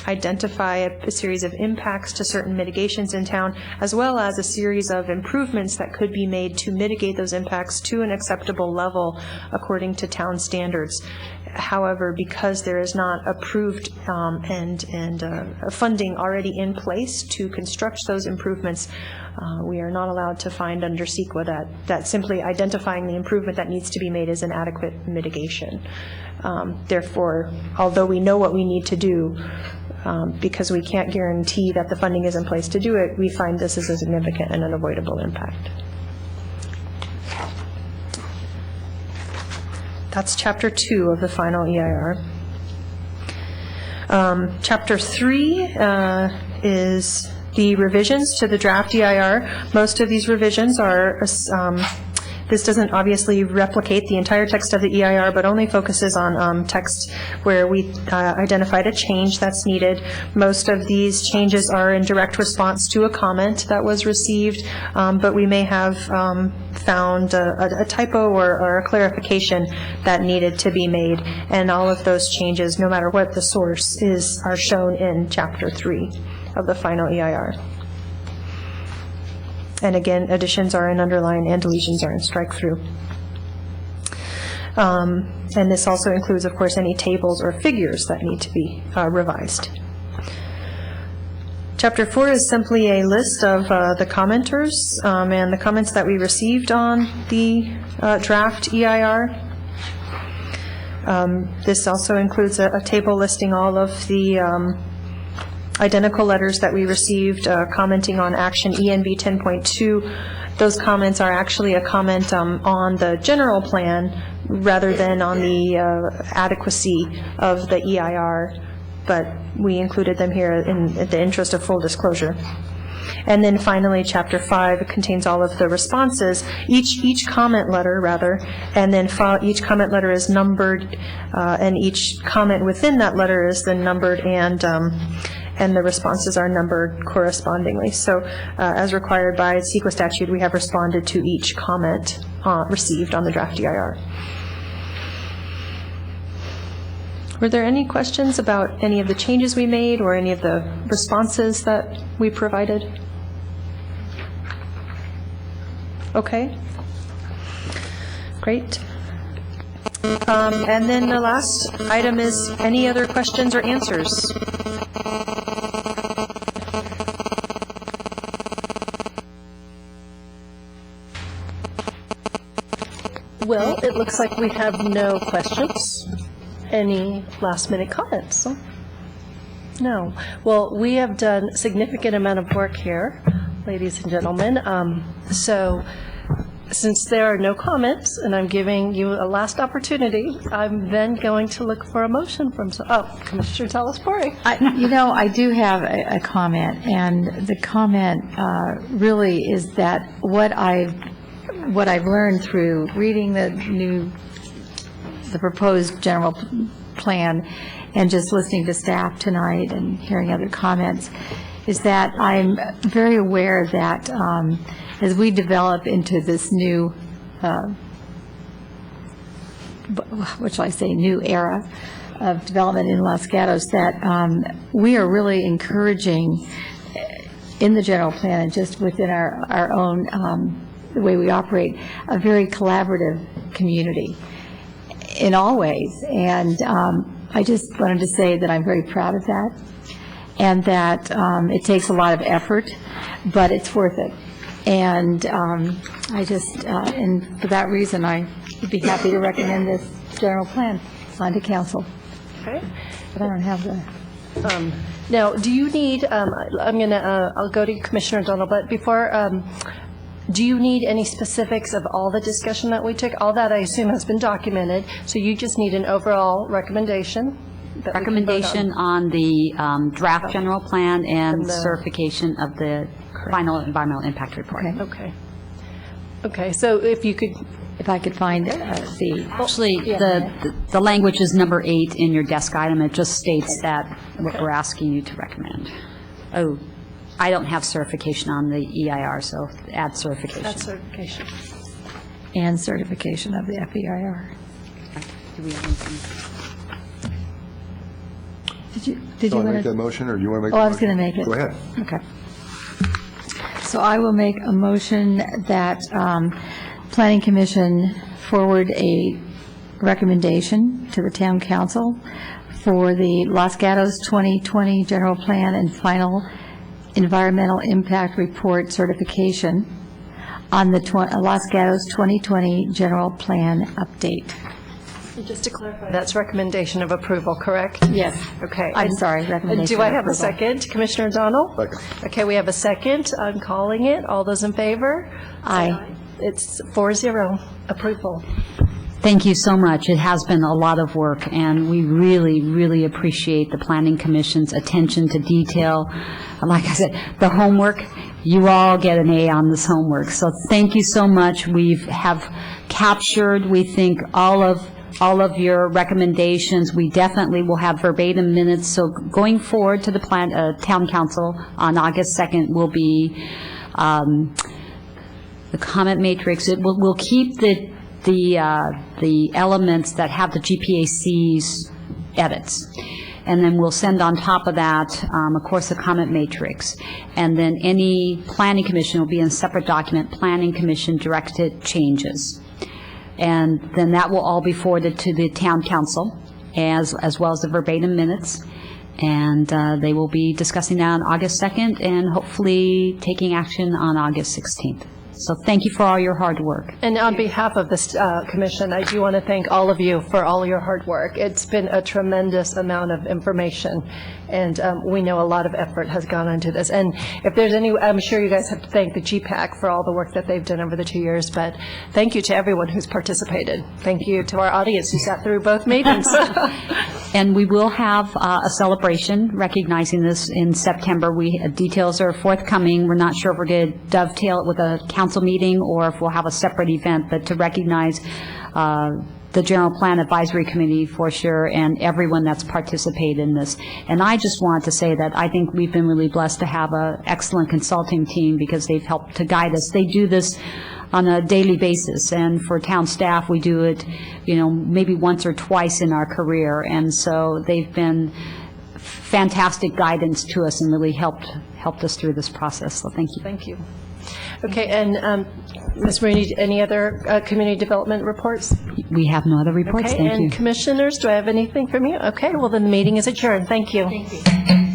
S3: identify a series of impacts to certain mitigations in town, as well as a series of improvements that could be made to mitigate those impacts to an acceptable level according to town standards. However, because there is not approved and funding already in place to construct those improvements, we are not allowed to find under CEQA that simply identifying the improvement that needs to be made is an adequate mitigation. Therefore, although we know what we need to do, because we can't guarantee that the funding is in place to do it, we find this is a significant and unavoidable impact. That's Chapter 2 of the final EIR. Chapter 3 is the revisions to the draft EIR. Most of these revisions are, this doesn't obviously replicate the entire text of the EIR, but only focuses on text where we identified a change that's needed. Most of these changes are in direct response to a comment that was received, but we may have found a typo or a clarification that needed to be made, and all of those changes, no matter what the source is, are shown in Chapter 3 of the final EIR. And again, additions are in underline and deletions are in strike through. And this also includes, of course, any tables or figures that need to be revised. Chapter 4 is simply a list of the commenters and the comments that we received on the draft EIR. This also includes a table listing all of the identical letters that we received commenting on action ENB 10.2. Those comments are actually a comment on the general plan rather than on the adequacy of the EIR, but we included them here in the interest of full disclosure. And then finally, Chapter 5 contains all of the responses, each comment letter, rather, and then each comment letter is numbered, and each comment within that letter is then numbered, and the responses are numbered correspondingly. So as required by CEQA statute, we have responded to each comment received on the draft EIR. Were there any questions about any of the changes we made or any of the responses that we provided? Okay. Great. And then the last item is any other questions or answers?
S1: Well, it looks like we have no questions. Any last-minute comments? No. Well, we have done a significant amount of work here, ladies and gentlemen. So since there are no comments, and I'm giving you a last opportunity, I'm then going to look for a motion from, Commissioner Talaspori.
S4: I do have a comment, and the comment really is that what I've learned through reading the proposed general plan and just listening to staff tonight and hearing other comments is that I'm very aware that as we develop into this new, what shall I say, new era of development in Los Gatos, that we are really encouraging in the general plan and just within our own, the way we operate, a very collaborative community in all ways. And I just wanted to say that I'm very proud of that, and that it takes a lot of effort, but it's worth it. And and for that reason, I would be happy to recommend this general plan on to council.
S1: Okay.
S4: But I don't have the...
S1: Now, do you need, I'll go to Commissioner O'Donnell, but before, do you need any specifics of all the discussion that we took? All that, I assume, has been documented, so you just need an overall recommendation?
S2: Recommendation on the draft general plan and certification of the final environmental impact report.
S1: Okay, so if you could...
S4: If I could find the...
S2: Actually, the language is number 8 in your desk item. It just states that what we're asking you to recommend. Oh, I don't have certification on the EIR, so add certification.
S1: Add certification.
S4: And certification of the FEIR.
S2: Do we have anything?
S4: Did you want to
S9: make that motion, or do you want to make?
S4: Oh, I was going to make it.
S9: Go ahead.
S4: Okay. So I will make a motion that Planning Commission forward a recommendation to the Town Council for the Los Gatos 2020 General Plan and Final Environmental Impact Report certification on the Los Gatos 2020 General Plan update.
S1: Just to clarify, that's recommendation of approval, correct?
S4: Yes.
S1: Okay.
S4: I'm sorry, recommendation
S1: Do I
S4: of
S1: have a
S4: approval.
S1: second? Commissioner O'Donnell?
S9: Second.
S1: Okay, we have a second. I'm calling it. All those in favor?
S4: Aye.
S1: It's 4-0, approval.
S2: Thank you so much. It has been a lot of work, and we really, really appreciate the Planning Commission's attention to detail. Like I said, the homework, you all get an A on this homework. So thank you so much. We have captured, we think, all of your recommendations. We definitely will have verbatim minutes. So going forward to the Town Council on August 2nd will be the comment matrix. We'll keep the elements that have the GPAC's edits. And then we'll send on top of that, of course, the comment matrix. And then any Planning Commission will be in a separate document, Planning Commission directed changes. And then that will all be forwarded to the Town Council, as well as the verbatim minutes. And they will be discussing that on August 2nd and hopefully taking action on August 16th. So thank you for all your hard work.
S1: And on behalf of this commission, I do want to thank all of you for all your hard work. It's been a tremendous amount of information, and we know a lot of effort has gone into this. And if there's any, I'm sure you guys have to thank the GPAC for all the work that they've done over the 2 years, but thank you to everyone who's participated. Thank you to our audience who sat through both meetings.
S2: And we will have a celebration recognizing this in September. Details are forthcoming. We're not sure if we're going to dovetail it with a council meeting or if we'll have a separate event, but to recognize the General Plan Advisory Committee for sure and everyone that's participated in this. And I just want to say that I think we've been really blessed to have an excellent consulting team because they've helped to guide us. They do this on a daily basis, and for town staff, we do it, maybe once or twice in our career, and so they've been fantastic guidance to us and really helped us through this process, so thank you.
S1: Thank you. Okay, and Ms. Marini, any other community development reports?
S2: We have no other reports,
S1: Okay,
S2: thank you.
S1: and commissioners, do I have anything from you? Okay, well, then the meeting is adjourned. Thank you. Thank you.